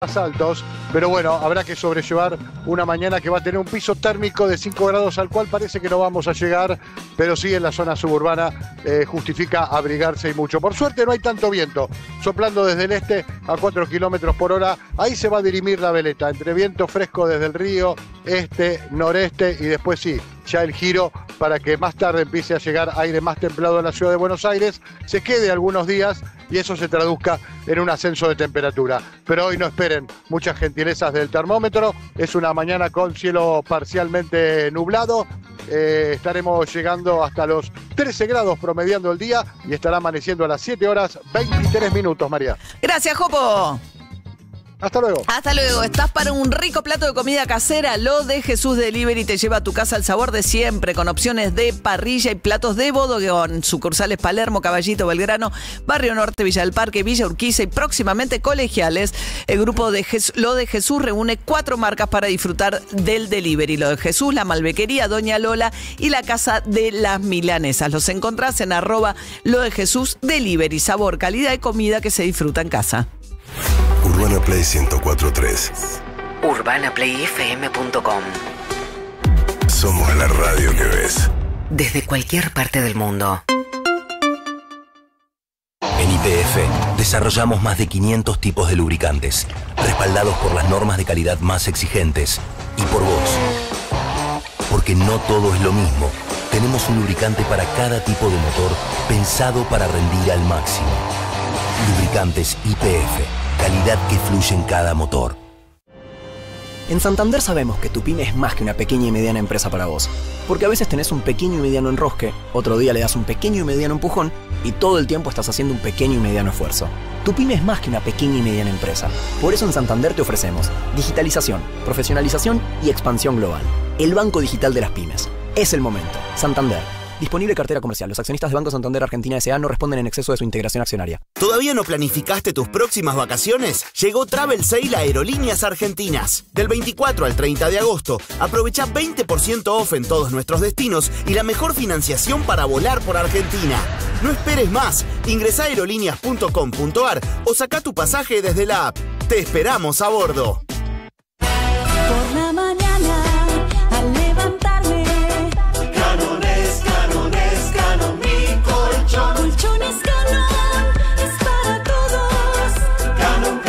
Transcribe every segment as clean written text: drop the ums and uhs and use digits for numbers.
más altos, pero bueno, habrá que sobrellevar una mañana que va a tener un piso térmico de 5 grados al cual parece que no vamos a llegar, pero sí en la zona suburbana justifica abrigarse y mucho. Por suerte no hay tanto viento, soplando desde el este a 4 kilómetros por hora, ahí se va a dirimir la veleta, entre viento fresco desde el río, este, noreste y después sí, ya el giro para que más tarde empiece a llegar aire más templado en la ciudad de Buenos Aires, se quede algunos días y eso se traduzca en un ascenso de temperatura. Pero hoy no esperen muchas gentilezas del termómetro, es una mañana con cielo parcialmente nublado, estaremos llegando hasta los 13 grados promediando el día y estará amaneciendo a las 7 horas 23 minutos, María. Gracias, Jopo. Hasta luego. Hasta luego. ¿Estás para un rico plato de comida casera? Lo de Jesús Delivery te lleva a tu casa el sabor de siempre, con opciones de parrilla y platos de bodegón. Sucursales Palermo, Caballito, Belgrano, Barrio Norte, Villa del Parque, Villa Urquiza y próximamente Colegiales. El grupo de Lo de Jesús reúne 4 marcas para disfrutar del delivery. Lo de Jesús, La Malbequería, Doña Lola y la Casa de las Milanesas. Los encontrás en @Lo de Jesús Delivery. Sabor, calidad y comida que se disfruta en casa. Urbana Play 104.3. UrbanaPlayFM.com. Somos la radio que ves. Desde cualquier parte del mundo. En YPF desarrollamos más de 500 tipos de lubricantes, respaldados por las normas de calidad más exigentes y por vos. Porque no todo es lo mismo. Tenemos un lubricante para cada tipo de motor, pensado para rendir al máximo. Lubricantes YPF. Calidad que fluye en cada motor. En Santander sabemos que tu pyme es más que una pequeña y mediana empresa para vos. Porque a veces tenés un pequeño y mediano enrosque, otro día le das un pequeño y mediano empujón y todo el tiempo estás haciendo un pequeño y mediano esfuerzo. Tu pyme es más que una pequeña y mediana empresa. Por eso en Santander te ofrecemos digitalización, profesionalización y expansión global. El banco digital de las pymes. Es el momento. Santander. Disponible cartera comercial. Los accionistas de Banco Santander Argentina S.A. no responden en exceso de su integración accionaria. ¿Todavía no planificaste tus próximas vacaciones? Llegó Travel Sale a Aerolíneas Argentinas. Del 24 al 30 de agosto, aprovecha 20% off en todos nuestros destinos y la mejor financiación para volar por Argentina. No esperes más. Ingresá a aerolíneas.com.ar o saca tu pasaje desde la app. Te esperamos a bordo. Por la mañana, al levantarme, Colchones Canon, es para todos. Canon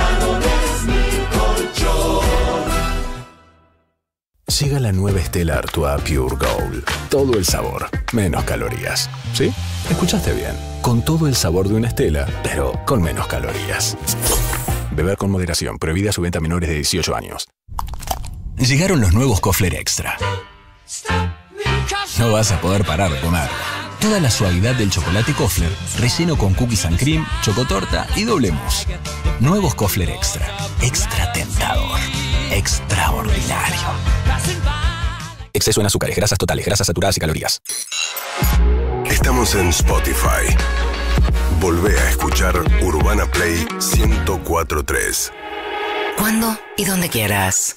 es mi colchón. Llega la nueva Stella Artois Pure Gold. Todo el sabor, menos calorías. ¿Sí? Escuchaste bien. Con todo el sabor de una Stella, pero con menos calorías. Beber con moderación. Prohibida su venta a menores de 18 años. Llegaron los nuevos Kofler Extra. No vas a poder parar de comer. Toda la suavidad del chocolate Kofler, relleno con cookies and cream, chocotorta y doble mousse. Nuevos Kofler Extra. Extra tentador. Extraordinario. Exceso en azúcares, grasas totales, grasas saturadas y calorías. Estamos en Spotify. Volvé a escuchar Urbana Play 104.3. Cuando y donde quieras.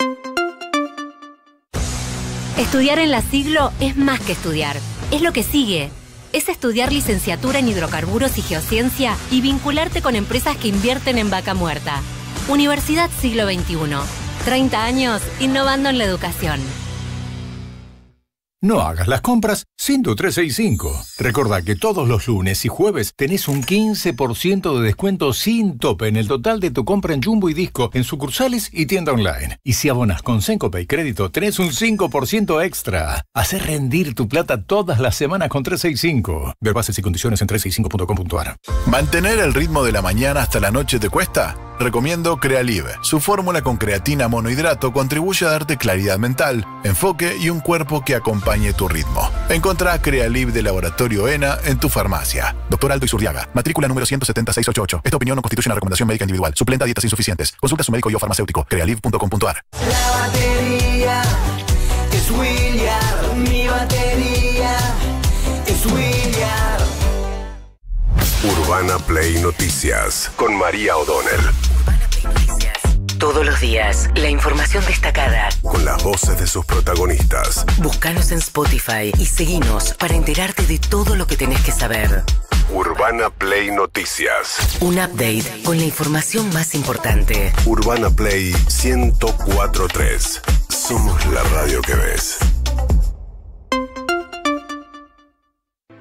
Estudiar en la Siglo es más que estudiar. Es lo que sigue. Es estudiar licenciatura en hidrocarburos y geociencia y vincularte con empresas que invierten en vaca muerta. Universidad Siglo XXI. 30 años innovando en la educación. No hagas las compras sin tu 365. Recordá que todos los lunes y jueves tenés un 15% de descuento sin tope en el total de tu compra en Jumbo y Disco en sucursales y tienda online. Y si abonas con Cencopay Crédito, tenés un 5% extra. Hacé rendir tu plata todas las semanas con 365. Ver bases y condiciones en 365.com.ar. ¿Mantener el ritmo de la mañana hasta la noche te cuesta? Recomiendo Crealive. Su fórmula con creatina monohidrato contribuye a darte claridad mental, enfoque y un cuerpo que acompañe tu ritmo. Encontrá Crealive de Laboratorio ENA en tu farmacia. Dr. Aldo Isurriaga, matrícula número 17688. Esta opinión no constituye una recomendación médica individual. Suplenta dietas insuficientes. Consulta a su médico y o farmacéutico. Crealive.com.ar. La batería es William. Mi batería es William. Urbana Play Noticias con María O'Donnell. Urbana Play Noticias. Todos los días, la información destacada. Con las voces de sus protagonistas. Búscanos en Spotify y seguinos para enterarte de todo lo que tenés que saber. Urbana Play Noticias. Un update con la información más importante. Urbana Play 104.3. Somos la radio que ves.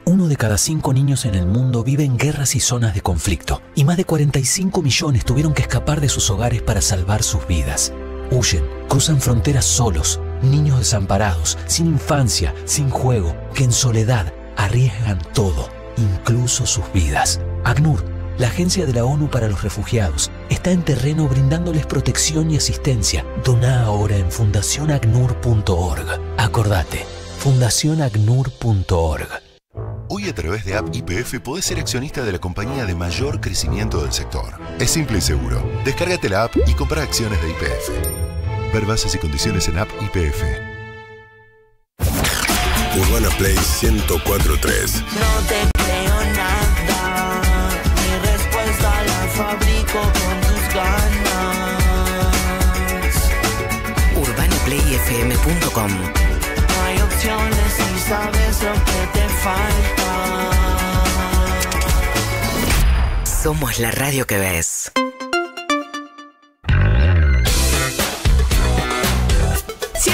1 de cada 5 niños en el mundo vive en guerras y zonas de conflicto, y más de 45 millones tuvieron que escapar de sus hogares para salvar sus vidas. Huyen, cruzan fronteras solos, niños desamparados, sin infancia, sin juego, que en soledad arriesgan todo, incluso sus vidas. ACNUR, la Agencia de la ONU para los Refugiados, está en terreno brindándoles protección y asistencia. Doná ahora en fundacionacnur.org. Acordate, fundacionacnur.org. Hoy a través de App YPF podés ser accionista de la compañía de mayor crecimiento del sector. Es simple y seguro. Descárgate la app y compra acciones de YPF. Ver bases y condiciones en App YPF. Urbana Play 104.3. No te creo nada, mi respuesta la fabrico con tus ganas. UrbanaPlayFM.com. No hay opciones y sabes lo que te falta. Somos la radio que ves.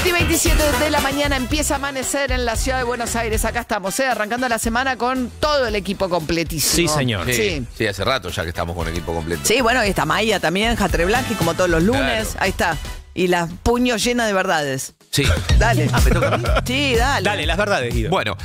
Y 27 de la mañana empieza a amanecer en la ciudad de Buenos Aires. Acá estamos, arrancando la semana con todo el equipo completísimo. Sí, señor. Sí. Sí, hace rato ya que estamos con el equipo completo. Sí, bueno, ahí está Maya también, Jatre Blanqui, como todos los lunes. Claro. Ahí está. Y las puños llenas de verdades. Sí. Dale. ¿Me toca a mí? Sí, dale. Dale, las verdades, Guido. Bueno,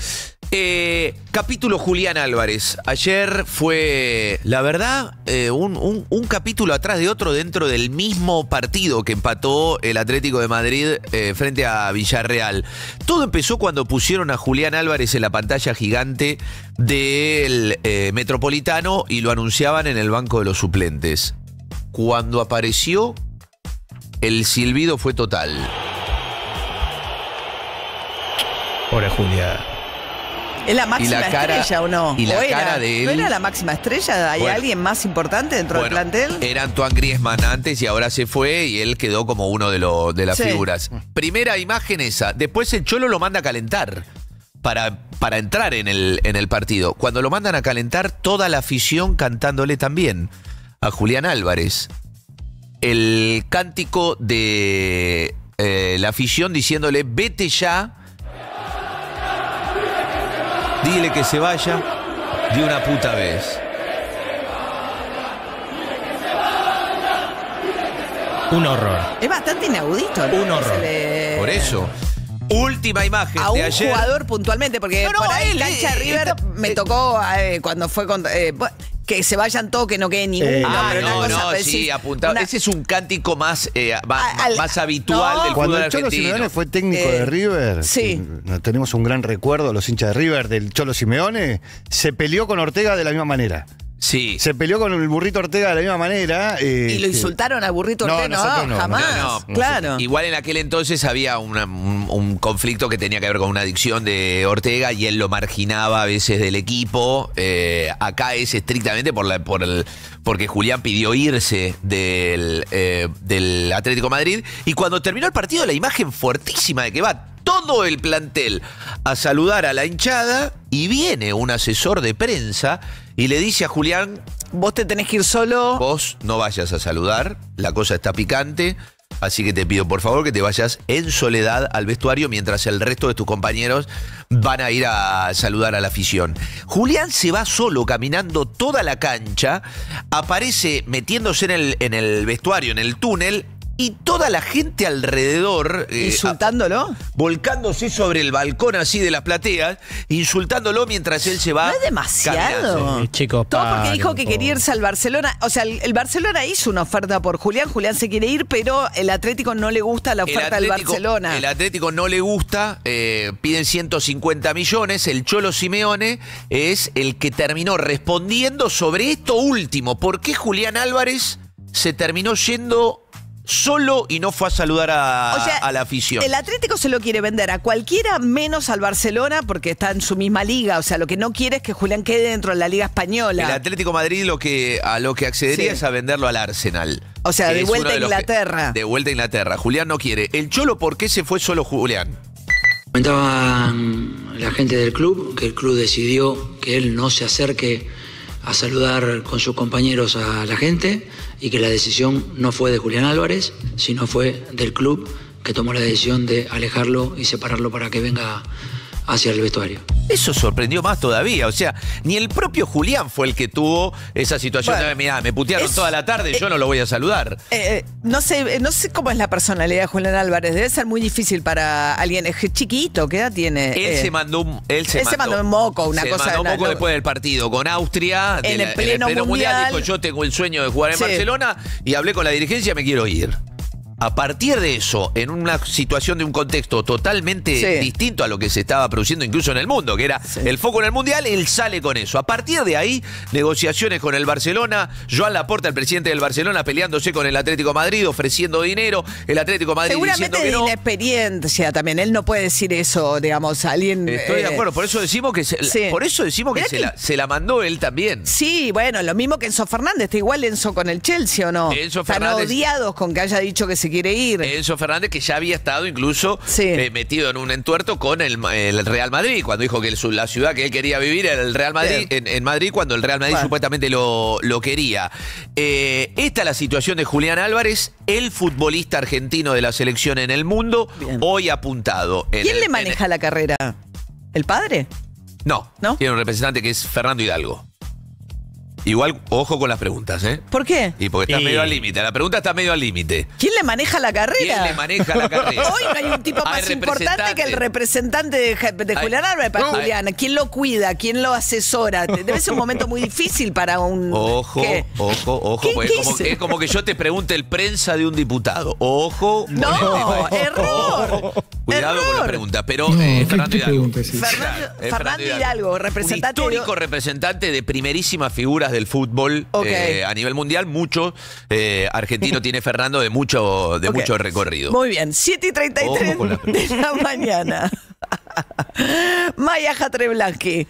capítulo Julián Álvarez. Ayer fue, la verdad, un capítulo atrás de otro dentro del mismo partido que empató el Atlético de Madrid frente a Villarreal. Todo empezó cuando pusieron a Julián Álvarez en la pantalla gigante del Metropolitano y lo anunciaban en el banco de los suplentes. Cuando apareció, el silbido fue total. Pobre Julián. ¿Es la máxima estrella o no? Y la ¿O cara era? de él. ¿No era la máxima estrella? ¿Hay alguien más importante dentro del plantel? Era Antoine Griezmann antes y ahora se fue y él quedó como uno de las Sí. figuras. Primera imagen esa. Después el Cholo lo manda a calentar para entrar en el partido. Cuando lo mandan a calentar, toda la afición cantándole también a Julián Álvarez. El cántico de la afición diciéndole, vete ya. Dile que se vaya de una puta vez. Un horror. Es bastante inaudito, ¿no? Un horror. Por eso. Última imagen A de un ayer. jugador puntualmente, porque No, por ahí él, cancha River me tocó cuando fue con, que se vayan todos, que no quede ninguno. pero una cosa, pues, sí, decís, apuntado. Ese es un cántico más, más habitual no. del Cuando fútbol el Cholo argentino. Simeone fue técnico de River, sí. Tenemos un gran recuerdo, los hinchas de River, del Cholo Simeone, se peleó con Ortega de la misma manera. Sí. Se peleó con el burrito Ortega de la misma manera. Y lo insultaron al burrito Ortega. No, jamás. Claro. Igual en aquel entonces había un conflicto que tenía que ver con una adicción de Ortega y él lo marginaba a veces del equipo. Acá es estrictamente porque Julián pidió irse del Atlético de Madrid. Y cuando terminó el partido, la imagen fuertísima de que va todo el plantel a saludar a la hinchada y viene un asesor de prensa y le dice a Julián, vos te tenés que ir solo. Vos no vayas a saludar, la cosa está picante, así que te pido por favor que te vayas en soledad al vestuario mientras el resto de tus compañeros van a ir a saludar a la afición. Julián se va solo caminando toda la cancha, aparece metiéndose en el vestuario, en el túnel, y toda la gente alrededor insultándolo, volcándose sobre el balcón así de las plateas, insultándolo mientras él se va. No es demasiado. Chicos, todo porque dijo que quería irse al Barcelona. O sea, el Barcelona hizo una oferta por Julián. Julián se quiere ir, pero el Atlético no le gusta la oferta del Barcelona. El Atlético no le gusta, piden 150 millones. El Cholo Simeone es el que terminó respondiendo sobre esto último. ¿Por qué Julián Álvarez se terminó yendo solo y no fue a saludar a la afición? El Atlético se lo quiere vender a cualquiera menos al Barcelona porque está en su misma liga. O sea, lo que no quiere es que Julián quede dentro de la Liga Española. El Atlético de Madrid a lo que accedería es a venderlo al Arsenal. O sea, de vuelta a Inglaterra. De vuelta a Inglaterra. Julián no quiere. El Cholo, ¿por qué se fue solo Julián? Comentaban la gente del club, que el club decidió que él no se acerque a saludar con sus compañeros a la gente y que la decisión no fue de Julián Álvarez, sino fue del club que tomó la decisión de alejarlo y separarlo para que venga hacia el vestuario. Eso sorprendió más todavía. O sea, ni el propio Julián fue el que tuvo esa situación. Bueno, de, mirá, me putearon toda la tarde, yo no lo voy a saludar. No sé cómo es la personalidad de Julián Álvarez. Debe ser muy difícil para alguien. Es chiquito, ¿qué edad tiene? Él se mandó un moco, una cosa. Se mandó un moco después del partido con Austria. En el pleno mundial. Dijo, yo tengo el sueño de jugar en Barcelona y hablé con la dirigencia, me quiero ir. A partir de eso, en una situación de un contexto totalmente distinto a lo que se estaba produciendo incluso en el mundo, que era el foco en el Mundial, él sale con eso. A partir de ahí, negociaciones con el Barcelona, Joan Laporta, el presidente del Barcelona, peleándose con el Atlético de Madrid, ofreciendo dinero, el Atlético de Madrid seguramente diciendo que no. De inexperiencia también, él no puede decir eso, digamos, a alguien... Estoy de acuerdo, por eso decimos que, se la mandó él también. Sí, bueno, lo mismo que Enzo Fernández, está igual Enzo con el Chelsea, ¿o no? Enzo Fernández, están odiados con que haya dicho que se quiere ir. Enzo Fernández, que ya había estado incluso metido en un entuerto con el Real Madrid, cuando dijo que la ciudad que él quería vivir era el Real Madrid, en Madrid, cuando el Real Madrid supuestamente lo quería. Esta es la situación de Julián Álvarez, el futbolista argentino de la selección en el mundo, hoy apuntado. ¿Quién le maneja la carrera? ¿El padre? No, tiene un representante que es Fernando Hidalgo. Igual, ojo con las preguntas, ¿eh? ¿Por qué? Y porque está medio al límite. La pregunta está medio al límite. ¿Quién le maneja la carrera? ¿Quién le maneja la carrera? Hoy no hay un tipo más importante que el representante de Julián Álvarez para Julián. ¿Quién lo cuida? ¿Quién lo asesora? Debe ser un momento muy difícil para un... Ojo, es como que yo te pregunte el prensa de un diputado. Ojo. No, error. Ojo. Cuidado con la pregunta. Pero Fernando Hidalgo. Fernando Hidalgo, representante... Un histórico representante de primerísimas figuras del fútbol a nivel mundial. Mucho argentino tiene Fernando de mucho recorrido. Muy bien, 7:33 de la mañana. Maya Hatreblanqui.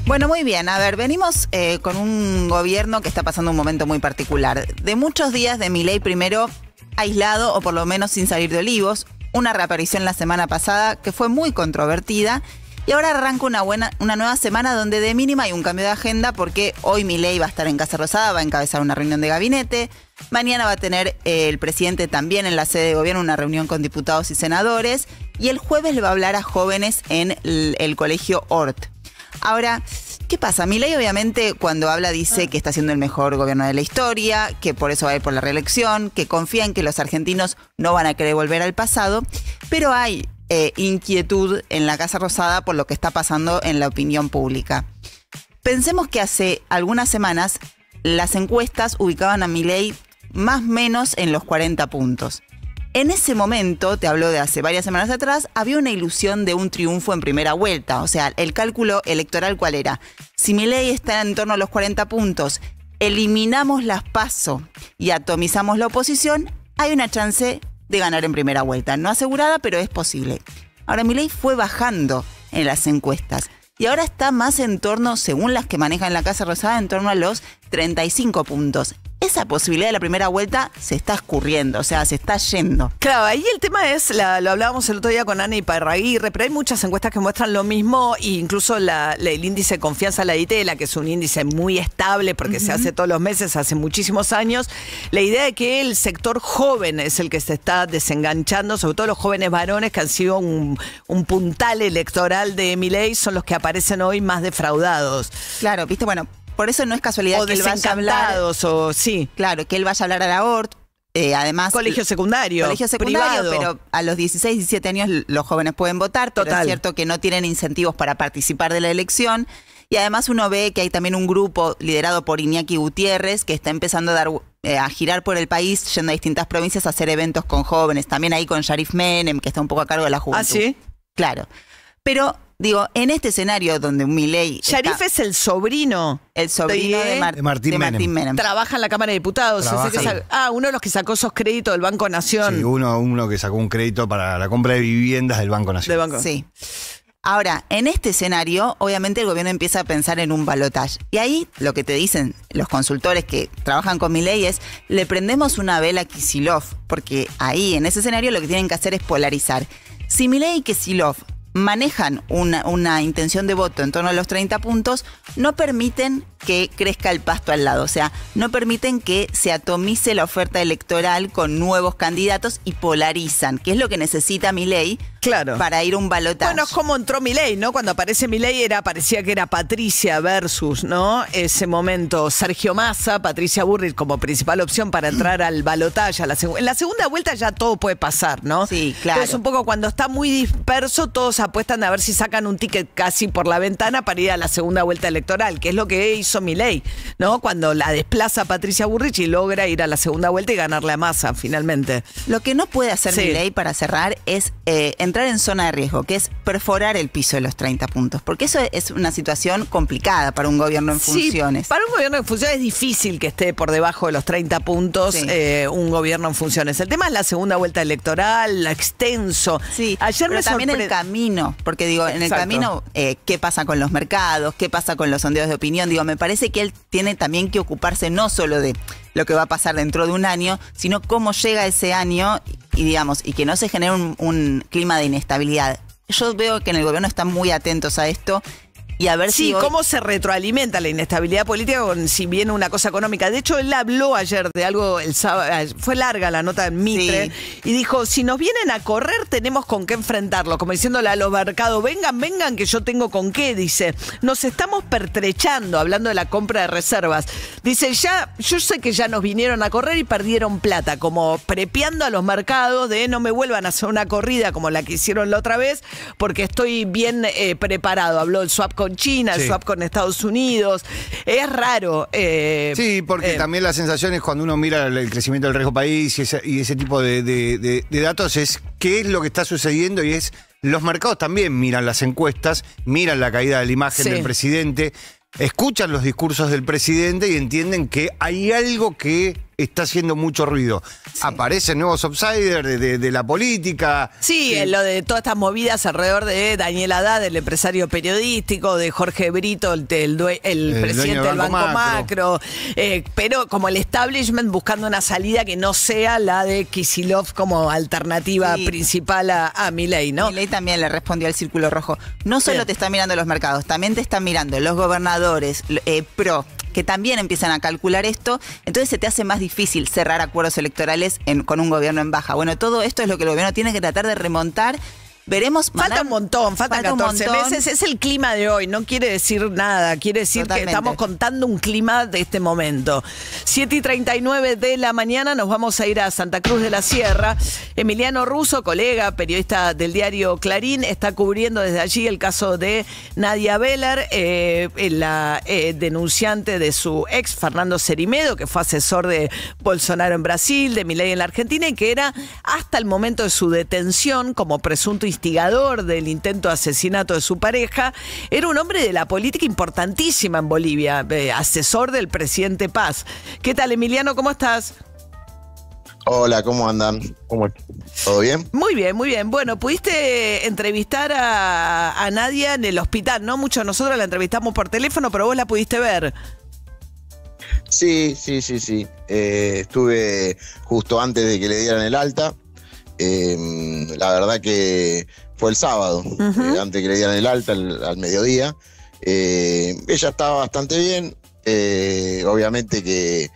Bueno, muy bien. A ver, venimos con un gobierno que está pasando un momento muy particular. De muchos días de Milei, primero aislado o por lo menos sin salir de Olivos, una reaparición la semana pasada que fue muy controvertida. Y ahora arranca una nueva semana donde de mínima hay un cambio de agenda porque hoy Milei va a estar en Casa Rosada, va a encabezar una reunión de gabinete. Mañana va a tener el presidente también en la sede de gobierno una reunión con diputados y senadores. Y el jueves le va a hablar a jóvenes en el colegio Hort. Ahora, ¿qué pasa? Milei obviamente cuando habla dice que está haciendo el mejor gobierno de la historia, que por eso va a ir por la reelección, que confía en que los argentinos no van a querer volver al pasado. Pero hay... inquietud en la Casa Rosada por lo que está pasando en la opinión pública. Pensemos que hace algunas semanas las encuestas ubicaban a Milei más o menos en los 40 puntos. En ese momento, te hablo de hace varias semanas atrás, había una ilusión de un triunfo en primera vuelta. O sea, el cálculo electoral, ¿cuál era? Si Milei está en torno a los 40 puntos, eliminamos las PASO y atomizamos la oposición, hay una chance de ganar en primera vuelta. No asegurada, pero es posible. Ahora, Milei fue bajando en las encuestas y ahora está más en torno, según las que manejan la Casa Rosada, en torno a los 35 puntos. Esa posibilidad de la primera vuelta se está escurriendo, o sea, se está yendo. Claro, ahí el tema es, lo hablábamos el otro día con Ana Iparraguirre, pero hay muchas encuestas que muestran lo mismo, e incluso el índice de confianza, la DITELA, que es un índice muy estable porque se hace todos los meses, hace muchísimos años. La idea de que el sector joven es el que se está desenganchando, sobre todo los jóvenes varones que han sido un puntal electoral de Milei, son los que aparecen hoy más defraudados. Claro, viste, bueno... Por eso no es casualidad que él vaya a hablar. Claro, que él vaya a hablar a la Hort. Además, colegio secundario privado. Pero a los 16, 17 años los jóvenes pueden votar, pero es cierto que no tienen incentivos para participar de la elección. Y además uno ve que hay también un grupo liderado por Iñaki Gutiérrez que está empezando a girar por el país, yendo a distintas provincias a hacer eventos con jóvenes. También ahí con Sharif Menem, que está un poco a cargo de la juventud. ¿Ah, sí? Claro. Pero... digo, en este escenario donde Milei... Sharif es el sobrino. El sobrino de Martín Menem. Trabaja en la Cámara de Diputados. Uno de los que sacó esos créditos del Banco Nación. Sí, uno que sacó un crédito para la compra de viviendas del Banco Nación. Sí. Ahora, en este escenario, obviamente el gobierno empieza a pensar en un balotaje. Y ahí lo que te dicen los consultores que trabajan con Milei es, le prendemos una vela a Kicillof, porque ahí, en ese escenario, lo que tienen que hacer es polarizar. Si Milei y Kicillof manejan una intención de voto en torno a los 30 puntos, no permiten que crezca el pasto al lado. O sea, no permiten que se atomice la oferta electoral con nuevos candidatos y polarizan, que es lo que necesita Milei para ir a un balotaje. Bueno, es como entró Milei, ¿no? Cuando aparece Milei parecía que era Patricia versus, ¿no? Ese momento, Sergio Massa, Patricia Bullrich como principal opción para entrar al balotaje. En la segunda vuelta ya todo puede pasar, ¿no? Sí, claro. Entonces un poco cuando está muy disperso, todos apuestan a ver si sacan un ticket casi por la ventana para ir a la segunda vuelta electoral, que es lo que hizo Milei, ¿no? Cuando la desplaza Patricia Bullrich y logra ir a la segunda vuelta y ganarle a Massa, finalmente. Lo que no puede hacer Milei, para cerrar, es entrar en zona de riesgo, que es perforar el piso de los 30 puntos, porque eso es una situación complicada para un gobierno en funciones. Para un gobierno en funciones es difícil que esté por debajo de los 30 puntos un gobierno en funciones. El tema es la segunda vuelta electoral, extenso. Sí, ayer pero también el camino, porque digo, en el camino, ¿qué pasa con los mercados? ¿Qué pasa con los sondeos de opinión? Digo, me parece que él tiene también que ocuparse no solo de lo que va a pasar dentro de un año, sino cómo llega ese año y digamos, y que no se genere un clima de inestabilidad. Yo veo que en el gobierno están muy atentos a esto. Y a ver si cómo se retroalimenta la inestabilidad política con si viene una cosa económica. De hecho, él habló ayer de algo el sábado, fue larga la nota en Mitre, y dijo, si nos vienen a correr, tenemos con qué enfrentarlo. Como diciéndole a los mercados, vengan, que yo tengo con qué, dice. Nos estamos pertrechando, hablando de la compra de reservas. Dice, yo sé que ya nos vinieron a correr y perdieron plata, como prepeando a los mercados de no me vuelvan a hacer una corrida como la que hicieron la otra vez, porque estoy bien preparado. Habló el swap con China, el swap con Estados Unidos. Es raro. Sí, porque también la sensación es cuando uno mira el crecimiento del riesgo país y ese tipo de datos es qué es lo que está sucediendo y es los mercados también miran las encuestas, miran la caída de la imagen del presidente, escuchan los discursos del presidente y entienden que hay algo que está haciendo mucho ruido. Aparecen nuevos outsiders de la política. Sí, lo de todas estas movidas alrededor de Daniel Haddad, el empresario periodístico, de Jorge Brito, el presidente del Banco Macro. Pero como el establishment buscando una salida que no sea la de Kicillof como alternativa principal a Milei, ¿no? Milei también le respondió al Círculo Rojo. No solo te están mirando los mercados, también te están mirando los gobernadores que también empiezan a calcular esto, entonces se te hace más difícil cerrar acuerdos electorales con un gobierno en baja. Bueno, todo esto es lo que el gobierno tiene que tratar de remontar. Veremos. Falta un montón, faltan 14 meses. Es el clima de hoy, no quiere decir nada. Quiere decir que estamos contando un clima de este momento. 7:39 de la mañana, nos vamos a ir a Santa Cruz de la Sierra. Emiliano Russo, colega, periodista del diario Clarín, está cubriendo desde allí el caso de Nadia Beller, la denunciante de su ex, Fernando Cerimedo, que fue asesor de Bolsonaro en Brasil, de Milei en la Argentina, y que era hasta el momento de su detención como presunto instigador del intento de asesinato de su pareja, era un hombre de la política importantísima en Bolivia, asesor del presidente Paz. ¿Qué tal, Emiliano? ¿Cómo estás? Hola, ¿cómo andan? ¿Todo bien? Muy bien, muy bien. Bueno, pudiste entrevistar a Nadia en el hospital, ¿no? Muchos de nosotros la entrevistamos por teléfono, pero vos la pudiste ver. Sí. Estuve justo antes de que le dieran el alta. La verdad que fue el sábado, antes de que le dieran el alta, al mediodía. Ella estaba bastante bien. Obviamente que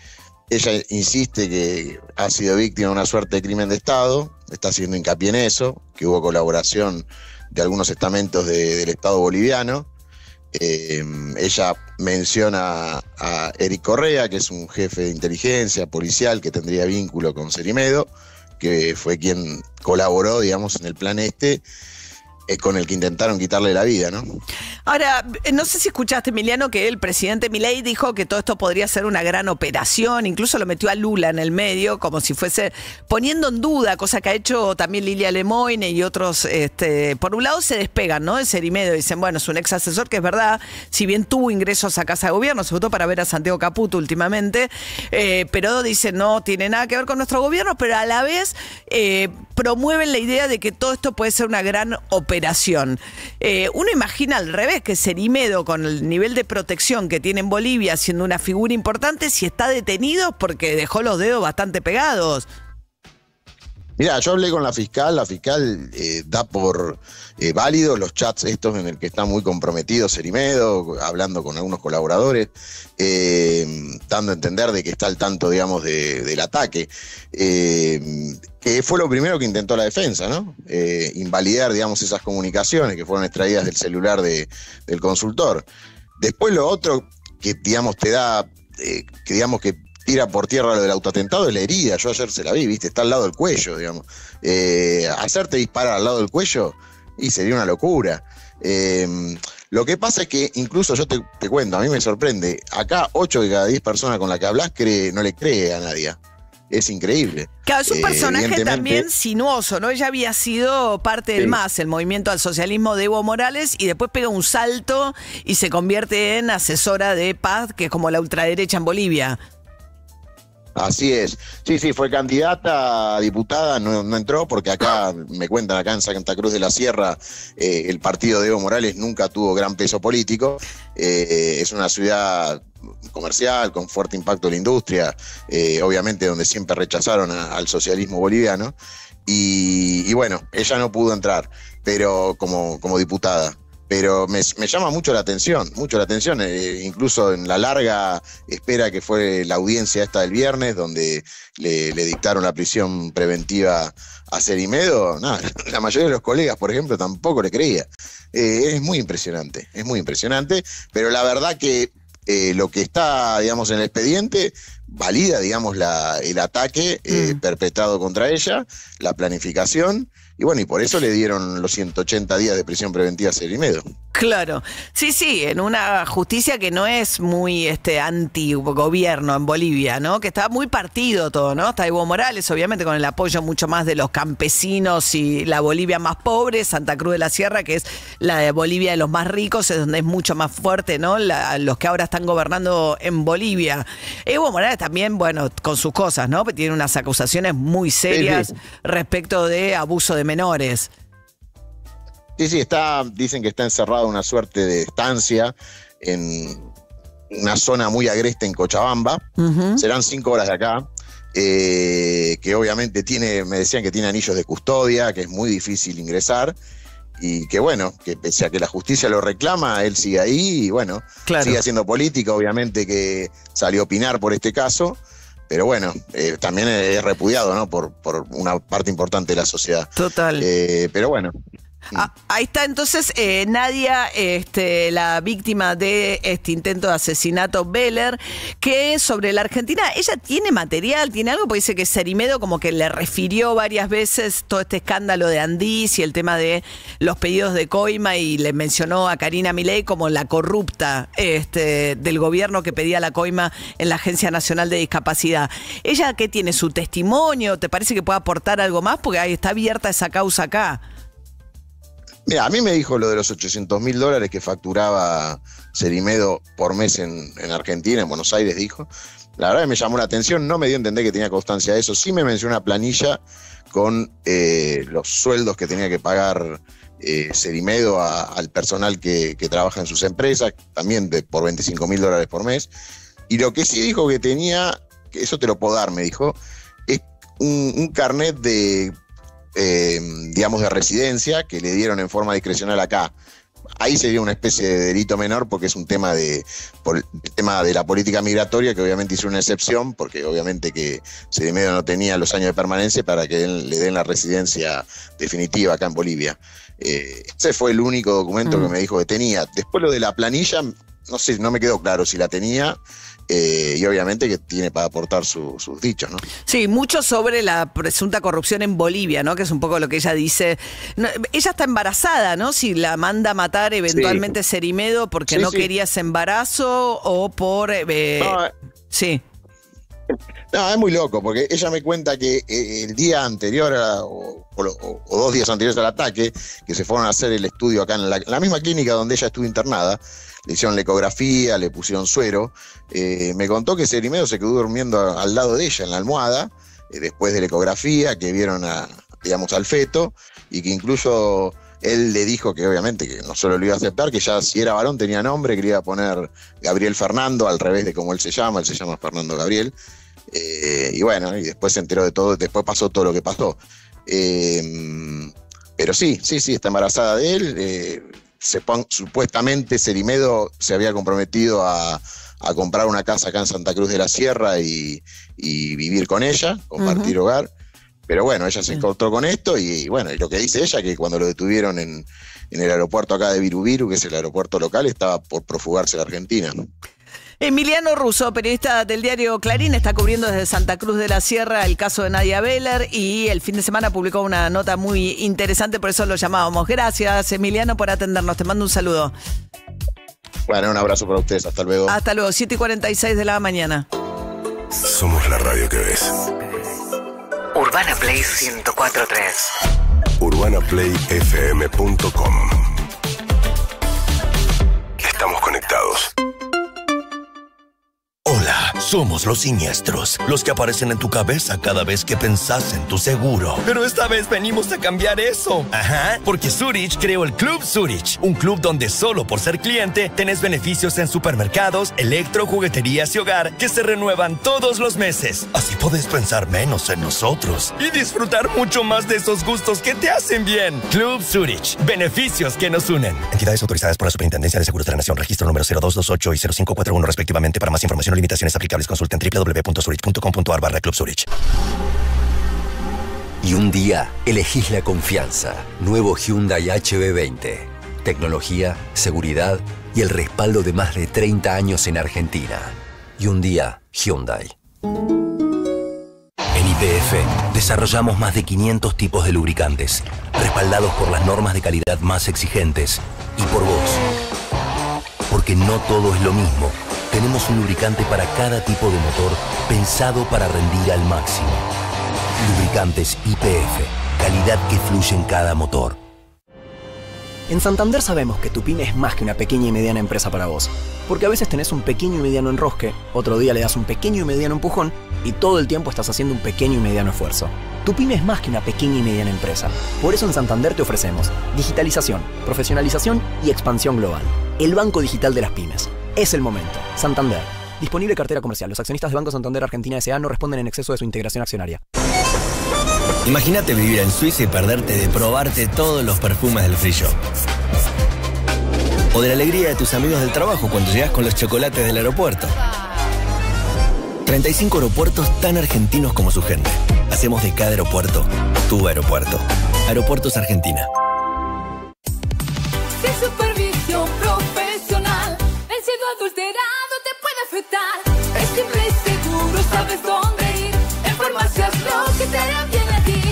ella insiste que ha sido víctima de una suerte de crimen de Estado, está haciendo hincapié en eso, que hubo colaboración de algunos estamentos del Estado boliviano. Ella menciona a Eric Correa, que es un jefe de inteligencia policial que tendría vínculo con Cerimedo, que fue quien colaboró, digamos, en el plan con el que intentaron quitarle la vida, ¿no? Ahora, no sé si escuchaste, Emiliano, que el presidente Milei dijo que todo esto podría ser una gran operación, incluso lo metió a Lula en el medio, como si fuese poniendo en duda, cosa que ha hecho también Lilia Lemoine y otros, por un lado se despegan, ¿no? De Cerimedo, dicen, bueno, es un ex asesor, que es verdad, si bien tuvo ingresos a Casa de Gobierno, sobre todo para ver a Santiago Caputo últimamente, pero dicen, no tiene nada que ver con nuestro gobierno, pero a la vez promueven la idea de que todo esto puede ser una gran operación. Uno imagina al revés, que Cerimedo, con el nivel de protección que tiene en Bolivia, siendo una figura importante, si está detenido porque dejó los dedos bastante pegados. Mirá, yo hablé con la fiscal da por válidos los chats estos en el que está muy comprometido Cerimedo, hablando con algunos colaboradores, dando a entender de que está al tanto, digamos, del ataque, que fue lo primero que intentó la defensa, ¿no? Invalidar, digamos, esas comunicaciones que fueron extraídas del celular del consultor. Después lo otro que, digamos, te da, que digamos que tira por tierra lo del autoatentado es la herida. Yo ayer se la vi, ¿viste? Está al lado del cuello, digamos. Hacerte disparar al lado del cuello y sería una locura. Lo que pasa es que incluso yo te cuento, a mí me sorprende, acá 8 de cada 10 personas con las que hablas no le cree a nadie. Es increíble. Claro, es un personaje también sinuoso, ¿no? Ella había sido parte del MAS, el movimiento al socialismo de Evo Morales, y después pega un salto y se convierte en asesora de paz, que es como la ultraderecha en Bolivia. Así es. Sí, fue candidata a diputada, no entró, porque acá, me cuentan, acá en Santa Cruz de la Sierra, el partido de Evo Morales nunca tuvo gran peso político. Es una ciudad comercial, con fuerte impacto en la industria, obviamente donde siempre rechazaron al socialismo boliviano. Y bueno, ella no pudo entrar, pero como diputada. Pero me llama mucho la atención, incluso en la larga espera que fue la audiencia esta del viernes, donde le dictaron la prisión preventiva a Cerimedo. Nada, la mayoría de los colegas, por ejemplo, tampoco le creía. Es muy impresionante, pero la verdad que lo que está, digamos, en el expediente valida, digamos, el ataque perpetrado contra ella, la planificación. Y bueno, y por eso le dieron los 180 días de prisión preventiva a Cerimedo. Claro, sí, en una justicia que no es muy anti-gobierno en Bolivia, ¿no? Que está muy partido todo, ¿no? Está Evo Morales, obviamente, con el apoyo mucho más de los campesinos y la Bolivia más pobre, Santa Cruz de la Sierra, que es la de Bolivia de los más ricos, es donde es mucho más fuerte, ¿no? Los que ahora están gobernando en Bolivia. Evo Morales también, bueno, con sus cosas, ¿no? Tiene unas acusaciones muy serias respecto de abuso de menores. Sí, dicen que está encerrado en una suerte de estancia en una zona muy agreste en Cochabamba. Serán 5 horas de acá, que obviamente me decían que tiene anillos de custodia, que es muy difícil ingresar, y que bueno, que pese a que la justicia lo reclama, él sigue ahí y bueno, sigue haciendo política, obviamente que salió a opinar por este caso. Pero bueno, también es repudiado, ¿no? Por una parte importante de la sociedad. Total. Pero bueno. Ahí está entonces Nadia, la víctima de este intento de asesinato Beller, que sobre la Argentina, ella tiene material, tiene algo, porque dice que Cerimedo como que le refirió varias veces todo este escándalo de Andís y el tema de los pedidos de coima, y le mencionó a Karina Milei como la corrupta del gobierno que pedía la coima en la Agencia Nacional de Discapacidad. ¿Ella qué tiene? ¿Su testimonio? ¿Te parece que puede aportar algo más? Porque ahí está abierta esa causa acá. Mira, a mí me dijo lo de los $800.000 que facturaba Cerimedo por mes en Argentina, en Buenos Aires, dijo. La verdad que me llamó la atención, no me dio a entender que tenía constancia de eso. Sí me mencionó una planilla con los sueldos que tenía que pagar Cerimedo al personal que trabaja en sus empresas, también por $25.000 por mes. Y lo que sí dijo que tenía, que eso te lo puedo dar, me dijo, es un carnet de... digamos, de residencia que le dieron en forma discrecional acá. Ahí sería una especie de delito menor porque es un tema por el tema de la política migratoria, que obviamente hizo una excepción porque obviamente que Cerimedo no tenía los años de permanencia para que le den la residencia definitiva acá en Bolivia. Ese fue el único documento que me dijo que tenía. Después lo de la planilla, no sé, no me quedó claro si la tenía. Y obviamente que tiene para aportar sus dichos, ¿no? Sí, mucho sobre la presunta corrupción en Bolivia, ¿no? Que es un poco lo que ella dice. No, ella está embarazada, ¿no? Si la manda a matar eventualmente Cerimedo porque no quería ese embarazo o por... sí. No, es muy loco, porque ella me cuenta que el día anterior o 2 días anteriores al ataque, que se fueron a hacer el estudio acá en la misma clínica donde ella estuvo internada, le hicieron la ecografía, le pusieron suero, me contó que Cerimedo se quedó durmiendo al lado de ella, en la almohada, después de la ecografía, que vieron digamos, al feto, y que incluso él le dijo que obviamente que no solo lo iba a aceptar, que ya si era varón tenía nombre, que le iba a poner Gabriel Fernando, al revés de como él se llama Fernando Gabriel. Y bueno, y después se enteró de todo, después pasó todo lo que pasó. Pero sí, está embarazada de él. Supuestamente Cerimedo se había comprometido a comprar una casa acá en Santa Cruz de la Sierra y vivir con ella, compartir hogar. Pero bueno, ella se encontró con esto y bueno, y lo que dice ella, que cuando lo detuvieron en el aeropuerto acá de Virubiru, que es el aeropuerto local, estaba por profugarse de Argentina. Emiliano Russo, periodista del diario Clarín, está cubriendo desde Santa Cruz de la Sierra el caso de Nadia Beller y el fin de semana publicó una nota muy interesante, por eso lo llamábamos. Gracias, Emiliano, por atendernos. Te mando un saludo. Bueno, un abrazo para ustedes. Hasta luego. Hasta luego, 7:46 de la mañana. Somos la radio que ves. Urbana Play 104.3. UrbanaPlayFM.com. Estamos conectados. Hola, somos los siniestros, los que aparecen en tu cabeza cada vez que pensás en tu seguro. Pero esta vez venimos a cambiar eso. Ajá, porque Zurich creó el Club Zurich, un club donde solo por ser cliente tenés beneficios en supermercados, electro, jugueterías y hogar que se renuevan todos los meses. Así podés pensar menos en nosotros y disfrutar mucho más de esos gustos que te hacen bien. Club Zurich, beneficios que nos unen. Entidades autorizadas por la Superintendencia de Seguros de la Nación, registro número 0228 y 0541 respectivamente. Para más información o limitaciones aplicables, consulten www.zurich.com.ar/Club Zurich. Y un día elegís la confianza. Nuevo Hyundai HB20. Tecnología, seguridad y el respaldo de más de 30 años en Argentina. Y un día Hyundai. En YPF desarrollamos más de 500 tipos de lubricantes, respaldados por las normas de calidad más exigentes y por vos. Porque no todo es lo mismo. Tenemos un lubricante para cada tipo de motor pensado para rendir al máximo. Lubricantes YPF, calidad que fluye en cada motor. En Santander sabemos que tu pyme es más que una pequeña y mediana empresa para vos. Porque a veces tenés un pequeño y mediano enrosque, otro día le das un pequeño y mediano empujón y todo el tiempo estás haciendo un pequeño y mediano esfuerzo. Tu pyme es más que una pequeña y mediana empresa. Por eso en Santander te ofrecemos digitalización, profesionalización y expansión global. El banco digital de las pymes. Es el momento. Santander. Disponible cartera comercial. Los accionistas de Banco Santander Argentina S.A. no responden en exceso de su integración accionaria. Imagínate vivir en Suiza y perderte de probarte todos los perfumes del free shop. O de la alegría de tus amigos del trabajo cuando llegas con los chocolates del aeropuerto. 35 aeropuertos tan argentinos como su gente. Hacemos de cada aeropuerto tu aeropuerto. Aeropuertos Argentina. Sin supervisión profesional, el cielo adulterado te puede afectar. Es simple y seguro, sabes dónde ir. En farmacias lo que te hará bien a ti.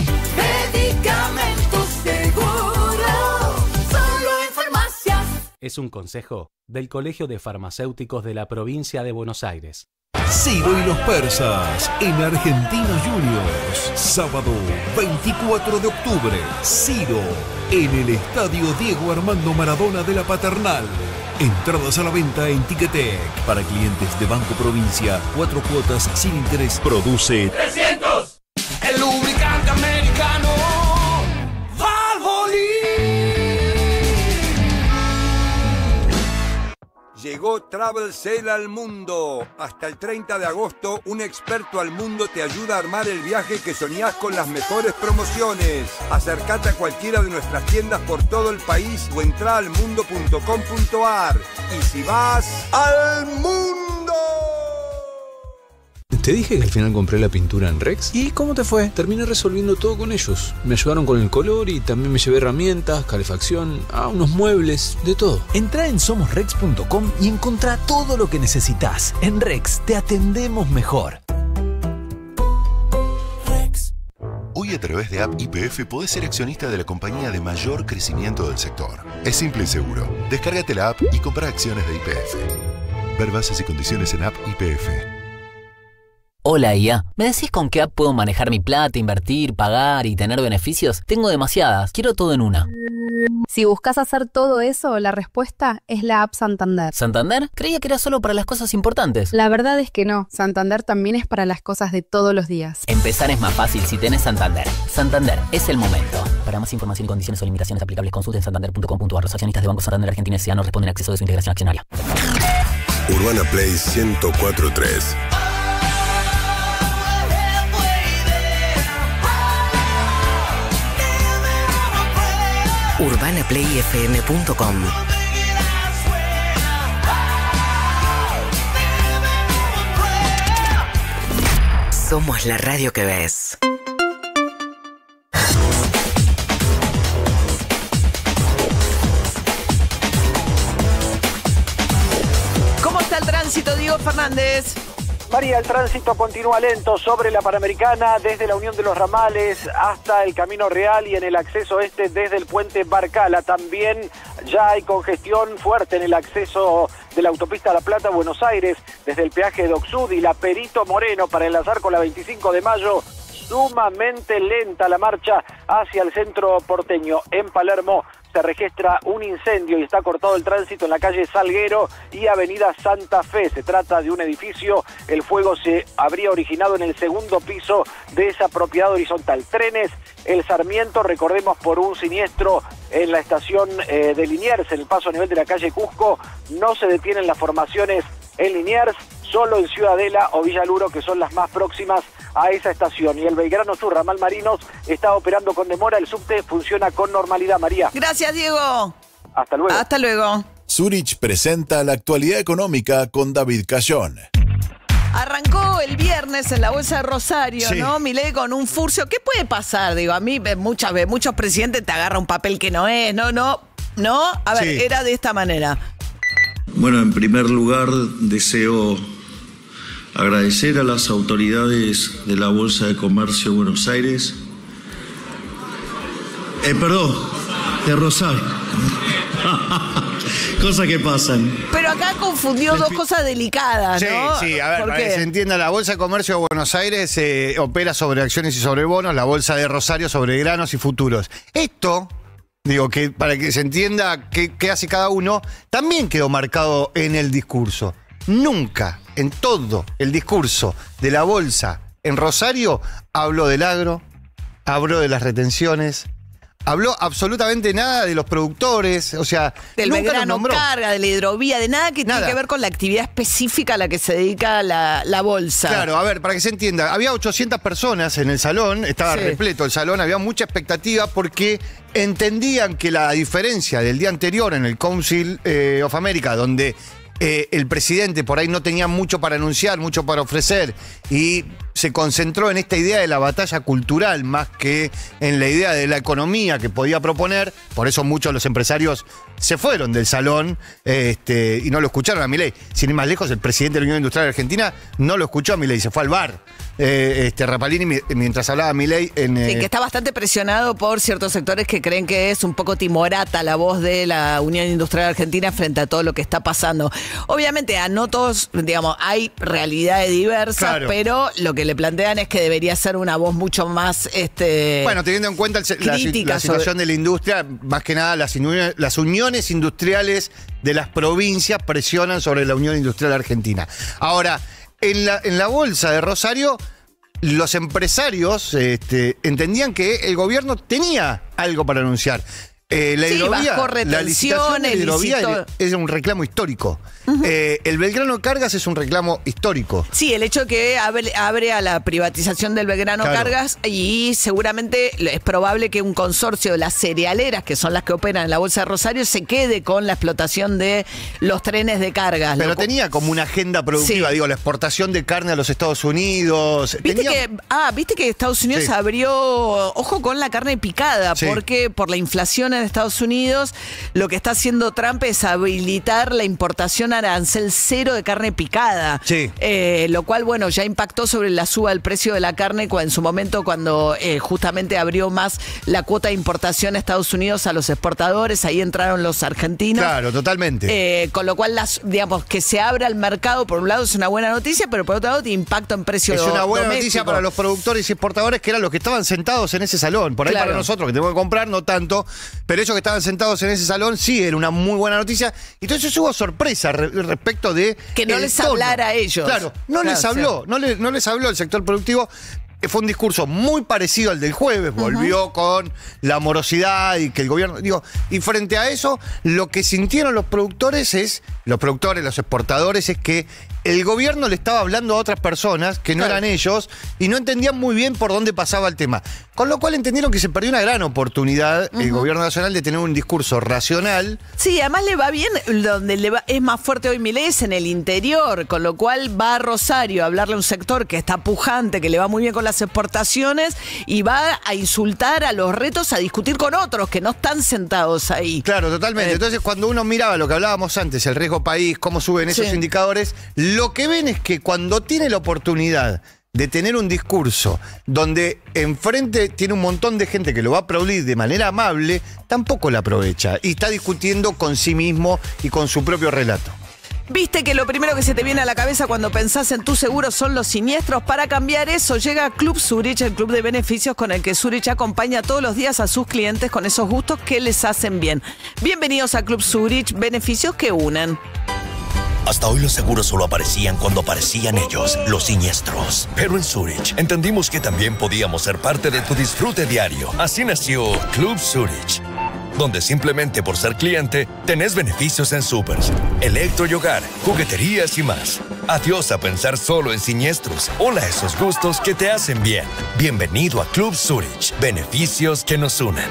Medicamentos seguros, solo en farmacias. Es un consejo del Colegio de Farmacéuticos de la Provincia de Buenos Aires. Ciro y los persas en Argentinos Juniors. Sábado 24 de octubre. Ciro en el Estadio Diego Armando Maradona de la Paternal. Entradas a la venta en Ticketek. Para clientes de Banco Provincia, 4 cuotas sin interés. Produce 300. El lubricante americano. Llegó Travel Sale al mundo. Hasta el 30 de agosto, un experto al mundo te ayuda a armar el viaje que soñás con las mejores promociones. Acércate a cualquiera de nuestras tiendas por todo el país o entra al mundo.com.ar. Y si vas al mundo... Te dije que al final compré la pintura en Rex. ¿Y cómo te fue? Terminé resolviendo todo con ellos. Me ayudaron con el color y también me llevé herramientas, calefacción, unos muebles, de todo. Entrá en somosrex.com y encontrá todo lo que necesitas. En Rex te atendemos mejor. Hoy a través de App YPF podés ser accionista de la compañía de mayor crecimiento del sector. Es simple y seguro. Descárgate la app y comprá acciones de YPF. Ver bases y condiciones en App YPF. Hola IA, ¿me decís con qué app puedo manejar mi plata, invertir, pagar y tener beneficios? Tengo demasiadas, quiero todo en una. Si buscas hacer todo eso, la respuesta es la app Santander. ¿Santander? Creía que era solo para las cosas importantes. La verdad es que no, Santander también es para las cosas de todos los días. Empezar es más fácil si tenés Santander. Santander, es el momento. Para más información y condiciones o limitaciones aplicables, consulten santander.com.ar. Los accionistas de Banco Santander Argentina S.A. no responden a exceso de su integración accionaria. Urbana Play 104.3. UrbanaPlayFM.com. Somos la radio que ves. ¿Cómo está el tránsito, Diego Fernández? María, el tránsito continúa lento sobre la Panamericana, desde la Unión de los Ramales hasta el Camino Real y en el acceso este desde el puente Barcala. También ya hay congestión fuerte en el acceso de la autopista La Plata a Buenos Aires, desde el peaje de Oxud y la Perito Moreno para enlazar con la 25 de mayo. Sumamente lenta la marcha hacia el centro porteño. En Palermo se registra un incendio y está cortado el tránsito en la calle Salguero y avenida Santa Fe. Se trata de un edificio, el fuego se habría originado en el segundo piso de esa propiedad horizontal. Trenes, el Sarmiento, recordemos por un siniestro en la estación de Liniers, en el paso a nivel de la calle Cusco, no se detienen las formaciones en Liniers, solo en Ciudadela o Villaluro, que son las más próximas a esa estación. Y el Belgrano Sur, ramal Marinos, está operando con demora. El subte funciona con normalidad, María. Gracias, Diego. Hasta luego. Hasta luego. Zurich presenta la actualidad económica con David Cayón. Arrancó el viernes en la bolsa de Rosario, Sí. ¿no? Milei con un furcio. ¿Qué puede pasar? Digo, a mí muchas veces, muchos presidentes te agarran un papel que no es, no. A ver, Sí. era de esta manera. Bueno, en primer lugar deseo agradecer a las autoridades de la Bolsa de Comercio de Buenos Aires. Perdón, de Rosario. Cosas que pasan. Pero acá confundió dos cosas delicadas, ¿no? Sí, a ver, ¿Por para qué? que se entienda, la Bolsa de Comercio de Buenos Aires opera sobre acciones y sobre bonos, la Bolsa de Rosario sobre granos y futuros. Esto, digo, que para que se entienda qué hace cada uno, también quedó marcado en el discurso. Nunca, en todo el discurso de la Bolsa en Rosario, habló del agro, habló de las retenciones, habló absolutamente nada de los productores, o sea, Del nunca los Belgrano nombró. Carga, de la hidrovía, de nada que Nada. tiene que ver con la actividad específica a la que se dedica la bolsa. Claro, a ver, para que se entienda, había 800 personas en el salón, estaba Sí. repleto el salón, había mucha expectativa porque entendían que la diferencia del día anterior en el Council of America, donde el presidente por ahí no tenía mucho para anunciar, mucho para ofrecer, y se concentró en esta idea de la batalla cultural más que en la idea de la economía que podía proponer. Por eso muchos de los empresarios se fueron del salón y no lo escucharon a Milei. Sin ir más lejos, el presidente de la Unión Industrial Argentina no lo escuchó a Milei, se fue al bar. Rapalini, mientras hablaba Milei en... Sí, que está bastante presionado por ciertos sectores que creen que es un poco timorata la voz de la Unión Industrial Argentina frente a todo lo que está pasando. Obviamente a no todos, digamos, hay realidades diversas, Claro. pero lo que le plantean es que debería ser una voz mucho más Bueno, teniendo en cuenta crítica la situación de la industria, más que nada las uniones industriales de las provincias presionan sobre la Unión Industrial Argentina. Ahora, en la bolsa de Rosario, los empresarios entendían que el gobierno tenía algo para anunciar. La Sí, hidrovía, bajó la licitación de la retenciones, hidrovía licitó- es un reclamo histórico. El Belgrano Cargas es un reclamo histórico. Sí, el hecho de que abre a la privatización del Belgrano Claro. Cargas y seguramente es probable que un consorcio de las cerealeras, que son las que operan en la Bolsa de Rosario, se quede con la explotación de los trenes de cargas. Pero tenía como una agenda productiva, Sí. digo, la exportación de carne a los Estados Unidos. ¿Viste que Estados Unidos Sí. abrió, ojo con la carne picada, Sí. porque por la inflación en Estados Unidos, lo que está haciendo Trump es habilitar la importación arancel cero de carne picada. Sí. Lo cual, bueno, ya impactó sobre la suba del precio de la carne en su momento cuando justamente abrió más la cuota de importación a Estados Unidos a los exportadores, ahí entraron los argentinos. Claro, totalmente. Con lo cual, digamos, que se abra el mercado, por un lado es una buena noticia, pero por otro lado tiene impacto en precios Es una buena doméstico. noticia para los productores y exportadores que eran los que estaban sentados en ese salón. Por ahí Claro. para nosotros que tenemos que comprar, no tanto. Pero ellos que estaban sentados en ese salón, sí, era una muy buena noticia. Entonces hubo sorpresa respecto de... Que no el les tono. hablara a ellos. Claro, no Claro, les habló. sí. No les habló el sector productivo. Fue un discurso muy parecido al del jueves. Volvió con la morosidad y que el gobierno... y frente a eso, lo que sintieron los productores, los exportadores, es que el gobierno le estaba hablando a otras personas que no eran ellos y no entendían muy bien por dónde pasaba el tema. Con lo cual entendieron que se perdió una gran oportunidad el gobierno nacional de tener un discurso racional. Sí, además le va bien, donde es más fuerte hoy Milei es en el interior, con lo cual va a Rosario a hablarle a un sector que está pujante, que le va muy bien con las exportaciones y va a insultar a los retos, a discutir con otros que no están sentados ahí. Claro, totalmente. Entonces, cuando uno miraba lo que hablábamos antes, el riesgo país, cómo suben esos indicadores, lo que ven es que cuando tiene la oportunidad de tener un discurso donde enfrente tiene un montón de gente que lo va a aplaudir de manera amable, tampoco la aprovecha y está discutiendo con sí mismo y con su propio relato. Viste que lo primero que se te viene a la cabeza cuando pensás en tu seguro son los siniestros. Para cambiar eso llega Club Zurich, el club de beneficios con el que Zurich acompaña todos los días a sus clientes con esos gustos que les hacen bien. Bienvenidos a Club Zurich, beneficios que unen. Hasta hoy los seguros solo aparecían cuando aparecían ellos, los siniestros. Pero en Zurich entendimos que también podíamos ser parte de tu disfrute diario. Así nació Club Zurich, donde simplemente por ser cliente tenés beneficios en supers, electro y hogar, jugueterías y más. Adiós a pensar solo en siniestros. Hola a esos gustos que te hacen bien. Bienvenido a Club Zurich, beneficios que nos unen.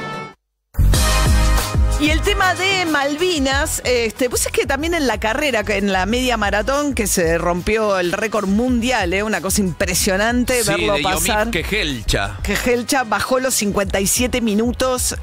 Y el tema de Malvinas, pues es que también en la carrera, en la media maratón, que se rompió el récord mundial, una cosa impresionante verlo pasar. Kejelcha bajó los 57 minutos.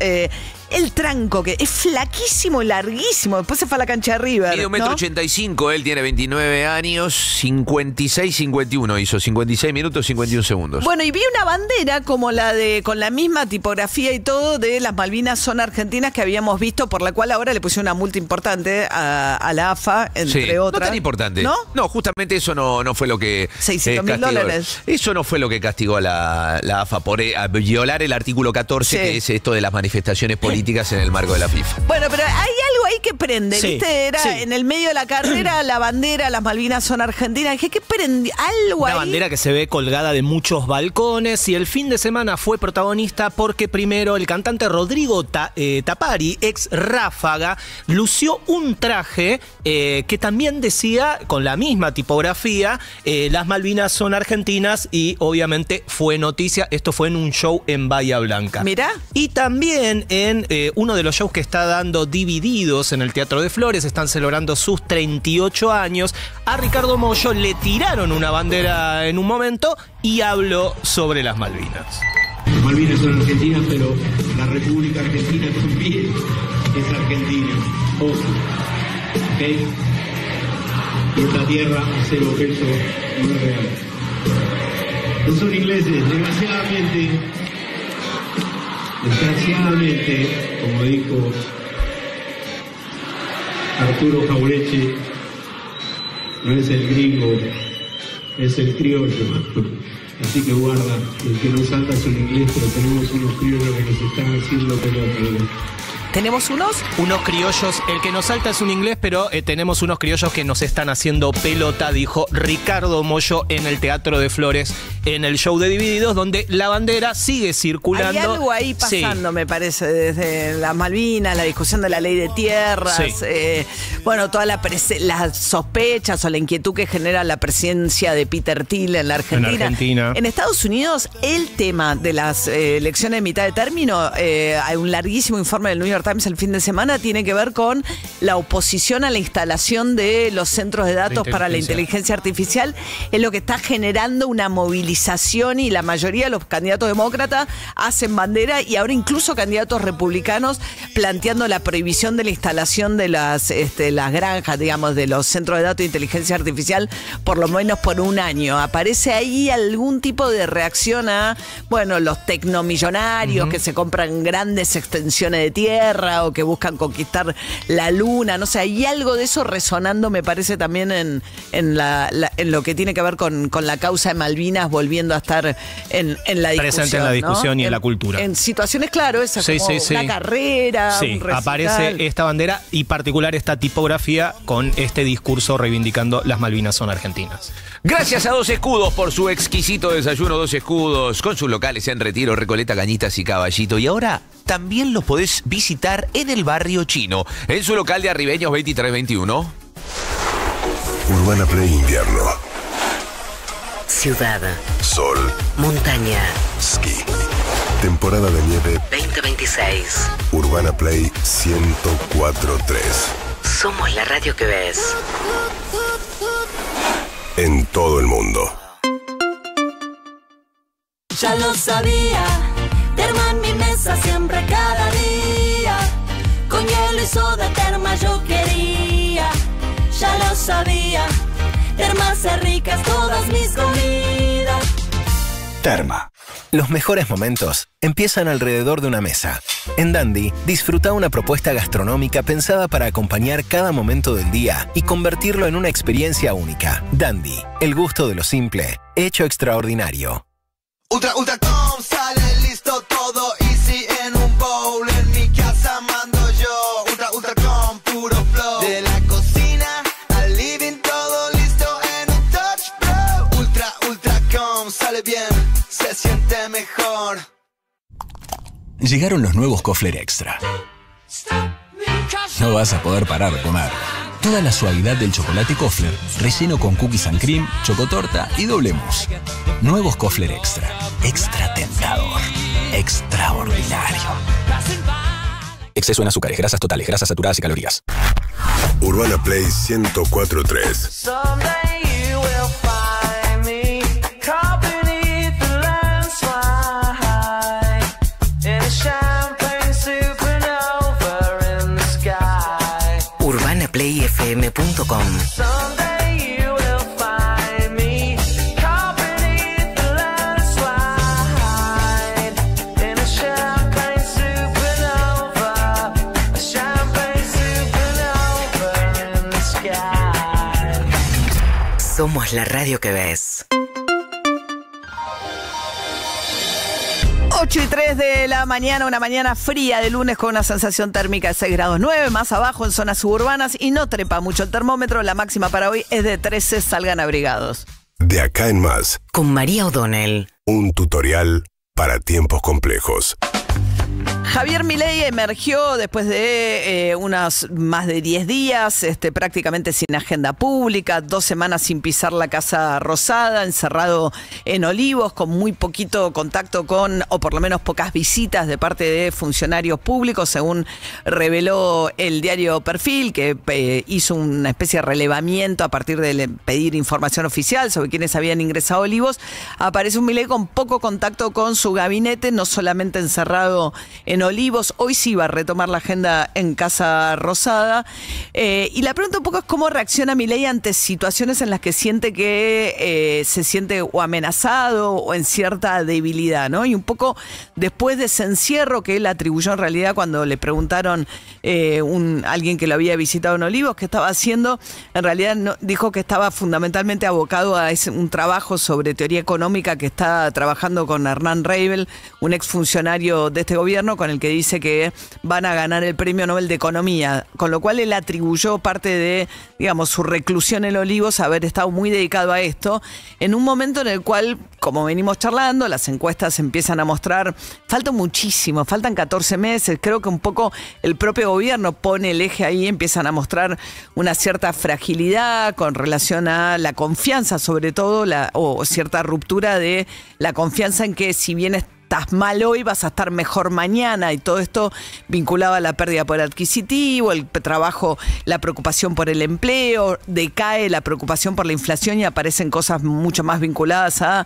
El tranco, que es flaquísimo, larguísimo. Después se fue a la cancha de River. Mide 1,85 m, él tiene 29 años, 56-51 hizo, 56 minutos, 51 segundos. Bueno, y vi una bandera como la de, con la misma tipografía y todo, de las Malvinas son argentinas que habíamos visto, por la cual ahora le pusieron una multa importante a la AFA, entre otras. No tan importante. ¿No? No, justamente eso no fue lo que... $600.000. Eso no fue lo que castigó a la AFA por violar el artículo 14, que es esto de las manifestaciones políticas en el marco de la FIFA. Bueno, pero hay algo ahí que prende, ¿viste? Era en el medio de la carrera, la bandera, las Malvinas son argentinas. Dije, ¿qué prende? Algo ahí. Una bandera que se ve colgada de muchos balcones y el fin de semana fue protagonista porque primero el cantante Rodrigo Tapari, ex Ráfaga, lució un traje que también decía, con la misma tipografía, las Malvinas son argentinas y obviamente fue noticia. Esto fue en un show en Bahía Blanca. Mirá. Y también en uno de los shows que está dando Divididos en el Teatro de Flores, están celebrando sus 38 años. A Ricardo Mollo le tiraron una bandera en un momento y habló sobre las Malvinas. Las Malvinas son argentinas, pero la República Argentina también es argentina. Ojo. ¿Ok? Y esta tierra, acero, peso, no es real. No son ingleses, desgraciadamente, como dijo Arturo Jaureche, no es el gringo, es el criollo. Así que guarda, el que nos salta es un inglés, pero tenemos unos criollos que nos están haciendo pelota. ¿Tenemos unos? Unos criollos, el que nos salta es un inglés, pero tenemos unos criollos que nos están haciendo pelota, dijo Ricardo Mollo en el Teatro de Flores, en el show de Divididos, donde la bandera sigue circulando. Hay algo ahí pasando, me parece, desde las Malvinas, la discusión de la ley de tierras, bueno, todas las sospechas o la inquietud que genera la presencia de Peter Thiel en la Argentina. En Estados Unidos, el tema de las elecciones de mitad de término, hay un larguísimo informe del New York Times el fin de semana, tiene que ver con la oposición a la instalación de los centros de datos para la inteligencia artificial. Es lo que está generando una movilización y la mayoría de los candidatos demócratas hacen bandera y ahora incluso candidatos republicanos planteando la prohibición de la instalación de las granjas, digamos, de los centros de datos de inteligencia artificial por lo menos por un año. Aparece ahí algún tipo de reacción a, bueno, los tecnomillonarios que se compran grandes extensiones de tierra o que buscan conquistar la luna, no sé, hay algo de eso resonando, me parece, también en lo que tiene que ver con la causa de Malvinas, volviendo a estar en la discusión. Presente en la discusión, ¿no? Y en la cultura. En situaciones, claro, esas como una carrera, un recital. Aparece esta bandera y particular esta tipografía con este discurso reivindicando las Malvinas son argentinas. Gracias a Dos Escudos por su exquisito desayuno. Dos Escudos, con sus locales en Retiro, Recoleta, Cañitas y Caballito. Y ahora también los podés visitar en el barrio chino, en su local de Arribeños 2321. Urbana Play Invierno. Ciudad. Sol. Montaña. Ski. Temporada de nieve 2026. Urbana Play 104.3. Somos la radio que ves. En todo el mundo. Ya lo sabía, Terma en mi mesa siempre cada día. Con hielo y soda Terma yo quería. Ya lo sabía, Terma hace ricas todas mis comidas. Terma. Los mejores momentos empiezan alrededor de una mesa. En Dandy, disfruta una propuesta gastronómica pensada para acompañar cada momento del día y convertirlo en una experiencia única. Dandy, el gusto de lo simple, hecho extraordinario. Ultra.com sale listo todo easy en un bowl. En mi casa mando yo. Ultra.com puro flow. De la cocina al living todo listo en un touch, bro. Ultra.com sale bien, se siente mejor. Llegaron los nuevos Kofler Extra. No vas a poder parar de comer. Toda la suavidad del chocolate Kofler, relleno con cookies and cream, chocotorta y doble mousse. Nuevos Kofler Extra. Extra tentador. Extraordinario. Exceso en azúcares, grasas totales, grasas saturadas y calorías. Urbana Play 104.3. UrbanaPlayFM.com. Somos la radio que ves. 8:03 de la mañana, una mañana fría de lunes con una sensación térmica de 6 grados 9, más abajo en zonas suburbanas y no trepa mucho el termómetro. La máxima para hoy es de 13, salgan abrigados. De acá en más. Con María O'Donnell. Un tutorial para tiempos complejos. Javier Milei emergió después de unos más de 10 días, prácticamente sin agenda pública, 2 semanas sin pisar la Casa Rosada, encerrado en Olivos, con muy poquito contacto con, o por lo menos pocas visitas de parte de funcionarios públicos, según reveló el diario Perfil, que hizo una especie de relevamiento a partir de pedir información oficial sobre quienes habían ingresado a Olivos. Aparece un Milei con poco contacto con su gabinete, no solamente encerrado en Olivos, hoy sí va a retomar la agenda en Casa Rosada. Y la pregunta un poco es cómo reacciona Milei ante situaciones en las que siente que se siente o amenazado o en cierta debilidad, ¿no? Y un poco después de ese encierro que él atribuyó en realidad cuando le preguntaron alguien que lo había visitado en Olivos qué estaba haciendo, en realidad dijo que estaba fundamentalmente abocado a un trabajo sobre teoría económica que está trabajando con Hernán Reibel, un exfuncionario de este gobierno, con el que dice que van a ganar el Premio Nobel de Economía, con lo cual él atribuyó parte de, digamos, su reclusión en Olivos a haber estado muy dedicado a esto, en un momento en el cual, como venimos charlando, las encuestas empiezan a mostrar, falta muchísimo, faltan 14 meses, creo que un poco el propio gobierno pone el eje ahí, empiezan a mostrar una cierta fragilidad con relación a la confianza, sobre todo, o cierta ruptura de la confianza en que si bien estás mal hoy, vas a estar mejor mañana, y todo esto vinculado a la pérdida de poder adquisitivo, el trabajo, la preocupación por el empleo, decae la preocupación por la inflación y aparecen cosas mucho más vinculadas a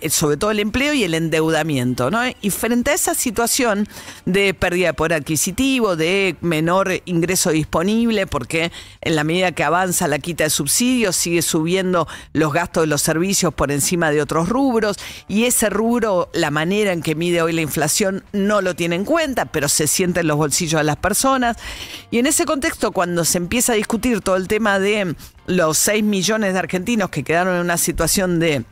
sobre todo el empleo y el endeudamiento, ¿no? Y frente a esa situación de pérdida de poder adquisitivo, de menor ingreso disponible, porque en la medida que avanza la quita de subsidios, sigue subiendo los gastos de los servicios por encima de otros rubros, y ese rubro, la manera en que mide hoy la inflación no lo tiene en cuenta, pero se siente en los bolsillos de las personas. Y en ese contexto, cuando se empieza a discutir todo el tema de los 6 millones de argentinos que quedaron en una situación de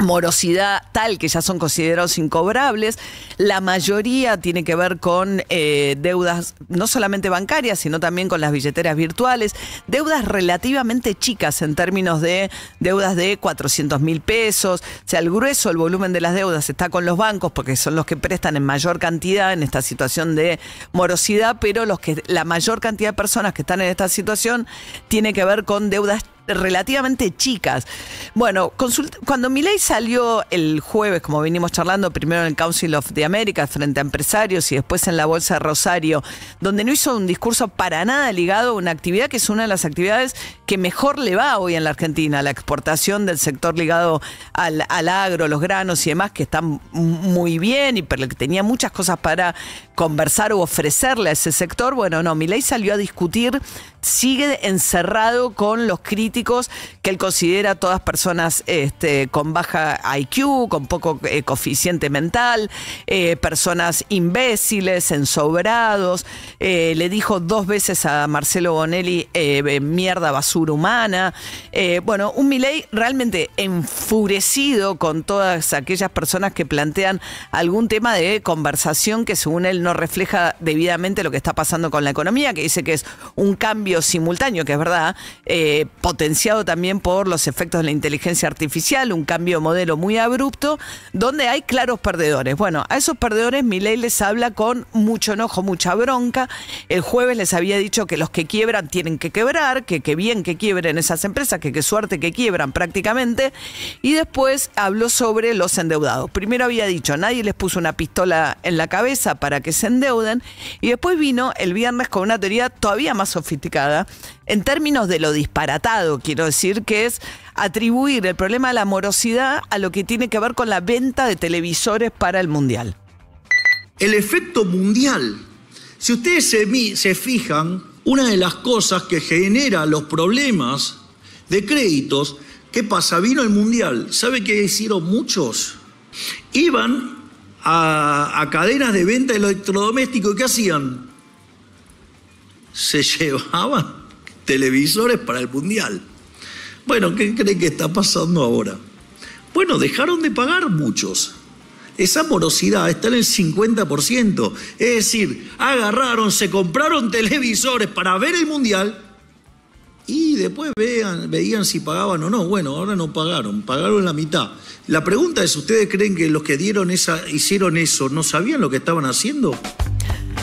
morosidad tal que ya son considerados incobrables. La mayoría tiene que ver con deudas no solamente bancarias, sino también con las billeteras virtuales, deudas relativamente chicas en términos de deudas de 400.000 pesos. O sea, el grueso, el volumen de las deudas está con los bancos porque son los que prestan en mayor cantidad en esta situación de morosidad, pero la mayor cantidad de personas que están en esta situación tiene que ver con deudas relativamente chicas. Bueno, cuando Milei salió el jueves, como venimos charlando, primero en el Council of the Americas frente a empresarios y después en la Bolsa de Rosario, donde no hizo un discurso para nada ligado a una actividad que es una de las actividades que mejor le va hoy en la Argentina, la exportación del sector ligado al agro, los granos y demás, que están muy bien y pero que tenía muchas cosas para conversar o ofrecerle a ese sector. Bueno, no, Milei salió a discutir, sigue encerrado con los críticos que él considera todas personas con baja IQ, con poco coeficiente mental, personas imbéciles, ensobrados. Le dijo 2 veces a Marcelo Bonelli mierda, basura humana. Bueno, un Milei realmente enfurecido con todas aquellas personas que plantean algún tema de conversación que según él no refleja debidamente lo que está pasando con la economía, que dice que es un cambio simultáneo, que es verdad, potenciado también por los efectos de la inteligencia artificial, un cambio de modelo muy abrupto, donde hay claros perdedores. Bueno, a esos perdedores Milei les habla con mucho enojo, mucha bronca. El jueves les había dicho que los que quiebran tienen que quebrar, que bien que quiebren esas empresas, que qué suerte que quiebran prácticamente, y después habló sobre los endeudados. Primero había dicho, nadie les puso una pistola en la cabeza para que se endeuden, y después vino el viernes con una teoría todavía más sofisticada, en términos de lo disparatado, quiero decir, que es atribuir el problema de la morosidad a lo que tiene que ver con la venta de televisores para el Mundial. El efecto mundial. Si ustedes se fijan, una de las cosas que genera los problemas de créditos, ¿qué pasa? Vino el Mundial. ¿Sabe qué hicieron muchos? Iban a cadenas de venta de electrodomésticos. ¿Qué hacían? Se llevaban televisores para el Mundial. Bueno, ¿qué creen que está pasando ahora? Bueno, dejaron de pagar muchos. Esa morosidad está en el 50%. Es decir, agarraron, se compraron televisores para ver el Mundial y después veían si pagaban o no. Bueno, ahora no pagaron la mitad. La pregunta es, ¿ustedes creen que los que hicieron eso no sabían lo que estaban haciendo?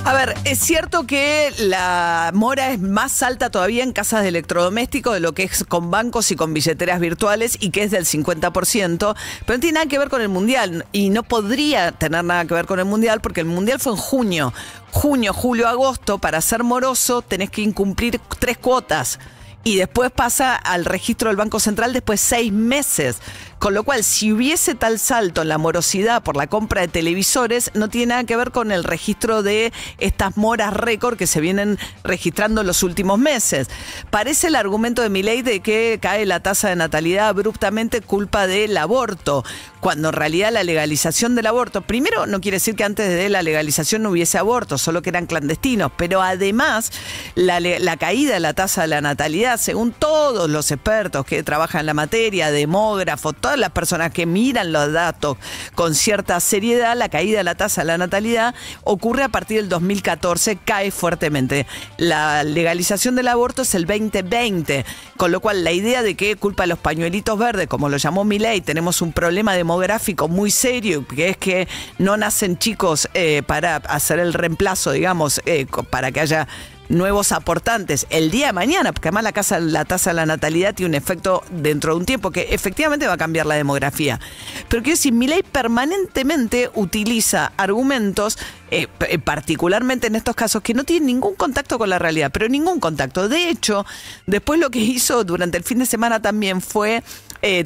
A ver, es cierto que la mora es más alta todavía en casas de electrodomésticos de lo que es con bancos y con billeteras virtuales y que es del 50%, pero no tiene nada que ver con el Mundial y no podría tener nada que ver con el Mundial porque el Mundial fue en junio. Junio, julio, agosto, para ser moroso tenés que incumplir 3 cuotas. Y después pasa al registro del Banco Central después 6 meses. Con lo cual, si hubiese tal salto en la morosidad por la compra de televisores, no tiene nada que ver con el registro de estas moras récord que se vienen registrando en los últimos meses. Parece el argumento de Milei de que cae la tasa de natalidad abruptamente culpa del aborto, cuando en realidad la legalización del aborto, primero no quiere decir que antes de la legalización no hubiese abortos, solo que eran clandestinos, pero además la caída de la tasa de la natalidad, según todos los expertos que trabajan en la materia, demógrafos, todas las personas que miran los datos con cierta seriedad, la caída de la tasa de la natalidad ocurre a partir del 2014, cae fuertemente. La legalización del aborto es el 2020, con lo cual la idea de que culpa de los pañuelitos verdes, como lo llamó Milei, tenemos un problema demográfico muy serio, que es que no nacen chicos para hacer el reemplazo, digamos, para que haya nuevos aportantes el día de mañana, porque además la tasa de la natalidad tiene un efecto dentro de un tiempo que efectivamente va a cambiar la demografía. Pero quiero decir, Milei permanentemente utiliza argumentos, particularmente en estos casos, que no tienen ningún contacto con la realidad, pero ningún contacto. De hecho, después lo que hizo durante el fin de semana también fue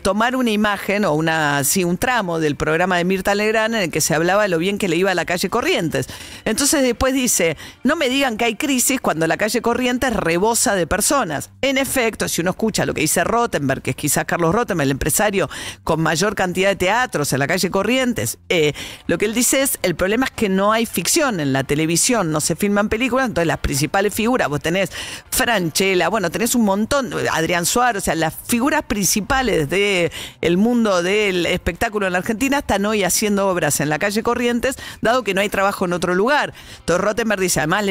tomar una imagen o un tramo del programa de Mirta Legrand en el que se hablaba de lo bien que le iba a la calle Corrientes. Entonces después dice, no me digan que hay crisis cuando la calle Corrientes rebosa de personas. En efecto, si uno escucha lo que dice Rottenberg, que es quizás Carlos Rottenberg, el empresario con mayor cantidad de teatros en la calle Corrientes, lo que él dice es, el problema es que no hay ficción en la televisión, no se filman películas, entonces las principales figuras, vos tenés Franchella, bueno, tenés un montón, Adrián Suárez, o sea, las figuras principales personalidades del mundo del espectáculo en la Argentina están hoy haciendo obras en la calle Corrientes, dado que no hay trabajo en otro lugar. Entonces Rottenberg dice, además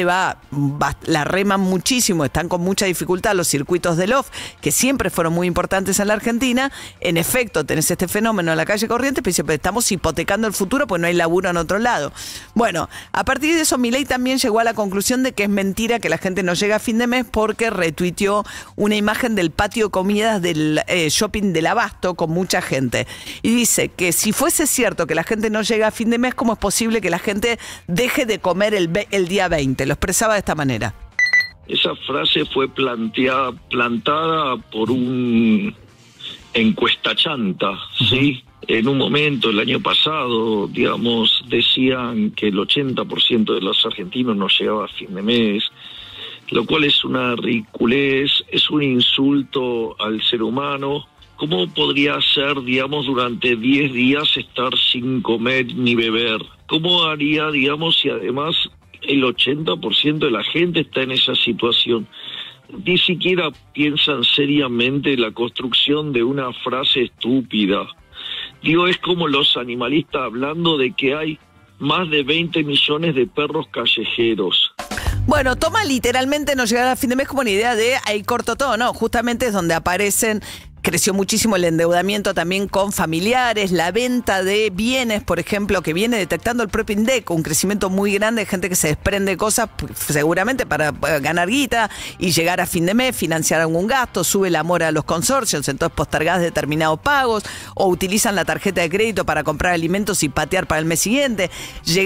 la reman muchísimo, están con mucha dificultad los circuitos de loft, que siempre fueron muy importantes en la Argentina. En efecto, tenés este fenómeno en la calle Corrientes, pero dice, pero estamos hipotecando el futuro porque no hay laburo en otro lado. Bueno, a partir de eso Milei también llegó a la conclusión de que es mentira que la gente no llega a fin de mes, porque retuiteó una imagen del patio de comidas del shopping del Abasto con mucha gente. Y dice que si fuese cierto que la gente no llega a fin de mes, ¿cómo es posible que la gente deje de comer el día 20? Lo expresaba de esta manera. Esa frase fue plantada por un encuesta chanta, ¿sí? En un momento, el año pasado, digamos, decían que el 80% de los argentinos no llegaba a fin de mes, lo cual es una ridiculez, es un insulto al ser humano. ¿Cómo podría ser, digamos, durante 10 días estar sin comer ni beber? ¿Cómo haría, digamos, si además el 80% de la gente está en esa situación? Ni siquiera piensan seriamente la construcción de una frase estúpida. Digo, es como los animalistas hablando de que hay más de 20 millones de perros callejeros. Bueno, toma literalmente no llegar a fin de mes como una idea de ahí corto todo, ¿no? Justamente es donde aparecen. Creció muchísimo el endeudamiento también con familiares, la venta de bienes, por ejemplo, que viene detectando el propio INDEC, un crecimiento muy grande de gente que se desprende cosas seguramente para ganar guita y llegar a fin de mes, financiar algún gasto, sube la mora a los consorcios, entonces postergás determinados pagos o utilizan la tarjeta de crédito para comprar alimentos y patear para el mes siguiente.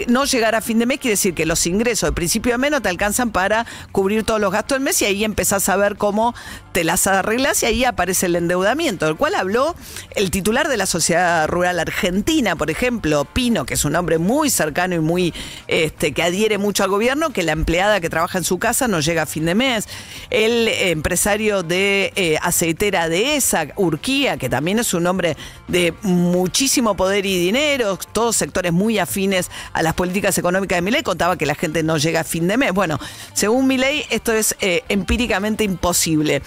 No llegar a fin de mes quiere decir que los ingresos de principio de mes no te alcanzan para cubrir todos los gastos del mes y ahí empezás a ver cómo te las arreglas y ahí aparece el endeudamiento, del cual habló el titular de la Sociedad Rural Argentina, por ejemplo, Pino, que es un hombre muy cercano y muy que adhiere mucho al gobierno, que la empleada que trabaja en su casa no llega a fin de mes. El empresario de aceitera de ESA, Urquía, que también es un hombre de muchísimo poder y dinero, todos sectores muy afines a las políticas económicas de Milei, contaba que la gente no llega a fin de mes. Bueno, según Milei, esto es empíricamente imposible.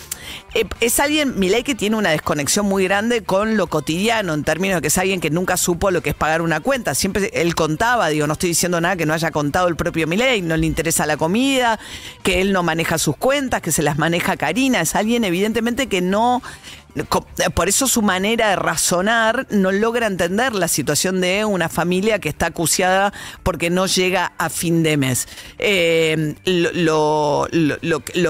Es alguien, Milei, que tiene una desconexión muy grande con lo cotidiano, en términos de que es alguien que nunca supo lo que es pagar una cuenta. Siempre él contaba, no estoy diciendo nada que no haya contado el propio Milei, no le interesa la comida, que él no maneja sus cuentas, que se las maneja Karina. Es alguien evidentemente que no... Por eso su manera de razonar no logra entender la situación de una familia que está acuciada porque no llega a fin de mes. Lo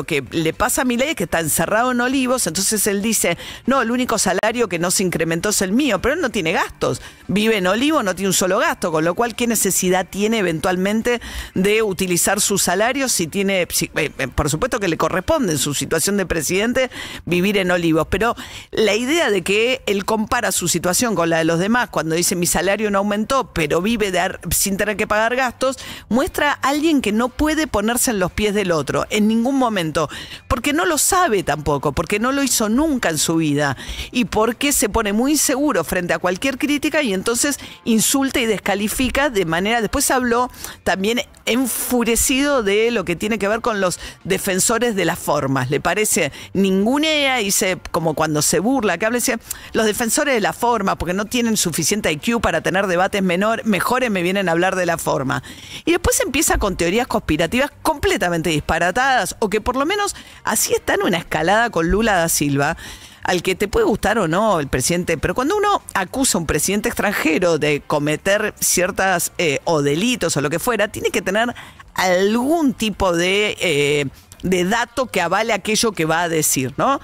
que le pasa a Milei es que está encerrado en Olivos, entonces él dice, no, el único salario que no se incrementó es el mío, pero él no tiene gastos. Vive en Olivos, no tiene un solo gasto, con lo cual, ¿qué necesidad tiene eventualmente de utilizar su salario si tiene, por supuesto que le corresponde en su situación de presidente vivir en Olivos, pero la idea de que él compara su situación con la de los demás cuando dice mi salario no aumentó, pero vive sin tener que pagar gastos, muestra a alguien que no puede ponerse en los pies del otro en ningún momento, porque no lo sabe tampoco, porque no lo hizo nunca en su vida y porque se pone muy inseguro frente a cualquier crítica y entonces insulta y descalifica de manera... Después habló también enfurecido de lo que tiene que ver con los defensores de las formas. Le parece ningunea, dice, como cuando se burla, que habla, dice, los defensores de la forma, porque no tienen suficiente IQ para tener debates mejores, me vienen a hablar de la forma. Y después empieza con teorías conspirativas completamente disparatadas, o que por lo menos así está en una escalada con Lula da Silva, al que te puede gustar o no el presidente, pero cuando uno acusa a un presidente extranjero de cometer ciertas o delitos o lo que fuera, tiene que tener algún tipo de dato que avale aquello que va a decir, ¿no?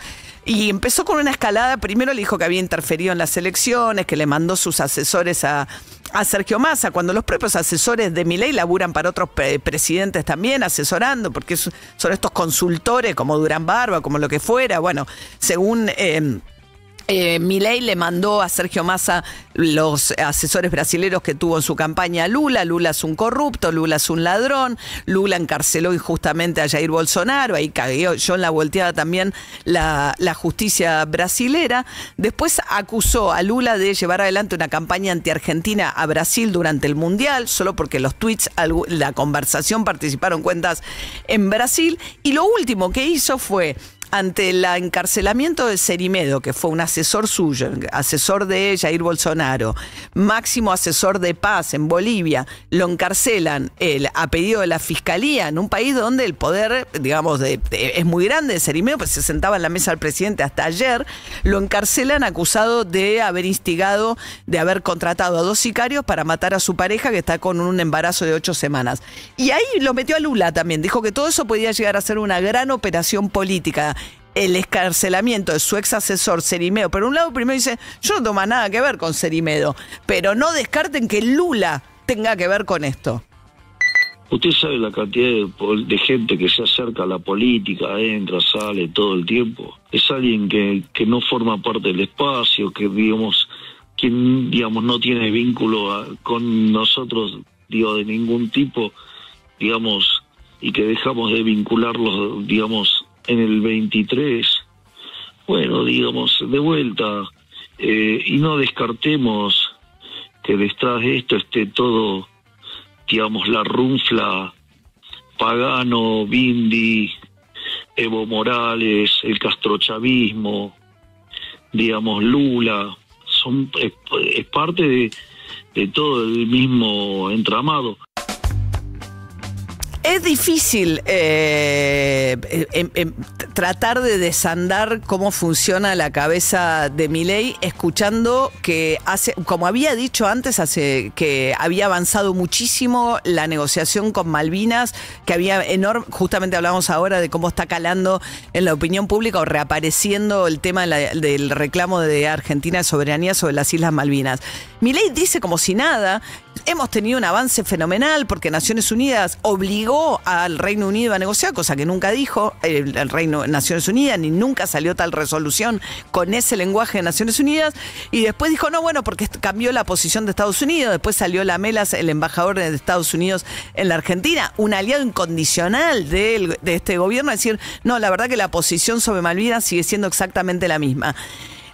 Y empezó con una escalada. Primero le dijo que había interferido en las elecciones, que le mandó sus asesores a Sergio Massa, cuando los propios asesores de Milei laburan para otros presidentes también, asesorando, porque son estos consultores como Durán Barba, como lo que fuera. Bueno, según... Milei le mandó a Sergio Massa los asesores brasileños que tuvo en su campaña a Lula. Lula es un corrupto, Lula es un ladrón, Lula encarceló injustamente a Jair Bolsonaro, ahí cayó en la volteada también la justicia brasilera. Después acusó a Lula de llevar adelante una campaña anti-argentina a Brasil durante el Mundial, solo porque los tweets, la conversación, participaron cuentas en Brasil. Y lo último que hizo fue ante el encarcelamiento de Cerimedo, que fue un asesor suyo, asesor de Jair Bolsonaro, máximo asesor de paz en Bolivia, lo encarcelan a pedido de la Fiscalía en un país donde el poder, digamos, es muy grande de Cerimedo, pues se sentaba en la mesa del presidente hasta ayer, lo encarcelan acusado de haber instigado, de haber contratado a 2 sicarios para matar a su pareja que está con un embarazo de 8 semanas. Y ahí lo metió a Lula también, dijo que todo eso podía llegar a ser una gran operación política. El escarcelamiento de su ex asesor Cerimedo. Por un lado, primero dice, yo no tengo nada que ver con Cerimedo, pero no descarten que Lula tenga que ver con esto. Usted sabe la cantidad de gente que se acerca a la política, entra, sale todo el tiempo. Es alguien que no forma parte del espacio, que digamos no tiene vínculo con nosotros, digo, de ningún tipo, digamos, y que dejamos de vincularlos, digamos, en el 23, bueno, digamos, de vuelta, y no descartemos que detrás de esto esté todo, digamos, la runfla, Pagano, Bindi, Evo Morales, el castrochavismo, digamos, Lula, es parte de todo el mismo entramado. Es difícil tratar de desandar cómo funciona la cabeza de Milei, escuchando que como había dicho antes, que había avanzado muchísimo la negociación con Malvinas, que había justamente hablamos ahora de cómo está calando en la opinión pública o reapareciendo el tema del reclamo de Argentina de soberanía sobre las Islas Malvinas. Milei dice como si nada, hemos tenido un avance fenomenal porque Naciones Unidas obligó al Reino Unido a negociar, cosa que nunca dijo el Naciones Unidas, ni nunca salió tal resolución con ese lenguaje de Naciones Unidas, y después dijo, no, bueno, porque cambió la posición de Estados Unidos, después salió Lamelas, el embajador de Estados Unidos en la Argentina, un aliado incondicional de este gobierno, a decir, no, la verdad que la posición sobre Malvinas sigue siendo exactamente la misma.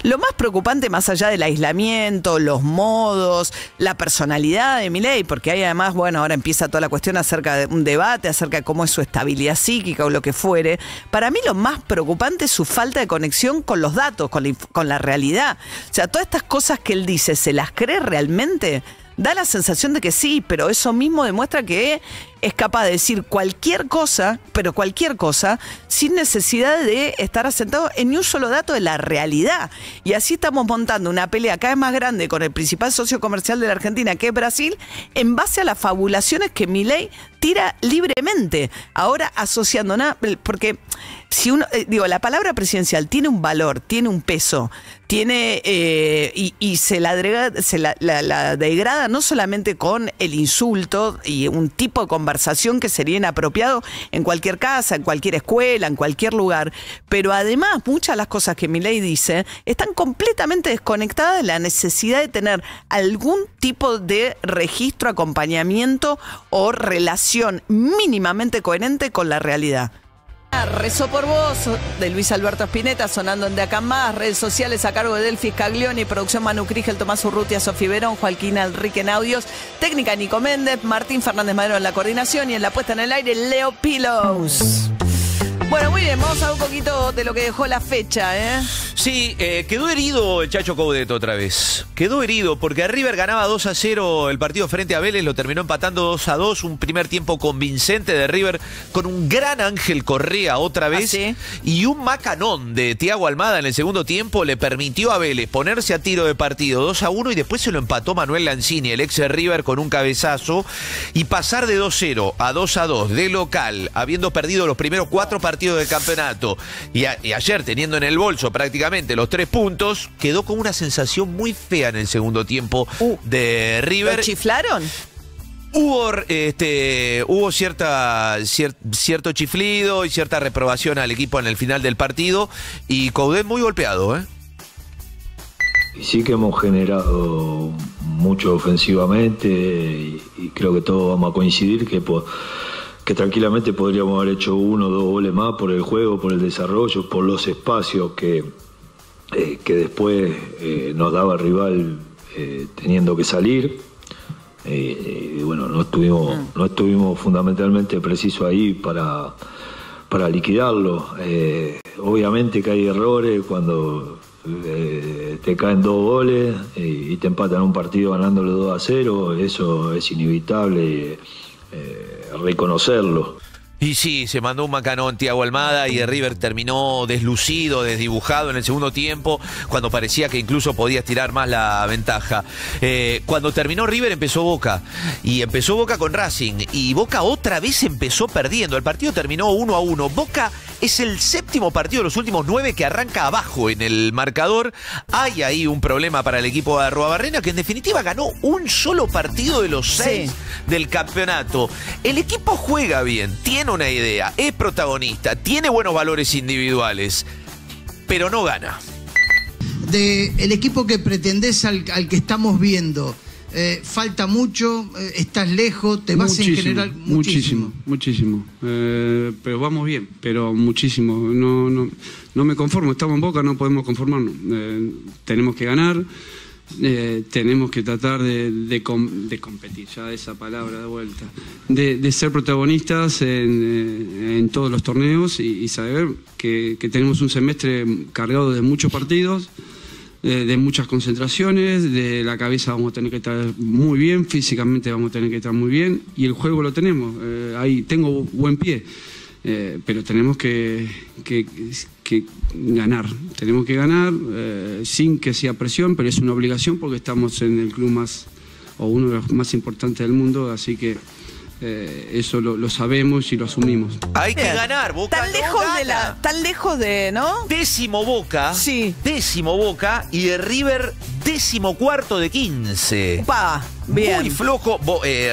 Lo más preocupante, más allá del aislamiento, los modos, la personalidad de Milei, porque hay además, bueno, ahora empieza toda la cuestión acerca de un debate, acerca de cómo es su estabilidad psíquica o lo que fuere. Para mí lo más preocupante es su falta de conexión con los datos, con la realidad. O sea, todas estas cosas que él dice, ¿se las cree realmente? Da la sensación de que sí, pero eso mismo demuestra que es capaz de decir cualquier cosa, pero cualquier cosa, sin necesidad de estar asentado en ni un solo dato de la realidad. Y así estamos montando una pelea cada vez más grande con el principal socio comercial de la Argentina, que es Brasil, en base a las fabulaciones que Milei tira libremente. Ahora asociando nada, porque si uno, la palabra presidencial tiene un valor, tiene un peso, tiene y se la degrada no solamente con el insulto y un tipo de conversación que sería inapropiado en cualquier casa, en cualquier escuela, en cualquier lugar, pero además muchas de las cosas que Milei dice están completamente desconectadas de la necesidad de tener algún tipo de registro, acompañamiento o relación mínimamente coherente con la realidad. Rezó por vos, de Luis Alberto Spinetta, sonando en De Acá en Más, redes sociales a cargo de Delphi Scaglioni, producción Manu Krigel, Tomás Urrutia, Sofía Verón, Joaquín Enrique en audios, técnica Nico Méndez, Martín Fernández Madero en la coordinación y en la puesta en el aire, Leo Pilos. Bueno, muy bien, vamos a ver un poquito de lo que dejó la fecha, ¿eh? Sí, quedó herido el Chacho Coudet otra vez. Quedó herido porque River ganaba 2-0 el partido frente a Vélez, lo terminó empatando 2-2, un primer tiempo convincente de River con un gran Ángel Correa otra vez. ¿Ah, sí? Y un macanón de Thiago Almada en el segundo tiempo le permitió a Vélez ponerse a tiro de partido 2-1 y después se lo empató Manuel Lanzini, el ex de River, con un cabezazo, y pasar de 2-0 a 2-2 de local, habiendo perdido los primeros 4 partidos del campeonato y ayer teniendo en el bolso prácticamente los 3 puntos, quedó con una sensación muy fea en el segundo tiempo de River. ¿Lo chiflaron? Hubo cierto chiflido y cierta reprobación al equipo en el final del partido y Coudet muy golpeado, ¿eh? Y sí que hemos generado mucho ofensivamente y creo que todos vamos a coincidir que tranquilamente podríamos haber hecho 1 o 2 goles más por el juego, por el desarrollo, por los espacios que después nos daba el rival teniendo que salir. Y bueno, no estuvimos fundamentalmente precisos ahí para liquidarlo. Obviamente que hay errores cuando te caen 2 goles y te empatan un partido ganándolo 2-0, eso es inevitable reconocerlo. Y sí, se mandó un macanón Thiago Almada y River terminó deslucido, desdibujado en el segundo tiempo, cuando parecía que incluso podía estirar más la ventaja. Cuando terminó River empezó Boca, y empezó Boca con Racing, y Boca otra vez empezó perdiendo. El partido terminó 1-1. Boca es el 7º partido de los últimos 9 que arranca abajo en el marcador. Hay ahí un problema para el equipo de Arruabarrena, que en definitiva ganó un solo partido de los 6 del campeonato. El equipo juega bien, tiene una idea, es protagonista, tiene buenos valores individuales, pero no gana. El equipo que pretendés al que estamos viendo, falta mucho, estás lejos, te vas en general muchísimo. Pero vamos bien, pero muchísimo. No me conformo, estamos en Boca, no podemos conformarnos. Tenemos que ganar. Tenemos que tratar de competir, ya esa palabra de vuelta, de ser protagonistas en todos los torneos y saber que tenemos un semestre cargado de muchos partidos, de muchas concentraciones, de la cabeza vamos a tener que estar muy bien, físicamente vamos a tener que estar muy bien y el juego lo tenemos, ahí tengo buen pie. Pero tenemos que ganar, sin que sea presión, pero es una obligación porque estamos en el club más, o uno de los más importantes del mundo, así que eso lo sabemos y lo asumimos. Hay que ganar, Boca tan lejos de, ¿no? 10º Boca, sí. 10º Boca y de River 14º de 15. Upa. Bien. Muy flojo.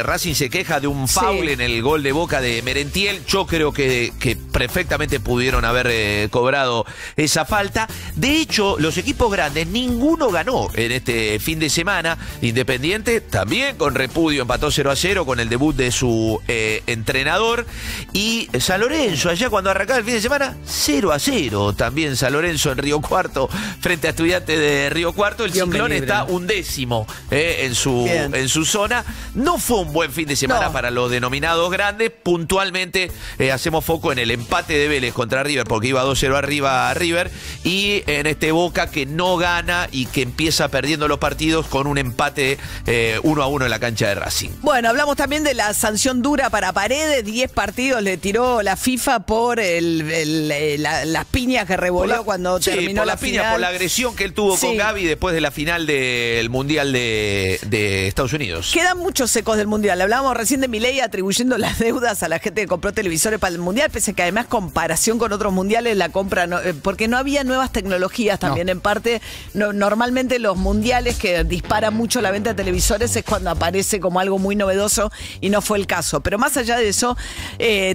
Racing se queja de un foul en el gol de Boca de Merentiel. Yo creo que perfectamente pudieron haber cobrado esa falta. De hecho, los equipos grandes, ninguno ganó en este fin de semana. Independiente también con repudio empató 0-0 con el debut de su entrenador. Y San Lorenzo, allá cuando arrancaba el fin de semana, 0-0. También San Lorenzo en Río Cuarto frente a Estudiantes de Río Cuarto. El Ciclón está 11º en su zona. No fue un buen fin de semana para los denominados grandes. Puntualmente hacemos foco en el empate de Vélez contra River, porque iba 2-0 arriba a River, y en este Boca que no gana y que empieza perdiendo los partidos con un empate 1-1 en la cancha de Racing. Bueno, hablamos también de la sanción dura para Paredes. 10 partidos le tiró la FIFA por las piñas que revolvió cuando terminó la final. Por la agresión que él tuvo con Gaby después de la final del Mundial de Estados Unidos. Quedan muchos ecos del Mundial. Hablábamos recién de Milei atribuyendo las deudas a la gente que compró televisores para el Mundial, pese a que además comparación con otros mundiales la compra, porque no había nuevas tecnologías también en parte. Normalmente los mundiales que disparan mucho la venta de televisores es cuando aparece como algo muy novedoso y no fue el caso. Pero más allá de eso,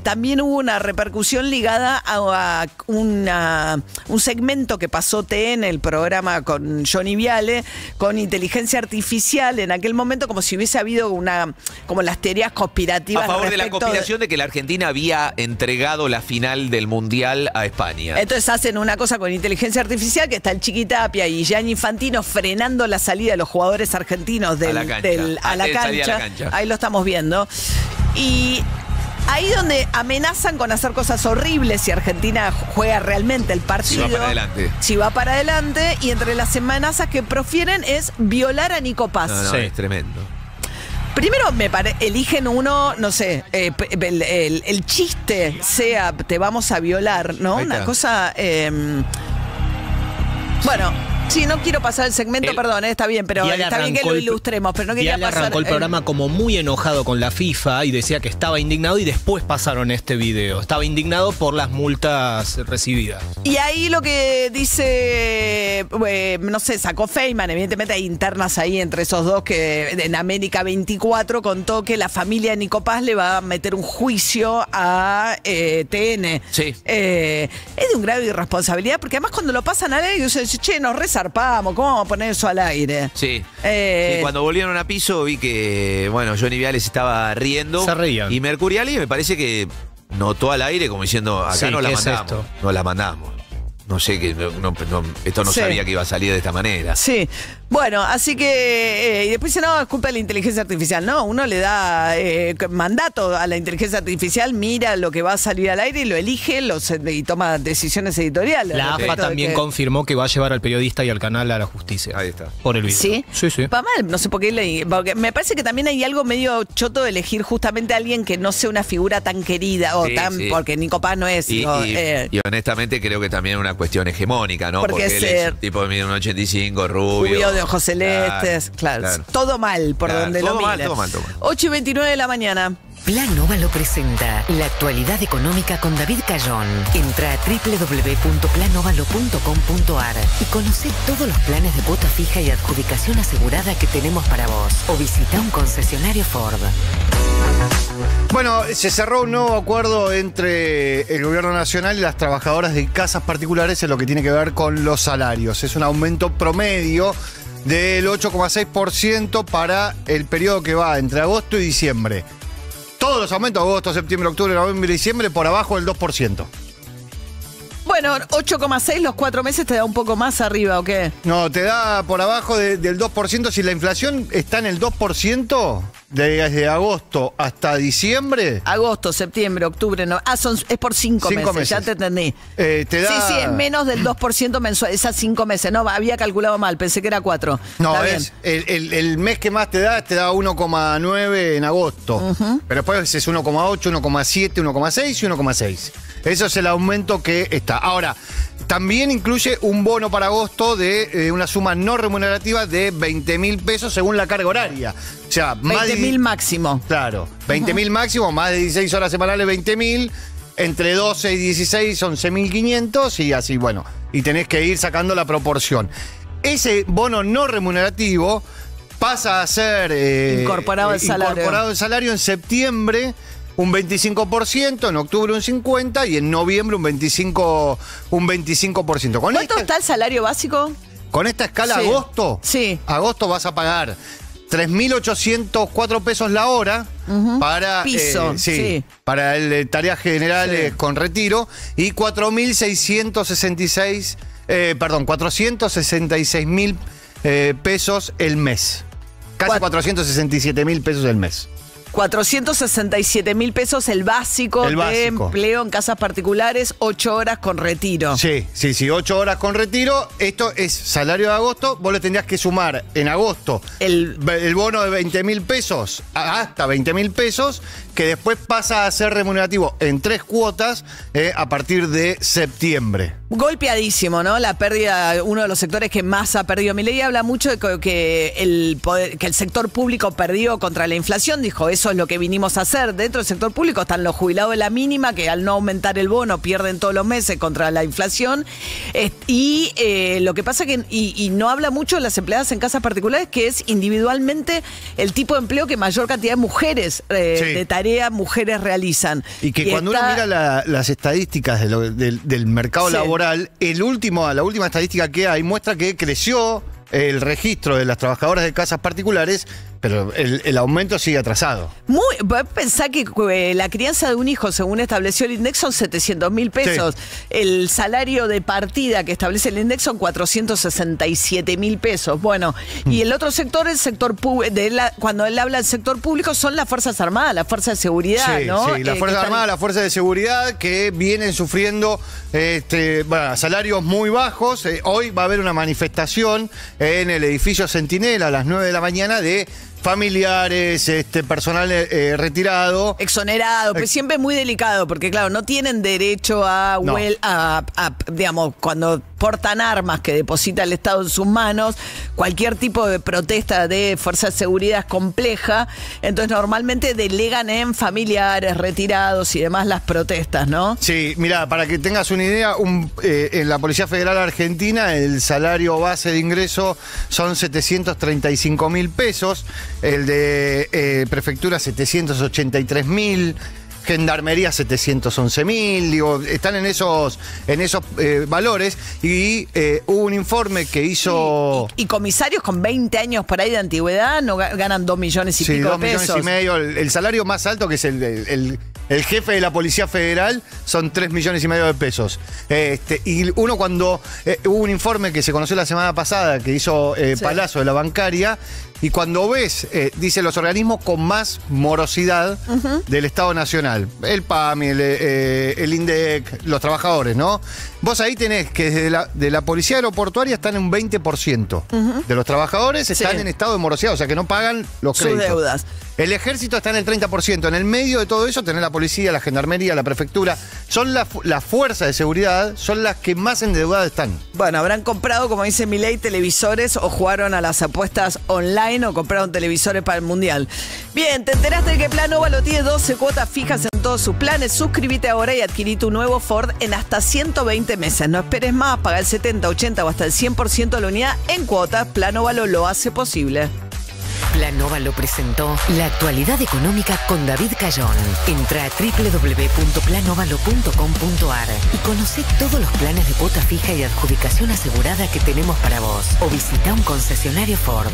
también hubo una repercusión ligada a un segmento que pasó TN, el programa con Johnny Viale, con inteligencia artificial en aquel momento, como si hubiese habido como las teorías conspirativas. A favor de la conspiración de que la Argentina había entregado la final del Mundial a España. Entonces hacen una cosa con inteligencia artificial, que está el Chiquitapia y Gianni Infantino frenando la salida de los jugadores argentinos a la cancha. Ahí lo estamos viendo. Y ahí donde amenazan con hacer cosas horribles si Argentina juega realmente el partido. Si va para adelante. Y entre las amenazas que profieren es violar a Nico Paz. Es tremendo. Primero eligen uno, no sé, el chiste sea te vamos a violar, ¿no? Una cosa. Bueno. Sí, no quiero pasar el segmento, perdón, está bien, pero está bien que lo ilustremos, pero no quería pasar. Arrancó el programa como muy enojado con la FIFA y decía que estaba indignado, y después pasaron este video. Estaba indignado por las multas recibidas. Y ahí lo que dice, no sé, sacó Feynman, evidentemente hay internas ahí entre esos dos, que en América 24 contó que la familia de Nico Paz le va a meter un juicio a TN. Sí. Es de un grado de irresponsabilidad, porque además cuando lo pasan al aire, dice, che, nos rezarpamos, ¿cómo vamos a poner eso al aire? Sí. Sí, cuando volvieron a piso vi que, Johnny Viale se estaba riendo. Se reían. Y Mercuriali me parece que notó al aire como diciendo, acá no la mandamos. No la mandamos. No sé, esto no sabía que iba a salir de esta manera. Sí. Bueno, así que, y después dice, no, es culpa de la inteligencia artificial. No, uno le da mandato a la inteligencia artificial, mira lo que va a salir al aire y lo elige y toma decisiones editoriales. La AFA también confirmó que va a llevar al periodista y al canal a la justicia. Ahí está. Por el video. ¿Sí? Sí, sí. Va mal, no sé por qué leí. Porque me parece que también hay algo medio choto de elegir justamente a alguien que no sea una figura tan querida o porque Nico Paz no es. Y honestamente creo que también es una cuestión hegemónica, ¿no? Porque él es un tipo de 1,85, rubio de ojos celestes, claro. Todo mal, por donde todo lo mal, mires. todo mal. 8:29 de la mañana. Plan Óvalo presenta la actualidad económica con David Cayón. Entra a www.planovalo.com.ar y conoce todos los planes de cuota fija y adjudicación asegurada que tenemos para vos. O visita un concesionario Ford. Bueno, se cerró un nuevo acuerdo entre el gobierno nacional y las trabajadoras de casas particulares en lo que tiene que ver con los salarios. Es un aumento promedio del 8,6% para el periodo que va entre agosto y diciembre. Todos los aumentos, agosto, septiembre, octubre, noviembre y diciembre, por abajo del 2%. Bueno, 8,6 los 4 meses te da un poco más arriba, ¿o qué? No, te da por abajo del 2%. Si la inflación está en el 2%, desde agosto hasta diciembre. Agosto, septiembre, octubre, no. Es por 5 meses, ya te entendí. Te da... Sí, es menos del 2% mensual, es a 5 meses. No, había calculado mal, pensé que era 4. No, está es el mes que más te da 1,9 en agosto. Pero después es 1,8, 1,7, 1,6 y 1,6. Eso es el aumento que está. Ahora, también incluye un bono para agosto de una suma no remunerativa de 20.000 pesos según la carga horaria. O sea, 20.000 máximo. Claro, 20.000 máximo, más de 16 horas semanales, 20.000. Entre 12 y 16, 11.500 y así, bueno. Y tenés que ir sacando la proporción. Ese bono no remunerativo pasa a ser incorporado al salario en septiembre. Un 25%, en octubre un 50% y en noviembre un 25%. ¿Cuánto está el salario básico? Con esta escala agosto, agosto vas a pagar 3.804 pesos la hora para piso, para el tareas generales con retiro y 466.000 pesos el mes. Casi 467.000 pesos el mes. 467.000 pesos el básico de empleo en casas particulares, 8 horas con retiro. Sí, 8 horas con retiro. Esto es salario de agosto. Vos le tendrías que sumar en agosto el bono de 20.000 pesos, hasta 20.000 pesos, que después pasa a ser remunerativo en 3 cuotas a partir de septiembre. Golpeadísimo, ¿no? La pérdida, uno de los sectores que más ha perdido. Milei habla mucho de que el sector público perdió contra la inflación. Dijo, eso es lo que vinimos a hacer. Dentro del sector público están los jubilados de la mínima, que al no aumentar el bono pierden todos los meses contra la inflación. Lo que pasa que, y no habla mucho de las empleadas en casas particulares, que es individualmente el tipo de empleo que mayor cantidad de mujeres de tarea mujeres realizan. Y que cuando uno mira las estadísticas del mercado laboral, la última estadística que hay muestra que creció el registro de las trabajadoras de casas particulares, pero el aumento sigue atrasado. Pensá que la crianza de un hijo, según estableció el INDEC, son 700.000 pesos. Sí. El salario de partida que establece el INDEC son 467.000 pesos. Bueno, y el otro sector, cuando él habla del sector público, son las Fuerzas Armadas, las Fuerzas de Seguridad, ¿no? Sí, las Fuerzas Armadas, las Fuerzas de Seguridad que vienen sufriendo salarios muy bajos. Hoy va a haber una manifestación en el edificio Centinela a las 9 de la mañana de familiares, personal retirado. Exonerado, pues siempre muy delicado, porque claro, no tienen derecho digamos, cuando portan armas que deposita el Estado en sus manos, cualquier tipo de protesta de fuerzas de seguridad es compleja, entonces normalmente delegan en familiares, retirados y demás las protestas, ¿no? Sí, mira, para que tengas una idea, en la Policía Federal Argentina el salario base de ingreso son 735.000 pesos, el de prefectura 783.000, Gendarmería 711.000, digo, están en esos valores y hubo un informe que hizo... Y comisarios con 20 años por ahí de antigüedad no ganan 2 millones y pico de pesos. 2 millones y medio, el salario más alto que es el el jefe de la Policía Federal son 3,5 millones de pesos. Y uno cuando hubo un informe que se conoció la semana pasada que hizo Palazzo de la bancaria, y cuando ves, dice los organismos con más morosidad del Estado Nacional, el PAMI, el INDEC, los trabajadores, ¿no? Vos ahí tenés que desde de la policía aeroportuaria están en un 20% de los trabajadores están en estado de morosidad, o sea que no pagan los créditos. Sus deudas. El ejército está en el 30%. En el medio de todo eso tenés la policía, la gendarmería, la prefectura. Son las fuerzas de seguridad, son las que más endeudadas están. Bueno, habrán comprado, como dice Milei, televisores o jugaron a las apuestas online o compraron televisores para el Mundial. Bien, ¿te enteraste de que Plan Óvalo tiene 12 cuotas fijas en todos sus planes? Suscríbete ahora y adquirí tu nuevo Ford en hasta 120 meses. No esperes más, paga el 70, 80 o hasta el 100% de la unidad en cuotas. Plan Óvalo lo hace posible. Plan Óvalo presentó la actualidad económica con David Cayón. Entra a www.planovalo.com.ar y conoce todos los planes de cuota fija y adjudicación asegurada que tenemos para vos. O visita un concesionario Ford.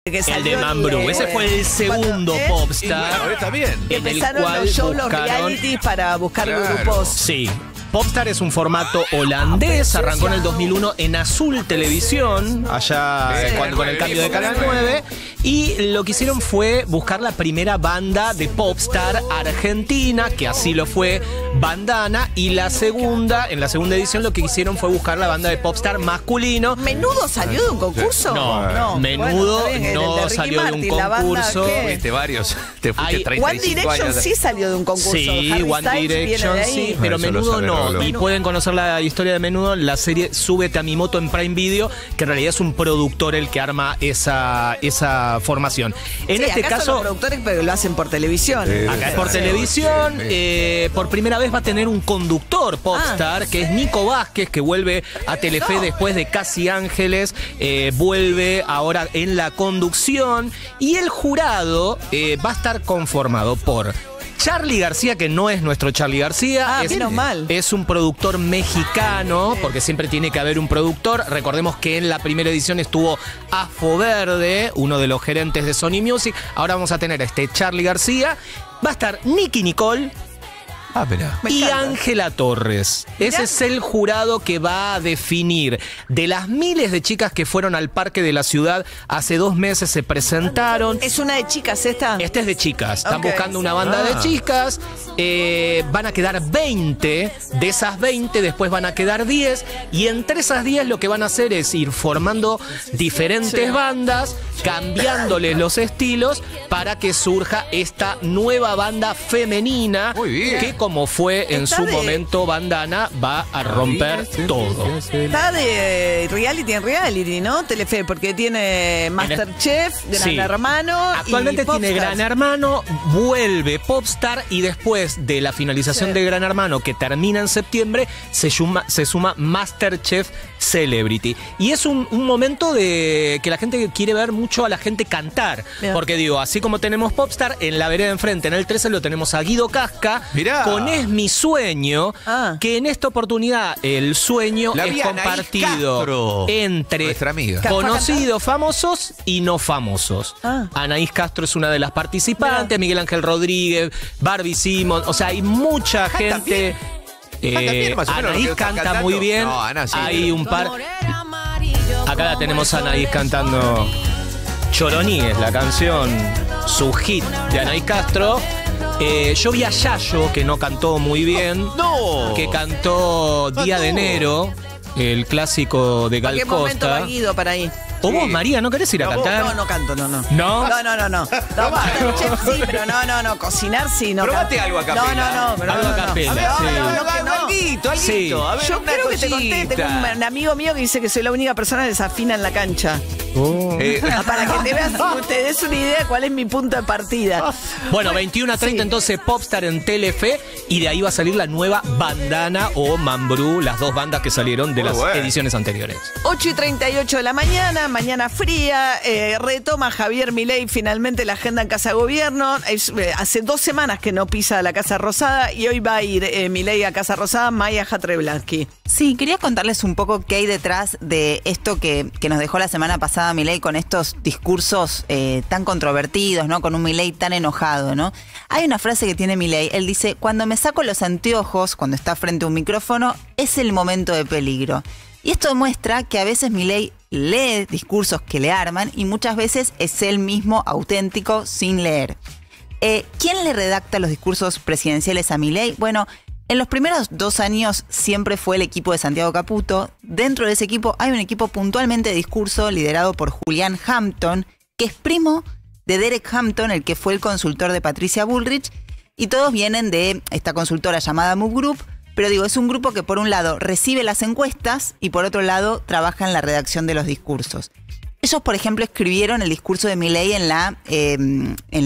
El de Mambrú, ese fue el segundo Popstar. Bueno, está bien. Que empezaron los shows, los realities para buscar grupos. Sí. Popstar es un formato holandés, arrancó en el 2001 en Azul Televisión, allá con el cambio de Canal 9, y lo que hicieron fue buscar la primera banda de Popstar argentina, que así lo fue Bandana, y en la segunda edición lo que hicieron fue buscar la banda de Popstar masculino. ¿Menudo salió de un concurso? No, Menudo bueno, no salió de un concurso. Fuiste varios, te fuiste 35 One Direction años. sí salió de un concurso. Sí, Harry One Styles Direction viene de ahí. sí, pero Menudo no. Y pueden conocer la historia de Menudo, la serie Súbete a mi moto en Prime Video, que en realidad es un productor el que arma esa formación. En este acá caso, son los productores, pero lo hacen por televisión. acá es por televisión. Por primera vez va a tener un conductor Popstar, que es Nico Vázquez, que vuelve a Telefe después de Casi Ángeles, vuelve ahora en la conducción, y el jurado va a estar conformado por Charly García, que no es nuestro Charly García, es un productor mexicano, porque siempre tiene que haber un productor. Recordemos que en la primera edición estuvo Afo Verde, uno de los gerentes de Sony Music. Ahora vamos a tener a Charly García. Va a estar Nicky Nicole y Ángela Torres. Ese es el jurado que va a definir. De las miles de chicas que fueron al Parque de la Ciudad hace 2 meses, se presentaron. ¿Es una de chicas esta? Esta es de chicas. Están buscando una banda de chicas. Van a quedar 20. De esas 20 después van a quedar 10. Y entre esas 10 lo que van a hacer es ir formando diferentes bandas, cambiándoles los estilos para que surja esta nueva banda femenina. Muy bien. Que, como fue en su momento Bandana, va a romper todo. Está de reality en reality, ¿no? Telefe, porque tiene Masterchef, Gran Hermano. Actualmente y tiene Popstars. Gran Hermano, vuelve Popstar, y después de la finalización de Gran Hermano, que termina en septiembre, se suma Masterchef Celebrity. Y es un momento de que la gente quiere ver mucho a la gente cantar. Bien. Porque digo, así como tenemos Popstar, en la vereda enfrente, en el 13, lo tenemos a Guido Casca. Mirá. Con Es mi sueño, que en esta oportunidad el sueño La es vi a Anaís compartido Castro, entre nuestra amiga. conocidos, famosos y no famosos. Anaís Castro es una de las participantes, Miguel Ángel Rodríguez, Barbie Simon, o sea, hay mucha gente. También, más o menos, Anaís lo que está canta cantando. muy bien. No, Ana, sí, hay pero- un par. Acá la tenemos a Anaís cantando Choroní, es la canción, su hit de Anaís Castro. Yo vi a Yayo, que no cantó muy bien. ¡No! Que cantó Día de Enero, el clásico de Gal ¿A qué momento Costa. va Guido para ahí? ¿O vos, María, no querés ir a cantar? No canto, no. ¿No? No, Masterchef sí, pero no, cocinar sí, no. Probate algo a capela. No. Algo a capela, sí. Alguito. Sí. A ver, Yo una creo que te conté, tengo cosita. un amigo mío que dice que soy la única persona que desafina en la cancha. Para que te des una idea de cuál es mi punto de partida. Bueno, 21:30 entonces Popstar en Telefe y de ahí va a salir la nueva Bandana o Mambrú, las dos bandas que salieron de las ediciones anteriores. 8:38 de la mañana, mañana fría, retoma Javier Milei finalmente la agenda en Casa Gobierno. Hace 2 semanas que no pisa la Casa Rosada y hoy va a ir Milei a Casa Rosada, Maya Hatreblansky. Sí, quería contarles un poco qué hay detrás de esto que nos dejó la semana pasada Milei con estos discursos tan controvertidos, ¿no? Con un Milei tan enojado, ¿no? Hay una frase que tiene Milei, él dice, cuando me saco los anteojos, cuando está frente a un micrófono, es el momento de peligro. Y esto demuestra que a veces Milei lee discursos que le arman y muchas veces es él mismo auténtico sin leer. ¿Quién le redacta los discursos presidenciales a Milei? Bueno, en los primeros 2 años siempre fue el equipo de Santiago Caputo. Dentro de ese equipo hay un equipo puntualmente de discurso liderado por Julián Hampton, que es primo de Derek Hampton, el que fue el consultor de Patricia Bullrich, y todos vienen de esta consultora llamada Move Group, pero digo, es un grupo que por un lado recibe las encuestas y por otro lado trabaja en la redacción de los discursos. Ellos, por ejemplo, escribieron el discurso de Milei en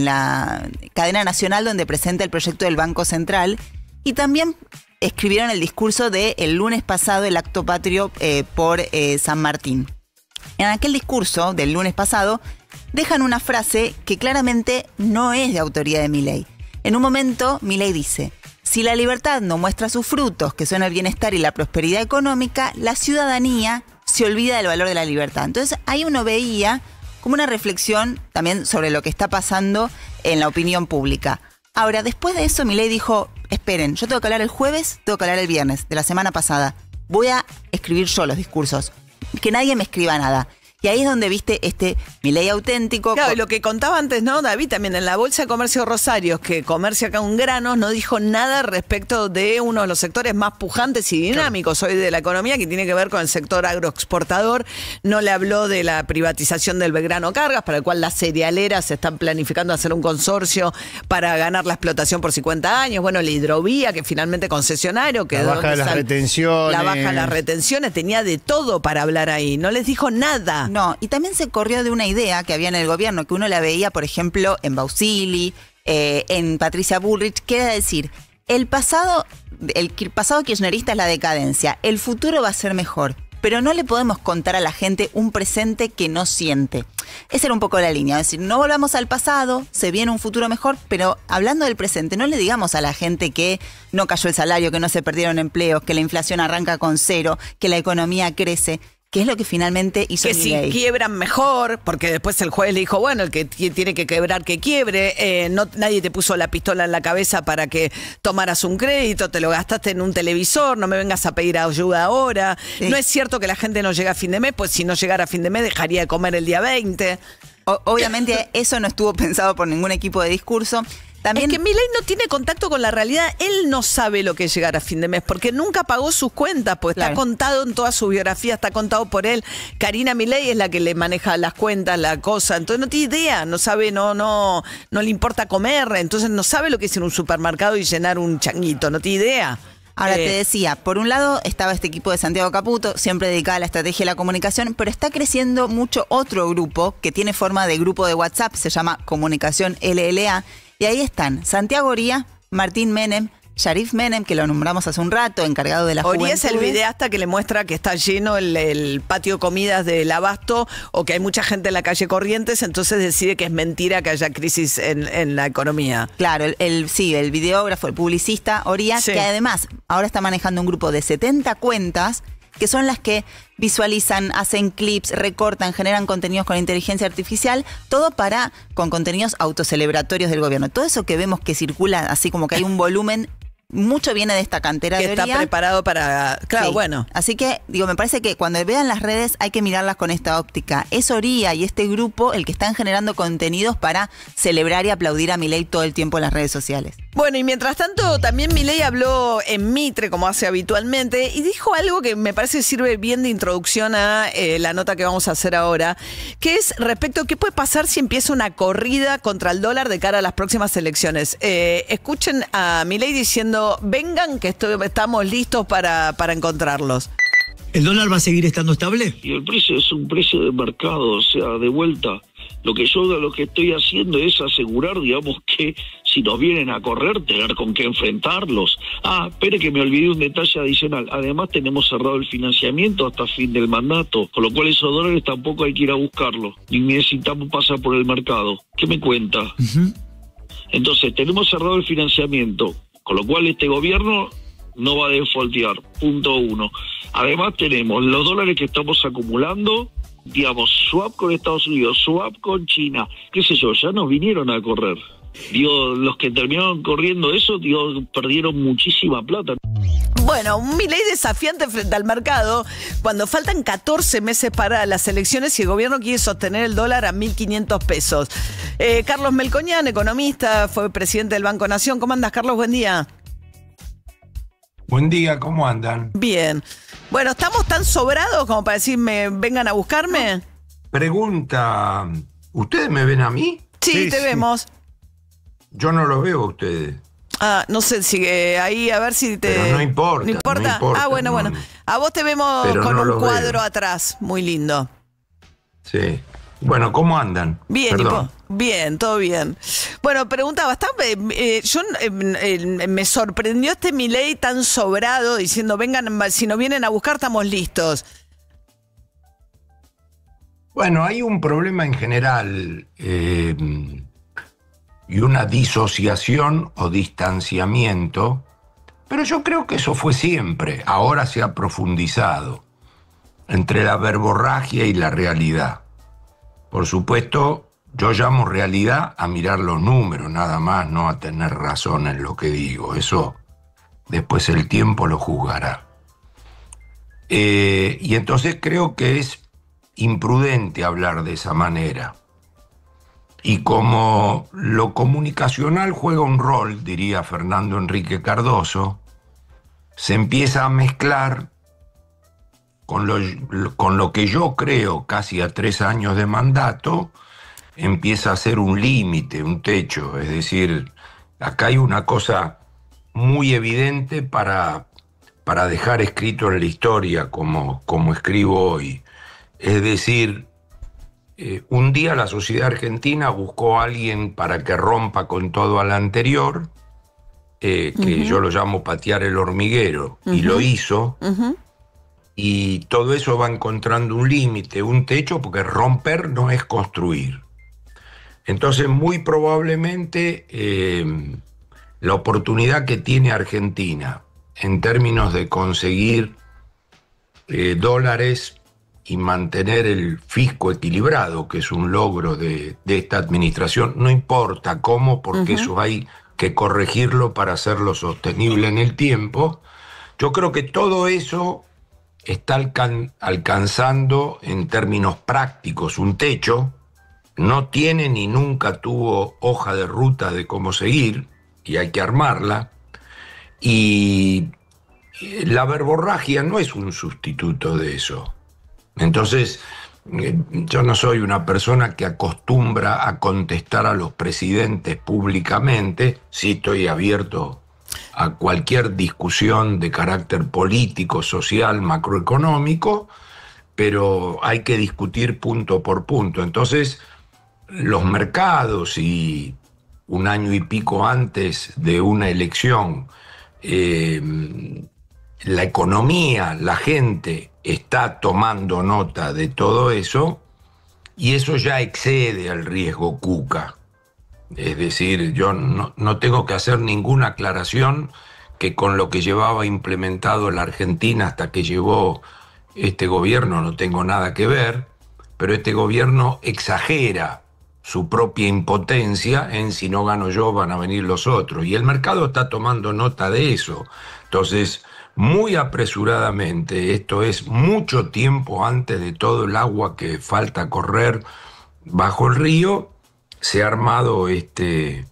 la cadena nacional donde presenta el proyecto del Banco Central y también escribieron el discurso del lunes pasado, el acto patrio por San Martín. En aquel discurso del lunes pasado dejan una frase que claramente no es de autoría de Milei. En un momento, Milei dice, si la libertad no muestra sus frutos, que son el bienestar y la prosperidad económica, la ciudadanía se olvida del valor de la libertad. Entonces, ahí uno veía como una reflexión también sobre lo que está pasando en la opinión pública. Ahora, después de eso, Milei dijo, esperen, yo tengo que hablar el jueves, tengo que hablar el viernes de la semana pasada. Voy a escribir yo los discursos. Que nadie me escriba nada. Y ahí es donde viste este Milei auténtico. Claro, y lo que contaba antes, ¿no, David? También en la Bolsa de Comercio Rosarios, que comercia acá un grano, no dijo nada respecto de uno de los sectores más pujantes y dinámicos hoy de la economía, que tiene que ver con el sector agroexportador. No le habló de la privatización del Belgrano Cargas, para el cual las cerealeras están planificando hacer un consorcio para ganar la explotación por 50 años. Bueno, la hidrovía, que finalmente concesionario. Que la baja de las retenciones. La baja de las retenciones, tenía de todo para hablar ahí. No les dijo nada. No, y también se corrió de una idea que había en el gobierno, que uno la veía, por ejemplo, en Bausili, en Patricia Bullrich, que era decir, el pasado kirchnerista es la decadencia, el futuro va a ser mejor, pero no le podemos contar a la gente un presente que no siente. Esa era un poco la línea, es decir, no volvamos al pasado, se viene un futuro mejor, pero hablando del presente, no le digamos a la gente que no cayó el salario, que no se perdieron empleos, que la inflación arranca con 0, que la economía crece. ¿Qué es lo que finalmente hizo Milei? Que si quiebran mejor, porque después el juez le dijo, bueno, el que tiene que quebrar, que quiebre. Nadie te puso la pistola en la cabeza para que tomaras un crédito, te lo gastaste en un televisor, no me vengas a pedir ayuda ahora. Sí. No es cierto que la gente no llega a fin de mes, pues si no llegara a fin de mes dejaría de comer el día 20. Obviamente eso no estuvo pensado por ningún equipo de discurso. También, es que Milei no tiene contacto con la realidad, él no sabe lo que es llegar a fin de mes, porque nunca pagó sus cuentas, pues claro. Está contado en toda su biografía, está contado por él. Karina Milei es la que le maneja las cuentas, la cosa, entonces no tiene idea, no sabe, no le importa comer, entonces no sabe lo que es ir a un supermercado y llenar un changuito, no tiene idea. Ahora te decía, por un lado estaba este equipo de Santiago Caputo, siempre dedicado a la estrategia y la comunicación, pero está creciendo mucho otro grupo que tiene forma de grupo de WhatsApp, se llama Comunicación LLA, y ahí están Santiago Oría, Martín Menem, Sharif Menem, que lo nombramos hace un rato, encargado de la juventud. Oría es el videasta que le muestra que está lleno el patio de comidas del Abasto o que hay mucha gente en la calle Corrientes, entonces decide que es mentira que haya crisis en la economía. Claro, el videógrafo, el publicista Oría, sí. Que además ahora está manejando un grupo de 70 cuentas que son las que visualizan, hacen clips, recortan, generan contenidos con inteligencia artificial, todo con contenidos autocelebratorios del gobierno. Todo eso que vemos que circula, así como que hay un volumen, mucho viene de esta cantera de Oría. Que está preparado para... Claro, sí. Bueno. Así que, me parece que cuando vean las redes hay que mirarlas con esta óptica. Es Oría y este grupo el que están generando contenidos para celebrar y aplaudir a Milei todo el tiempo en las redes sociales. Bueno, y mientras tanto, también Milei habló en Mitre, como hace habitualmente, y dijo algo que me parece sirve bien de introducción a la nota que vamos a hacer ahora, que es respecto a qué puede pasar si empieza una corrida contra el dólar de cara a las próximas elecciones. Escuchen a Milei diciendo, vengan que estamos listos para encontrarlos. ¿El dólar va a seguir estando estable? Y el precio es un precio de mercado, o sea, de vuelta. Lo que estoy haciendo es asegurar, digamos, que si nos vienen a correr, tener con qué enfrentarlos. Espere que me olvidé un detalle adicional. Además tenemos cerrado el financiamiento hasta fin del mandato, con lo cual esos dólares tampoco hay que ir a buscarlos, ni necesitamos pasar por el mercado. ¿Qué me cuenta? Entonces, tenemos cerrado el financiamiento, con lo cual este gobierno no va a defaultear, punto 1. Además tenemos los dólares que estamos acumulando, digamos, swap con Estados Unidos, swap con China, qué sé yo, ya nos vinieron a correr. Digo, los que terminaron corriendo eso, digo, perdieron muchísima plata. Bueno, un Milei desafiante frente al mercado cuando faltan 14 meses para las elecciones y el gobierno quiere sostener el dólar a 1.500 pesos. Carlos Melconian, economista, fue presidente del Banco Nación. ¿Cómo andas, Carlos? Buen día. Buen día, ¿cómo andan? Bien. Bueno, ¿estamos tan sobrados como para decirme, vengan a buscarme? Pregunta, ¿ustedes me ven a mí? Sí, te vemos. Yo no los veo a ustedes. No sé, sigue ahí a ver si te... Pero no importa. ¿No importa? Bueno, bueno. A vos te vemos Pero con no un lo cuadro veo. atrás, muy lindo. Sí. Bueno, ¿cómo andan? Bien, Perdón. bien, todo bien. Bueno, preguntaba, me sorprendió este Milei tan sobrado diciendo, vengan, si nos vienen a buscar estamos listos. Bueno, hay un problema en general y una disociación o distanciamiento, pero yo creo que eso fue siempre, ahora se ha profundizado, entre la verborragia y la realidad. Por supuesto, yo llamo realidad a mirar los números, nada más, no a tener razón en lo que digo. Eso después el tiempo lo juzgará. Y entonces creo que es imprudente hablar de esa manera. Y como lo comunicacional juega un rol, diría Fernando Enrique Cardoso, se empieza a mezclar con lo que yo creo casi a 3 años de mandato, empieza a ser un límite, un techo. Es decir, acá hay una cosa muy evidente para dejar escrito en la historia, como escribo hoy. Es decir, un día la sociedad argentina buscó a alguien para que rompa con todo al anterior, que yo lo llamo patear el hormiguero, y lo hizo. Y todo eso va encontrando un límite, un techo, porque romper no es construir. Entonces, muy probablemente, la oportunidad que tiene Argentina en términos de conseguir dólares y mantener el fisco equilibrado, que es un logro de esta administración, no importa cómo, porque eso hay que corregirlo para hacerlo sostenible en el tiempo. Yo creo que todo eso está alcanzando en términos prácticos un techo, no tiene ni nunca tuvo hoja de ruta de cómo seguir, y hay que armarla, y la verborragia no es un sustituto de eso. Entonces, yo no soy una persona que acostumbra a contestar a los presidentes públicamente, sí estoy abierto a cualquier discusión de carácter político, social, macroeconómico, pero hay que discutir punto por punto. Entonces, los mercados, y un año y pico antes de una elección, la economía, la gente está tomando nota de todo eso, y eso ya excede al riesgo Cuca. Es decir, yo no tengo que hacer ninguna aclaración que con lo que llevaba implementado la Argentina hasta que llegó este gobierno no tengo nada que ver, pero este gobierno exagera su propia impotencia en si no gano yo van a venir los otros, y el mercado está tomando nota de eso. Entonces, muy apresuradamente, esto es mucho tiempo antes de todo el agua que falta correr bajo el río, se ha armado este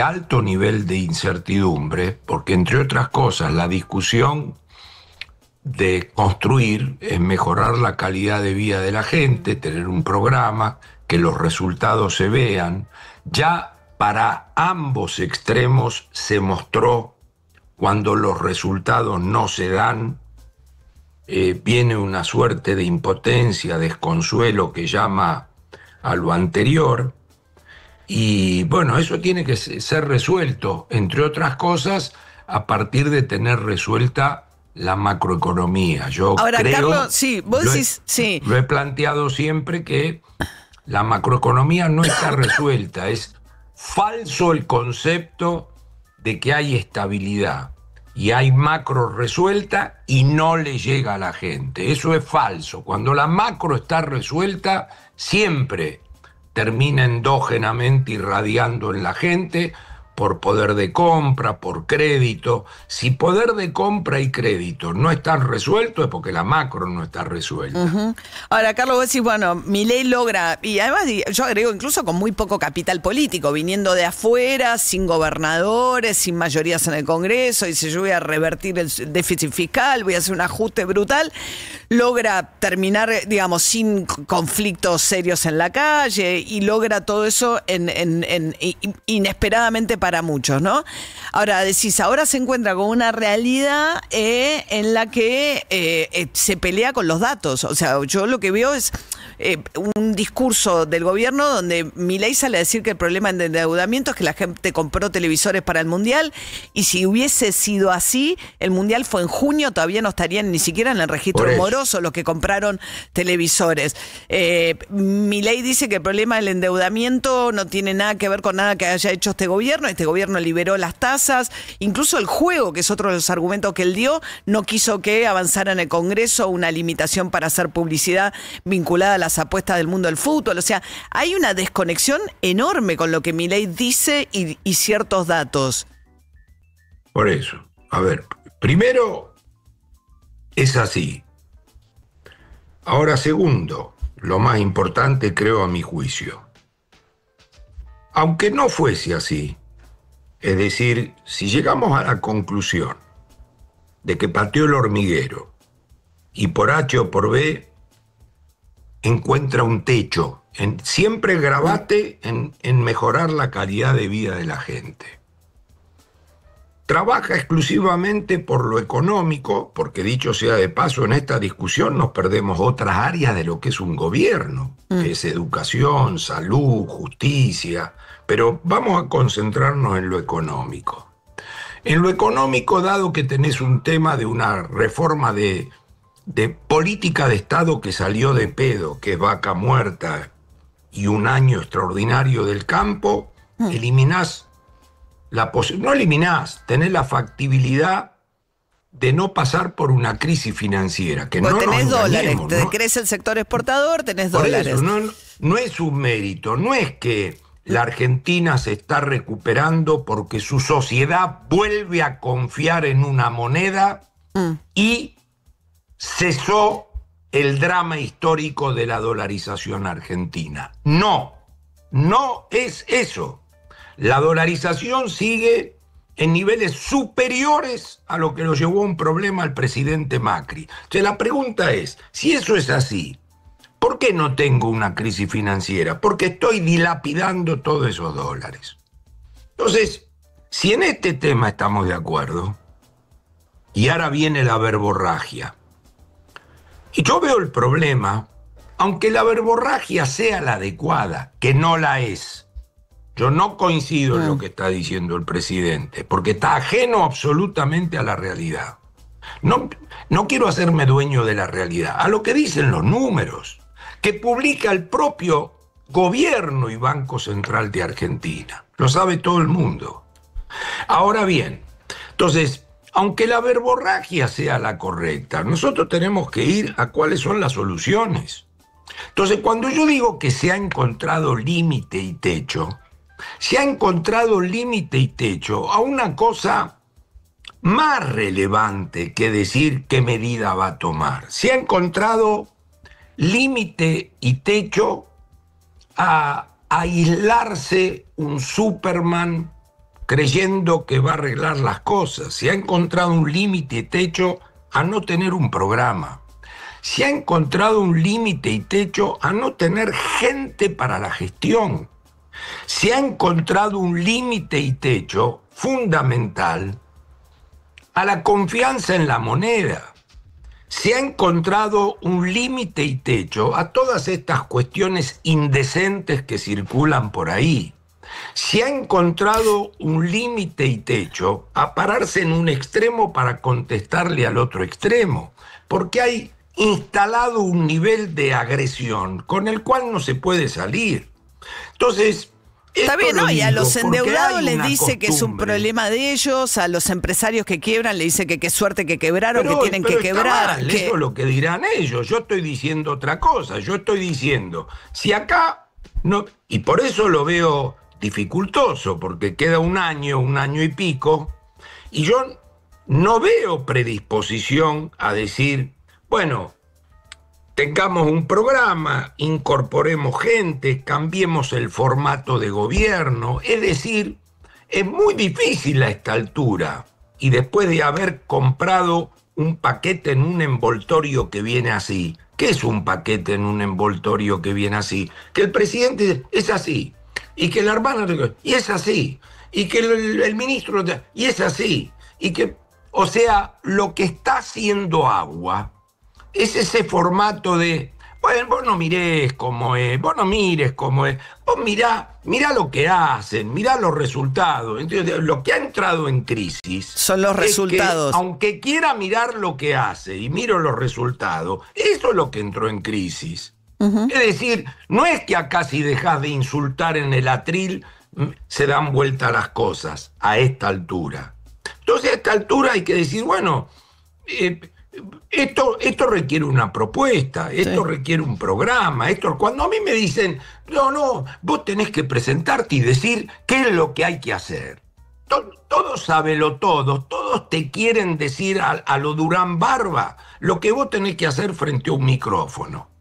alto nivel de incertidumbre, porque entre otras cosas la discusión de construir es mejorar la calidad de vida de la gente, tener un programa, que los resultados se vean. Ya para ambos extremos se mostró cuando los resultados no se dan, viene una suerte de impotencia, desconsuelo que llama a lo anterior. Y bueno, eso tiene que ser resuelto, entre otras cosas, a partir de tener resuelta la macroeconomía. Yo Ahora, creo, Carlos, sí, vos decís, sí. Lo he planteado siempre que la macroeconomía no está resuelta. Es falso el concepto de que hay estabilidad y hay macro resuelta y no le llega a la gente. Eso es falso. Cuando la macro está resuelta, siempre termina endógenamente irradiando en la gente por poder de compra, por crédito. Si poder de compra y crédito no están resueltos es porque la macro no está resuelta. Ahora, Carlos, vos decís, bueno, Milei logra, y además yo agrego incluso con muy poco capital político, viniendo de afuera, sin gobernadores, sin mayorías en el Congreso, y dice, yo voy a revertir el déficit fiscal, voy a hacer un ajuste brutal, logra terminar, digamos, sin conflictos serios en la calle, y logra todo eso inesperadamente para muchos, ¿no? Ahora decís, ahora se encuentra con una realidad en la que se pelea con los datos. O sea, yo lo que veo es un discurso del gobierno donde Milei sale a decir que el problema del endeudamiento es que la gente compró televisores para el Mundial, y si hubiese sido así, el Mundial fue en junio, todavía no estarían ni siquiera en el registro moroso los que compraron televisores. Milei dice que el problema del endeudamiento no tiene nada que ver con nada que haya hecho este gobierno. Este gobierno liberó las tasas, incluso el juego, que es otro de los argumentos que él dio, no quiso que avanzara en el Congreso una limitación para hacer publicidad vinculada a las apuestas del mundo del fútbol. O sea, hay una desconexión enorme con lo que Milei dice y ciertos datos. Por eso, a ver, primero, es así. Ahora, segundo, lo más importante, creo, a mi juicio. Aunque no fuese así, es decir, si llegamos a la conclusión de que pateó el hormiguero y por H o por B encuentra un techo, siempre grabate en mejorar la calidad de vida de la gente. Trabaja exclusivamente por lo económico, porque dicho sea de paso, en esta discusión nos perdemos otras áreas de lo que es un gobierno, que es educación, salud, justicia, pero vamos a concentrarnos en lo económico. En lo económico, dado que tenés un tema de una reforma de política de Estado que salió de pedo, que es vaca muerta y un año extraordinario del campo, eliminás tenés la factibilidad de no pasar por una crisis financiera. Que no tenés nos dólares, ¿no? te crece el sector exportador, tenés Por dólares. eso, no es un mérito, no es que la Argentina se está recuperando porque su sociedad vuelve a confiar en una moneda y cesó el drama histórico de la dolarización argentina. No es eso. La dolarización sigue en niveles superiores a lo que lo llevó a un problema al presidente Macri. Entonces la pregunta es, si eso es así, ¿por qué no tengo una crisis financiera? Porque estoy dilapidando todos esos dólares. Entonces, si en este tema estamos de acuerdo, y ahora viene la verborragia, y yo veo el problema, aunque la verborragia sea la adecuada, que no la es. Yo no coincido en lo que está diciendo el presidente, porque está ajeno absolutamente a la realidad. No quiero hacerme dueño de la realidad, a lo que dicen los números, que publica el propio gobierno y Banco Central de Argentina. Lo sabe todo el mundo. Ahora bien, entonces, aunque la verborragia sea la correcta, nosotros tenemos que ir a cuáles son las soluciones. Entonces, cuando yo digo que se ha encontrado límite y techo, se ha encontrado límite y techo a una cosa más relevante que decir qué medida va a tomar. Se ha encontrado límite y techo a aislarse un Superman creyendo que va a arreglar las cosas. Se ha encontrado un límite y techo a no tener un programa. Se ha encontrado un límite y techo a no tener gente para la gestión. Se ha encontrado un límite y techo fundamental a la confianza en la moneda. se ha encontrado un límite y techo a todas estas cuestiones indecentes que circulan por ahí. Se ha encontrado un límite y techo a pararse en un extremo para contestarle al otro extremo, porque hay instalado un nivel de agresión con el cual no se puede salir. Entonces, está bien, ¿no? Y a los porque endeudados hay les una dice que es un costumbre. problema de ellos, a los empresarios que quiebran le dice que qué suerte que quebraron, que tienen que está quebrar. mal, que- eso es lo que dirán ellos. Yo estoy diciendo otra cosa. Yo estoy diciendo, si acá no, y por eso lo veo dificultoso, porque queda un año y pico, y yo no veo predisposición a decir, bueno, tengamos un programa, incorporemos gente, cambiemos el formato de gobierno. Es decir, es muy difícil a esta altura, y después de haber comprado un paquete en un envoltorio que viene así. ¿Qué es un paquete en un envoltorio que viene así? Que el presidente es así, y que la hermana, y es así, y que el ministro, y es así, y que, o sea, lo que está haciendo agua es ese formato de, bueno, vos no mirés cómo es, vos no mires cómo es, vos mirá lo que hacen, mirá los resultados. Entonces, lo que ha entrado en crisis son los es resultados. que, aunque quiera mirar lo que hace y miro los resultados, eso es lo que entró en crisis. Es decir, no es que acá si dejás de insultar en el atril se dan vuelta las cosas a esta altura. Entonces a esta altura hay que decir, bueno, esto requiere una propuesta, esto requiere un programa, cuando a mí me dicen, no, vos tenés que presentarte y decir qué es lo que hay que hacer. Todos sábelo todos te quieren decir a lo Durán Barba lo que vos tenés que hacer frente a un micrófono.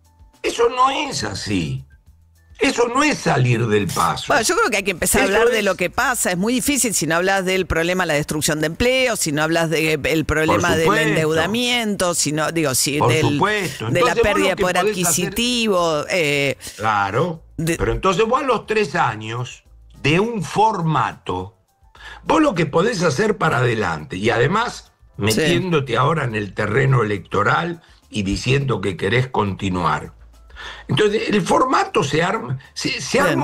Eso no es así. Eso no es salir del paso. Bueno, yo creo que hay que empezar a hablar de lo que pasa. Es muy difícil si no hablas del problema de la destrucción de empleo, si no hablas del problema del endeudamiento, si no, digo, si Por de supuesto. la Entonces, pérdida vos de lo que poder podés adquisitivo. Claro. Pero entonces vos a los 3 años de un formato, vos lo que podés hacer para adelante, y además metiéndote ahora en el terreno electoral y diciendo que querés continuar. Entonces, el formato se arma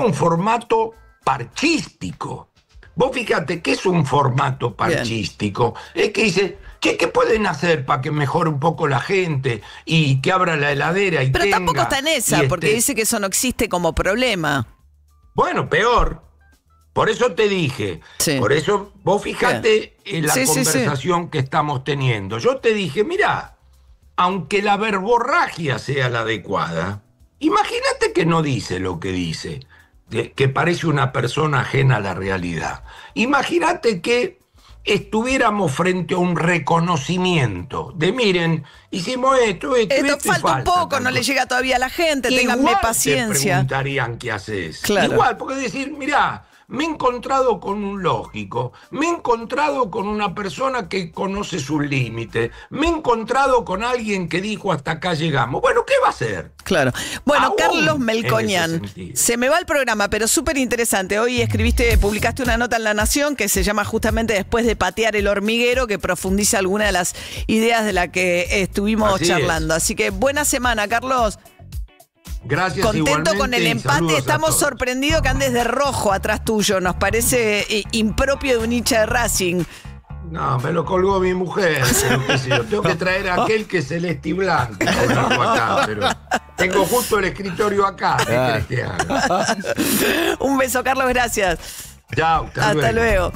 un formato parchístico. Vos fíjate que es un formato parchístico. Es que dice, ¿qué pueden hacer para que mejore un poco la gente y que abra la heladera y Pero tenga, tampoco está en esa, porque dice que eso no existe como problema. Bueno, peor. Por eso te dije. Por eso vos fíjate en la conversación que estamos teniendo. Yo te dije, mirá, aunque la verborragia sea la adecuada, imagínate que no dice lo que dice, que parece una persona ajena a la realidad. Imagínate que estuviéramos frente a un reconocimiento de, miren, hicimos esto falta un poco, tanto. No le llega todavía a la gente, ténganme Igual paciencia. te preguntarían qué haces. Claro. Igual, porque decir, mirá, me he encontrado con un lógico, me he encontrado con una persona que conoce sus límites, me he encontrado con alguien que dijo hasta acá llegamos. Bueno, ¿qué va a hacer? Claro. Bueno, Aún Carlos en Melconian, ese sentido. se me va el programa, pero súper interesante. Hoy publicaste una nota en La Nación que se llama justamente Después de patear el hormiguero, que profundiza alguna de las ideas de la que estuvimos Así charlando. Así que buena semana, Carlos. Gracias. Contento igualmente, con el y empate, saludos a estamos todos. sorprendidos que andes de rojo atrás tuyo, nos parece impropio de un hincha de Racing. No, me lo colgó mi mujer, pero qué sé yo. Tengo que traer a aquel que es celeste y blanco. Acá, pero tengo justo el escritorio acá. ¿Qué crees que haga? Un beso, Carlos, gracias. Chao, Hasta luego.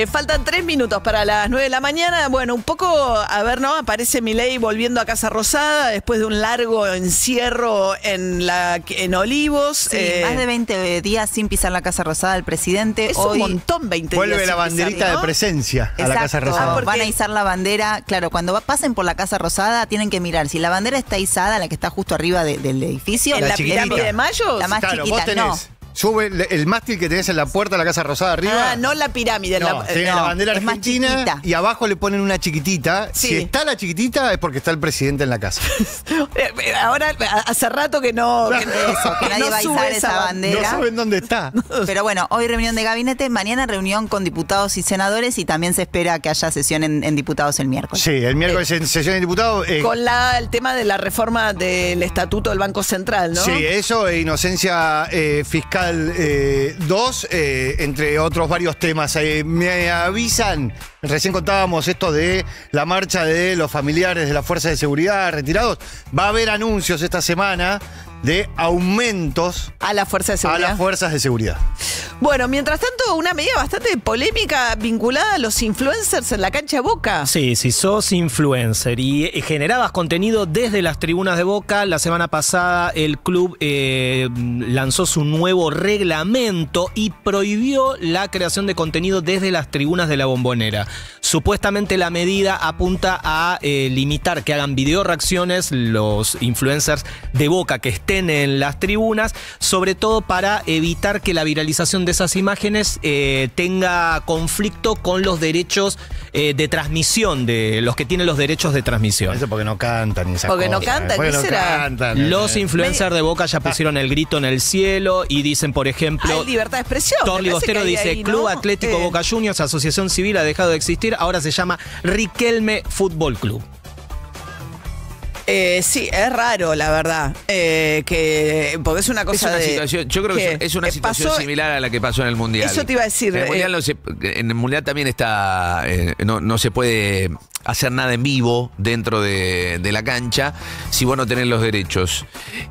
Faltan 3 minutos para las 9 de la mañana. Bueno, un poco, a ver, ¿no? Aparece Milei volviendo a Casa Rosada después de un largo encierro en Olivos. Sí, más de 20 días sin pisar la Casa Rosada el presidente. Es Hoy un montón, 20 días. Vuelve la sin banderita pisar, ¿no? de presencia a la Casa Exacto, Rosada. van a izar la bandera. Claro, cuando pasen por la Casa Rosada tienen que mirar si la bandera está izada, la que está justo arriba del edificio. ¿En la pirámide de Mayo? La más Claro, chiquita, vos tenés, no. Sube el mástil que tenés en la puerta de la Casa Rosada arriba. Ah, no la pirámide. No, tiene la bandera es más argentina chiquita. y abajo le ponen una chiquitita. Sí. Si está la chiquitita es porque está el presidente en la casa. Ahora, hace rato que no. Que nadie va a izar esa bandera. No saben dónde está. Pero bueno, hoy reunión de gabinete, mañana reunión con diputados y senadores y también se espera que haya sesión en diputados el miércoles. Sí, el miércoles en sesión de diputados. Con el tema de la reforma del estatuto del Banco Central, ¿no? Sí, eso, inocencia fiscal 2, entre otros varios temas. Me avisan, recién contábamos esto de la marcha de los familiares de las fuerzas de seguridad retirados. Va a haber anuncios esta semana de aumentos a las fuerzas de seguridad. A las fuerzas de seguridad. Bueno, mientras tanto, una medida bastante polémica vinculada a los influencers en la cancha de Boca. Sí, si sos influencer y generabas contenido desde las tribunas de Boca, la semana pasada el club lanzó su nuevo reglamento y prohibió la creación de contenido desde las tribunas de la Bombonera. Supuestamente la medida apunta a limitar que hagan video reacciones los influencers de Boca que estén en las tribunas, sobre todo para evitar que la viralización de esas imágenes tenga conflicto con los derechos de transmisión, de los que tienen los derechos de transmisión. Eso porque no cantan. Porque no cantan, ¿qué será? Los influencers de Boca ya pusieron el grito en el cielo y dicen, por ejemplo... Hay libertad de expresión. Torli Bostero dice, ahí, ¿no? Club Atlético Boca Juniors, asociación civil, ha dejado de existir, ahora se llama Riquelme Fútbol Club. Sí, es raro, la verdad. Porque es una cosa de... situación, yo creo que es una situación similar a la que pasó en el Mundial. Eso te iba a decir. En el Mundial también está... no se puede hacer nada en vivo dentro de la cancha si vos no tenés los derechos.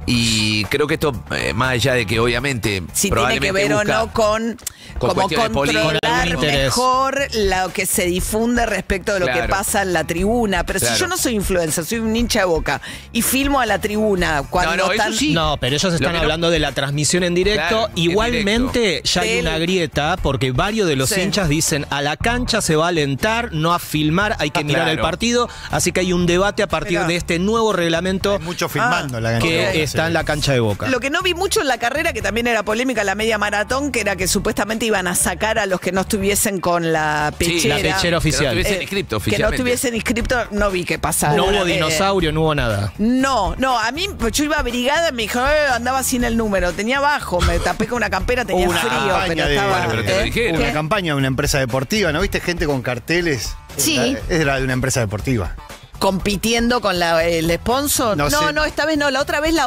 Y creo que esto, más allá de que obviamente... Si tiene que ver o no con como controlar mejor lo que se difunde respecto de lo que pasa en la tribuna. Pero si yo no soy influencer, soy un hincha de Boca y filmo a la tribuna cuando están... No, pero ellos están hablando de la transmisión en directo. Claro, igualmente en directo. Ya hay una grieta porque varios de los hinchas dicen a la cancha se va a alentar, no a filmar, hay que mirar el partido. Así que hay un debate a partir de este nuevo reglamento. Hay mucho filmando la cancha que está en la cancha de Boca. Lo que no vi mucho en la carrera, que también era polémica, la media maratón, que era que supuestamente iban a sacar a los que no estuviesen con la pechera. Sí, la pechera oficial. Que no estuviesen inscriptos oficialmente. Que no estuviesen inscriptos, no vi qué pasara. No hubo dinosaurio, no hubo nada. No, a mí, pues yo iba abrigada, me dijo, andaba sin el número, tenía bajo, me tapé con una campera, tenía frío, pero estaba... Hubo una campaña de una empresa deportiva, ¿no viste gente con carteles? Sí. Era de una empresa deportiva. Compitiendo con el sponsor. No, esta vez no, la otra vez la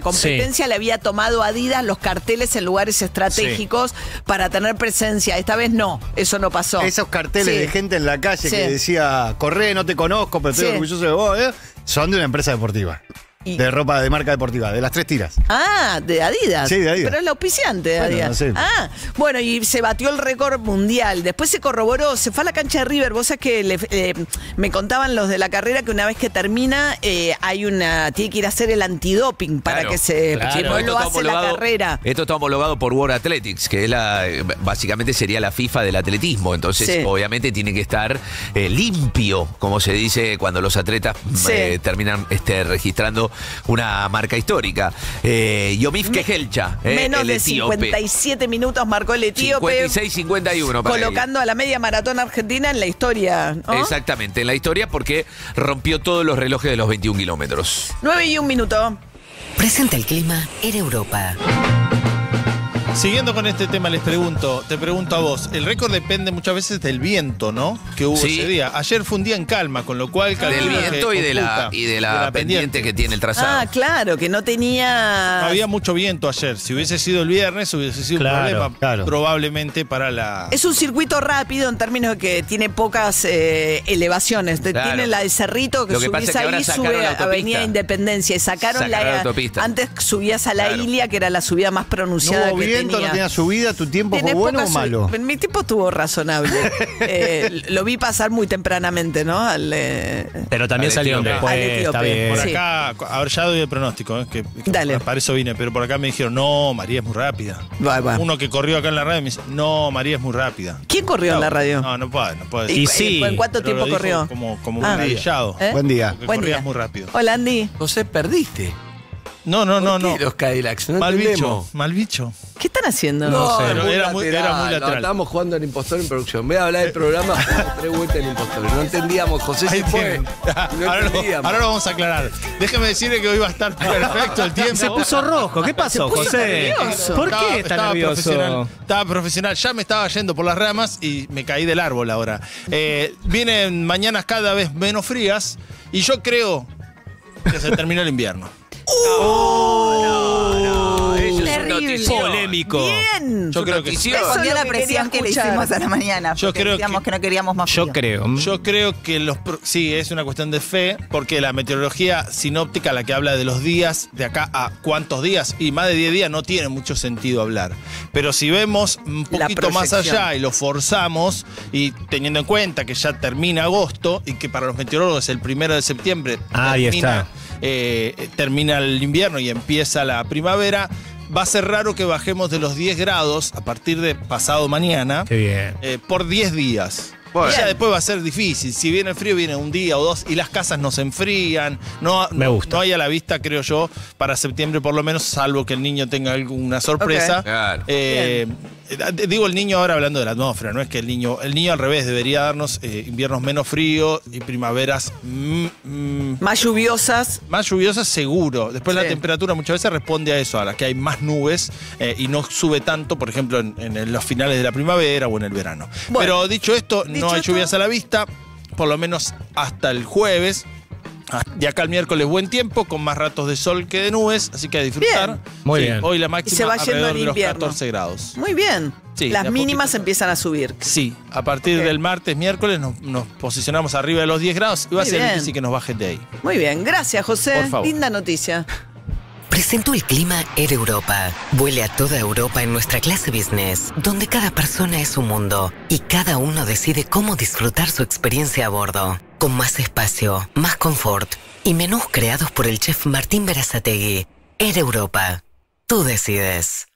competencia le había tomado a Adidas los carteles en lugares estratégicos para tener presencia. Esta vez no, eso no pasó. Esos carteles de gente en la calle que decía, corre, no te conozco, pero estoy orgulloso de vos, son de una empresa deportiva. De ropa de marca deportiva, de las 3 tiras. Ah, de Adidas. Sí, de Adidas. Pero es la auspiciante de Adidas. No sé. Bueno, y se batió el récord mundial. Después se corroboró, se fue a la cancha de River. Vos sabés que me contaban los de la carrera que una vez que termina, tiene que ir a hacer el antidoping para que si no lo hace la carrera. Esto está homologado por World Athletics, que es básicamente sería la FIFA del atletismo. Entonces, obviamente, tiene que estar limpio, como se dice cuando los atletas terminan registrando una marca histórica. Yomif Kejelcha, menos el de etíope. 57 minutos marcó el etíope. 56-51 para colocando a la media maratón argentina en la historia, ¿no? Exactamente, en la historia porque rompió todos los relojes de los 21 kilómetros. 9:01. Presenta el clima en Europa. Siguiendo con este tema, te pregunto a vos, el récord depende muchas veces del viento, ¿no? Que hubo ese día. Ayer fue un día en calma, con lo cual... Del viento y de la pendiente que tiene el trazado. Ah, claro, que no tenía... No había mucho viento ayer. Si hubiese sido el viernes, hubiese sido un problema probablemente para la... Es un circuito rápido en términos de que tiene pocas elevaciones. Tiene la de Cerrito, que subís ahí, sube a Avenida Independencia. Y sacaron la autopista. Antes subías a la Ilia, que era la subida más pronunciada que tenía. ¿No tenía subida? ¿Tu tiempo fue bueno o malo? Mi tiempo estuvo razonable. Lo vi pasar muy tempranamente, ¿no? Pero también salieron después. Está bien. Por acá, a ver, ya doy el pronóstico, que Dale. Para eso vine, pero por acá me dijeron, no, María es muy rápida. Uno que corrió acá en la radio me dice, no, María es muy rápida. ¿Quién corrió en la radio? No puedo decir. ¿En cuánto tiempo corrió? Como un anillado. Buen día. Corrías muy rápido. Hola, Andy. José, perdiste. No. ¿Por qué los Cadillacs? No mal entendemos. bicho. ¿Qué están haciendo? No, pero era muy No, lateral. estábamos jugando al impostor en producción. En vez de hablar del programa, jugamos 3 vueltas en impostor. No entendíamos, José Ahí se fue. tienen. No ahora, entendíamos. ahora lo vamos a aclarar. Déjeme decirle que hoy va a estar perfecto el tiempo. Se puso rojo. ¿Qué pasó, Se puso José? nervioso. ¿Por qué está nervioso? Estaba profesional. Ya me estaba yendo por las ramas y me caí del árbol ahora. Vienen mañanas cada vez menos frías y yo creo que se terminó el invierno. Eso es Terrible. notición. Polémico. Bien. Yo creo que sí. Eso Respondió es lo la que presión quería que le escuchar. hicimos a la mañana. Yo Porque creo decíamos que no queríamos más Yo frío. creo. Yo creo que sí, es una cuestión de fe, porque la meteorología sinóptica, la que habla de los días, de acá a cuántos días, y más de 10 días, no tiene mucho sentido hablar. Pero si vemos un poquito más proyección. allá y lo forzamos, y teniendo en cuenta que ya termina agosto, y que para los meteorólogos el 1 de septiembre Ahí termina el invierno y empieza la primavera, va a ser raro que bajemos de los 10 grados a partir de pasado mañana. Qué bien. Por 10 días. Bueno. Y ya después va a ser difícil. Si viene el frío, viene un día o dos y las casas no se enfrían. Me gusta. No hay a la vista, creo yo, para septiembre por lo menos, salvo que el niño tenga alguna sorpresa. Ok. Claro. Digo el niño ahora hablando de la atmósfera, no es que el niño al revés debería darnos inviernos menos fríos y primaveras Más lluviosas. más lluviosas seguro. Después Sí. la temperatura muchas veces responde a eso, a la que hay más nubes y no sube tanto, por ejemplo, en los finales de la primavera o en el verano. Bueno, pero dicho esto, dicho no hay esto- lluvias a la vista, por lo menos hasta el jueves. De acá al miércoles buen tiempo, con más ratos de sol que de nubes, así que a disfrutar. Bien. Muy Sí, bien. Hoy la Y máxima se va yendo alrededor el de los invierno. 14 grados. Muy bien. Sí, Las de a mínimas poquito. empiezan a subir. Sí, a partir Ok. del martes, miércoles nos posicionamos arriba de los 10 grados y va a Muy ser bien. difícil que nos bajen de ahí. Muy bien. Gracias, José. Por favor. Linda noticia. Presentó el clima Air Europa. Vuele a toda Europa en nuestra clase business, donde cada persona es un mundo y cada uno decide cómo disfrutar su experiencia a bordo. Con más espacio, más confort y menús creados por el chef Martín Berazategui. Air Europa. Tú decides.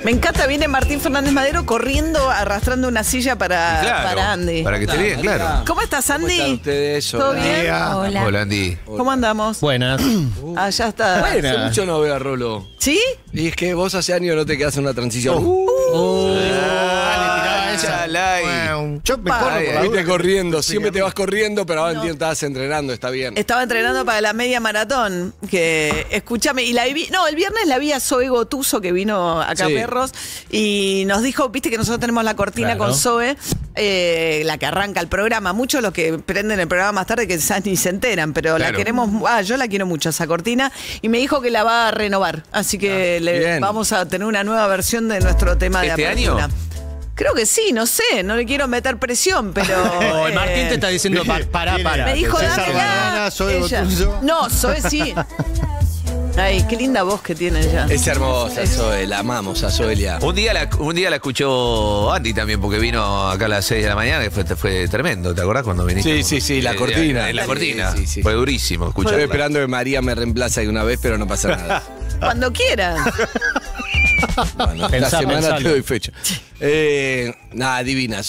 Me encanta, viene Martín Fernández Madero corriendo, arrastrando una silla para, Claro, para Andy. para que te vean, claro. ¿Cómo estás, ¿Cómo Andy? están ustedes? ¿Todo Hola. bien? Hola. Hola, Andy. ¿Cómo andamos? Buenas. Ah, ya está. Hace mucho no veo a Rolo. ¿Sí? Y es que vos hace años no te quedas en una transición. Yo me corro por la Viste duda. corriendo, siempre te vas corriendo, pero ahora entiendo, estabas entrenando, está bien. Estaba entrenando para la media maratón. Que, escúchame, y la vi. No, el viernes la vi a Zoe Gotuso, que vino acá a Sí. Perros, y nos dijo, viste que nosotros tenemos la cortina Claro. con Zoe, la que arranca el programa. Muchos los que prenden el programa más tarde que quizás ni se enteran, pero la Claro. queremos. Yo la quiero mucho, esa cortina, y me dijo que la va a renovar. Así que bien. vamos a tener una nueva versión de nuestro tema de ¿Este apertura. año? Creo que sí, no sé, no le quiero meter presión, pero. Oh, el Martín te está diciendo, para. Me dijo, César dámela. Banana, Zoe Ella. Gotuso. No, Zoe sí. Ay, qué linda voz que tiene ella. Es hermosa, Zoe, la amamos a Zoelia. Un día la escuchó Andy también, porque vino acá a las 6 de la mañana, que fue tremendo. ¿Te acordás cuando viniste? Sí, la cortina. En la cortina. Sí. Fue durísimo Estoy escucharla. esperando que María me reemplace de una vez, pero no pasa nada. Cuando quieran. Bueno, Pensá, esta semana pensalo. te doy fecha. Nada, divina.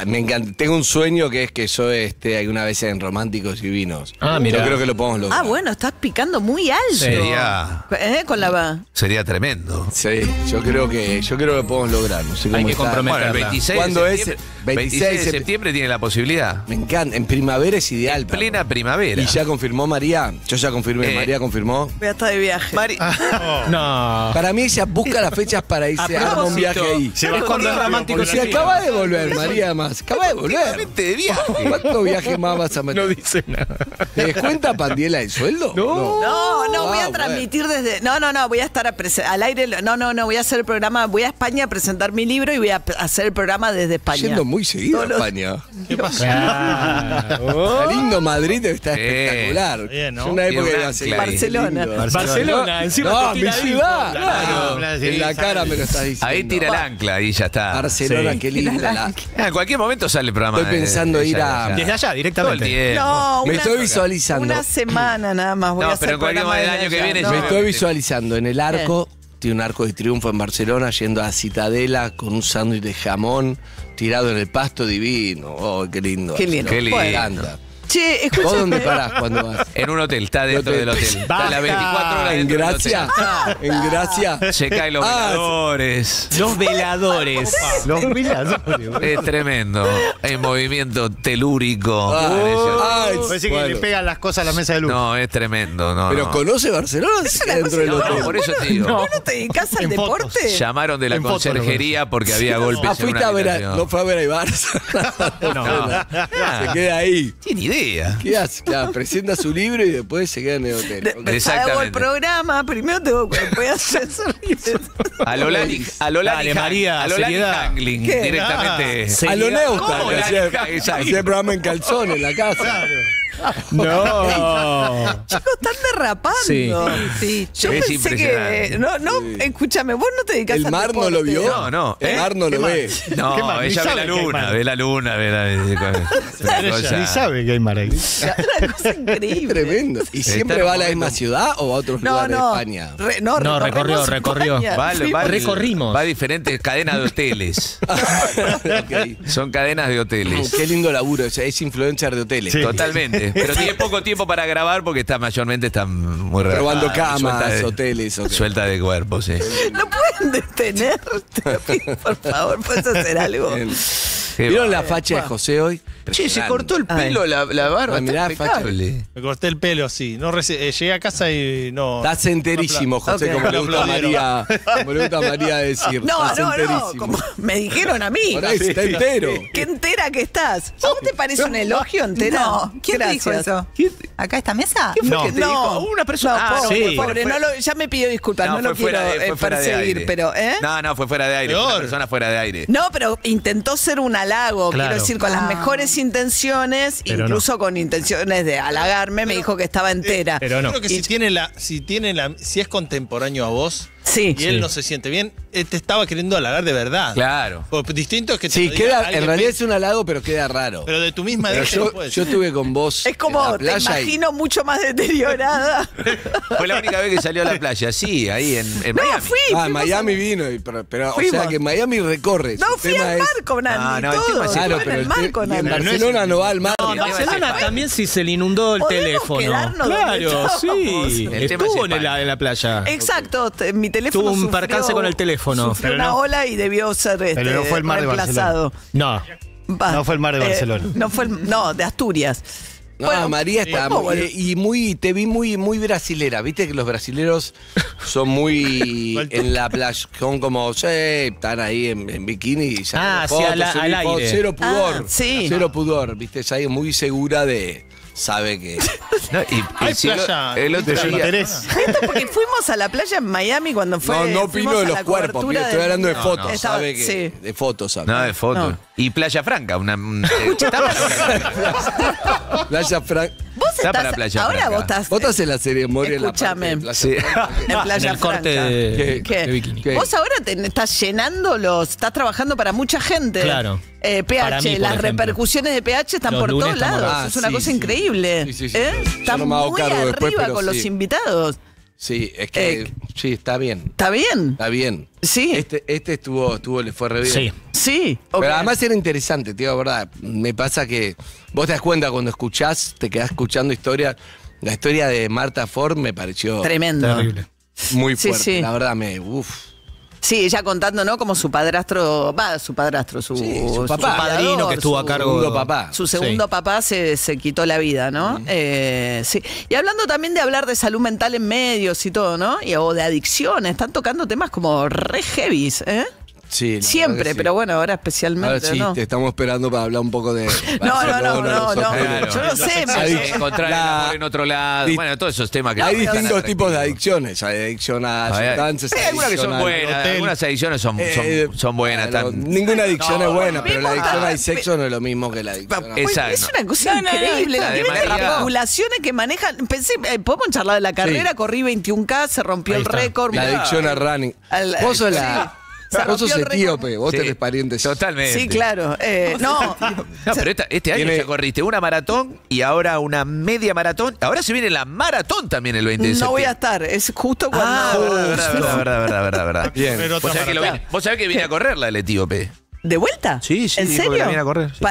Me encanta. Tengo un sueño que es que Zoe esté alguna vez en Románticos y Vinos. Ah, mira. Yo creo que lo podemos lograr. Ah, bueno, estás picando muy alto. Con la va. Sería tremendo. Sí, yo creo que lo podemos lograr. No sé cómo Hay que está. comprometerla. Bueno, el 26 ¿Cuándo de es? septiembre, 26 de septiembre tiene la posibilidad. Me encanta. En primavera es ideal. para Plena primavera. ¿Y ya confirmó María? Yo ya confirmé. María confirmó. Voy a estar de viaje. No. Para mí ella busca las fechas para irse a armar un viaje ahí. Se va cuando es romántico. Si acaba de volver, María, además. Acaba de volver. de viaje. ¿Cuántos viajes más vas a meter? No dice nada. ¿Te descuenta Pandiela el sueldo? No, voy a Ah, transmitir desde. No, voy a estar al aire. No, voy a hacer el programa. Voy a España a presentar mi libro y voy a hacer el programa desde España. Yendo muy seguido a Todos los- España. ¿Qué pasó? Está lindo Madrid, está espectacular. Bien, ¿no? Yo una época Tiene iba un a seguir. ancla ahí. Barcelona. Lindo. Barcelona, encima No, te mi tira ciudad. info, Claro. claro. En la cara me lo estás diciendo. Ahí tira el ancla y ya está. Barcelona, Sí. qué linda. En cualquier momento sale el programa. Estoy pensando de ir ella, a- ya. Desde allá, Todo el directamente. tiempo. No, Me estoy visualizando. Una semana nada más. Voy No, a hacer pero en cualquier programa momento del desde año que allá. viene Me ya- estoy visualizando en el arco. Tiene un arco de triunfo en Barcelona, yendo a Citadela con un sándwich de jamón tirado en el pasto divino. Oh, qué lindo. Qué lindo. Barcelona. Qué lindo. Me encanta. Che, ¿Vos escúchame. dónde parás cuando vas? En un hotel, está dentro del hotel. Está las 24 horas ¿En dentro del Gracia? hotel. ¿En Gracia? Se caen los veladores. Los veladores. Los veladores. Es tremendo. El movimiento telúrico. Parece que le pegan las cosas a la mesa de luz. No, es tremendo. No, ¿Pero no. conoce Barcelona? Es una Dentro del cosa- hotel. No, por eso te digo. ¿Vos no te dedicás al deporte? Llamaron de la En foto, conserjería porque había golpes en fuiste una a ver a, habitación. no fue a ver a Ibarza. No. Se queda ahí. Tiene idea. ¿Qué hace? Claro, presenta su libro y después se queda en el hotel. Ok. Exactamente. Hago el programa, primero tengo que voy a hacer sonidos. A lo Lali Dale, María, a lo Lali seriedad. Hangling, ¿Qué? directamente. A lo Neusta, ¿Cómo que la hacía hija? Exacto. hacía el programa en calzones en la casa. No. Chicos, están derrapando. Sí. Yo Es pensé que. impresionante. Escúchame, vos no te dedicás ¿El al mar no lo deporte. vio? No. El mar no lo ve. No, ¿Qué más? Ni ella ve sabe la que hay luna, mar. ve la luna, ve la cosa. Ni sabe que hay mar ahí. Una cosa increíble. Tremendo. ¿Y siempre en va a un la misma momento- ciudad o a otros No, lugares de no. España? No, No, recorrió. España. Recorrimos. Va a diferentes cadenas de hoteles. Ok. Son cadenas de hoteles. Qué lindo laburo, es influencer de hoteles. Totalmente. Pero tiene poco tiempo para grabar porque mayormente están muy Probando relajadas, camas, suelta de- hoteles. ok. Suelta de cuerpo, sí. No pueden detenerte. Por favor, puedes hacer algo. Bien. Qué ¿Vieron la bárbaro. facha de José hoy? Che, se cortó el pelo, la barba. Mirá, Está impecable. Me corté el pelo, sí. No llegué a casa y no. Estás enterísimo, José, Ok. como le No gusta a María, como le gusta a María decir. No, Estás no, enterísimo. como me dijeron a mí. Por ahí está entero. Qué entera que estás. ¿A vos te parece un elogio entera? No, ¿quién te dijo Gracias. eso? ¿Acá esta mesa? ¿Quién fue No. que te No, dijo? una persona. No, pobre, sí. pobre, no lo- ya me pidió disculpas, no, lo fue quiero fue fuera de perseguir, aire. pero, ¿eh? No, fue fuera de aire. Fue Peor. una persona fuera de aire. No, pero intentó ser un halago, Claro. quiero decir, con las mejores intenciones, Pero incluso con intenciones de halagarme, me dijo que estaba entera. Pero no. Creo que si es contemporáneo a vos Sí. y él no se siente bien, te estaba queriendo halagar de verdad. Claro. Porque distinto es que te Sí, lo diga queda, alguien en realidad que- es un halago, pero queda raro. Pero de tu misma Pero edad no yo, puede yo ser. estuve con vos Es como, en la te playa y- imagino mucho más deteriorada. Fue la única vez que salió a la playa, sí, ahí en No, Miami. fui. Ah, fuimos Miami a- vino, pero o Fuimos. sea que Miami recorre. No, Su fui tema al es- mar con Andy, No, el todo. tema es- Fui Claro, en pero el mar con y en Andy. Barcelona no va al mar. No, en Barcelona también sí se le inundó el ¿Podemos teléfono. quedarnos donde Claro, estábamos? sí. El tema Estuvo es en la playa. Exacto, mi teléfono Tuvo un sufrió- percance con el teléfono. Sufrió Pero una no. ola y debió ser Pero no fue el mar de reemplazado. No. Va. No fue el mar de Barcelona. No, de Asturias. No, Bueno, María está ¿cómo, muy, boludo? te vi muy brasilera. Viste que los brasileros son muy en la playa, son como, están ahí en bikini y salen Ah, sí, fotos, al subí aire. fotos, cero pudor. Ah, sí. Cero pudor, viste, es alguien muy segura de, sabe que... No, Hay si playa el otro de día. interés. Esto porque fuimos a la playa en Miami cuando fue. No opino fuimos de a los la cuerpos, cobertura estoy hablando de No, fotos, no. sabe que... Sí. De fotos, sabe. No, de foto. No. Y Playa Franca, Playa Franca. Vos Está para estás. Playa Ahora Franca. vos estás. Vos estás en la serie Moria en la parte Escúchame. de Playa Sí. Franca. En Playa En el corte Franca. de, ¿Qué? de bikini. ¿Qué? Vos ahora te estás llenando estás trabajando para mucha gente. Claro. PH, Para mí, por las ejemplo. repercusiones de PH están Los por lunes todos estamos- lados. Ah, es una sí, cosa sí. increíble. Sí, sí, sí. ¿Eh? Yo Están no me hago muy cargo arriba después, pero con los sí. invitados. Sí, es que sí, está bien. ¿Está bien? Está bien. Sí. Este le fue re bien. Sí. Sí. ok. Pero además era interesante, tío, verdad. Me pasa que vos te das cuenta cuando escuchás, te quedás escuchando historias. La historia de Marta Ford me pareció Tremendo. Terrible. muy Sí, fuerte. sí. La verdad Sí, ella contando, ¿no? Como su padrastro, su papá. Padrino que estuvo a cargo. segundo papá. Su segundo papá se quitó la vida, ¿no? Sí. Y hablando también de hablar de salud mental en medios y todo, ¿no? O de adicciones, están tocando temas como re heavies, ¿eh? Sí, la Siempre, verdad que sí. pero bueno, ahora especialmente, Ahora sí, ¿no? te estamos esperando para hablar un poco de. No, Barcelona, los hoteles. yo no sé. Encontrar el amor en otro lado. Di- Bueno, todos esos temas que Hay están distintos atractivos. tipos de adicciones. Hay adicción a Hay sustancias. algunas que son buenas, algunas adicciones son buenas. Bueno, están- ninguna adicción es buena, pero la importa. adicción al sexo no es lo mismo que la adicción a... Exacto. Es una cosa increíble. La La de nivel de María. regulaciones que manejan. Pensé, podemos charlar de la carrera, corrí 21K, se rompió Ahí el está. récord. La mirá. adicción al running. Vos sos la... Se Vos sos rompió el etíope, vos Sí. tenés parientes. Totalmente. Sí, claro. No, No, pero este año Tiene- ya corriste una maratón y ahora una media maratón. Ahora se viene la maratón también el 20 de septiembre. no voy a estar. Es justo cuando. verdad. Bien. Pero Vos otra sabés que, maratón. vos sabés que vine a correr la del etíope. ¿De vuelta? Sí, sí. ¿En dijo que serio? la viene a correr, sí.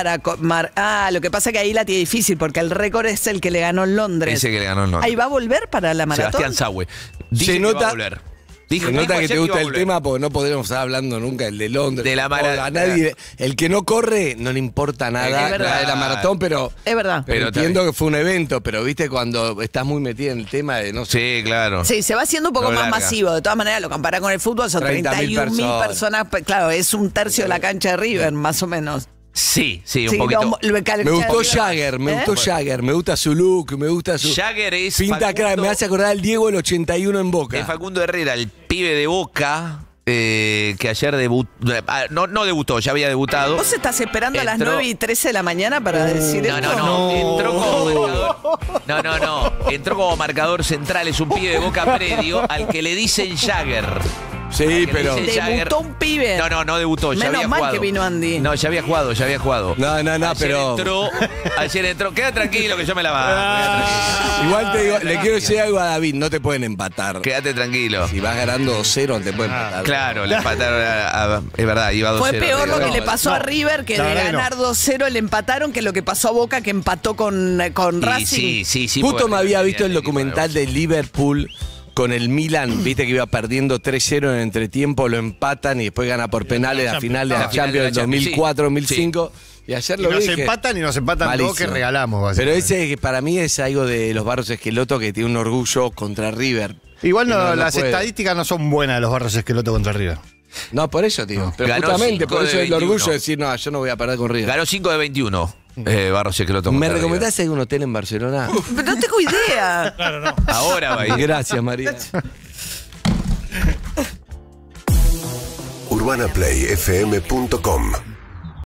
Lo que pasa que ahí la tiene difícil porque el récord es el que le ganó en Londres. Ese que le ganó en Londres. ¿Ahí va a volver para la maratón? Sebastián Saue. Dice Se que nota- va a volver. Dijo Se nota ayer que te iba gusta a el volver. tema porque no podremos estar hablando nunca el de Londres. De la maratón. A nadie, el que no corre no le importa nada Es verdad. de la maratón, pero Es verdad. Pero Pero entiendo que fue un evento, pero viste cuando estás muy metido en el tema de no sé. Sí, claro. Sí, se va haciendo un poco Lo más larga. masivo. De todas maneras, lo compara con el fútbol, son 30.000 31.000 personas. Claro, es un tercio de la cancha de River, más o menos. Sí, un Sí, poquito. Me gustó Jagger, me gustó Jagger, me gusta su look, me gusta su. Jagger es Pinta Facundo- crack, me hace acordar al Diego del 81 en Es Boca. Facundo Herrera, el pibe de Boca, que ayer debutó. No debutó, ya había debutado. ¿Vos estás esperando a las Entró- 9:13 de la mañana para decir No, esto? no. Entró como marcador. No. Entró como marcador central. Es un pibe de Boca predio al que le dicen Jagger. Sí, Al que le pero. dicen Jagger. Debutó un pibe. No debutó. Ya Menos había mal jugado. que vino Andy. No, ya había jugado. No, Ayer pero. Ayer entró. Queda tranquilo que yo me la bajo. Igual te digo, le quiero decir algo a David, no te pueden empatar. Quédate tranquilo. Si vas ganando 2-0, no te pueden empatar. Claro, le empataron es verdad, iba 2-0. Fue peor lo que No, le pasó a River, que la de verdad que no. ganar 2-0 le empataron, que lo que pasó a Boca, que empató con Racing. Sí. Justo porque me había visto el tenía equipo de documental de Liverpool con el Milan, viste que iba perdiendo 3-0 en el entretiempo, lo empatan y después gana por penales la final de la Champions del 2004-2005. Y ayer Y lo nos dije. empatan y nos empatan Malísimo. dos que regalamos. Pero básicamente. ese que para mí es algo de los Barros Esqueloto que tiene un orgullo contra River. Igual Que no las puede. estadísticas no son buenas de los Barros Esqueloto contra River. No, por eso, tío. Pero Ganó justamente 5 por de eso el 21. orgullo de decir, no, yo no voy a perder con River. Ganó 5 de 21. Barros Esqueloto. ¿Me contra recomendás algún hotel en Barcelona? Pero no tengo idea. River. Ahora va a ir. Gracias, María. UrbanaPlayFM.com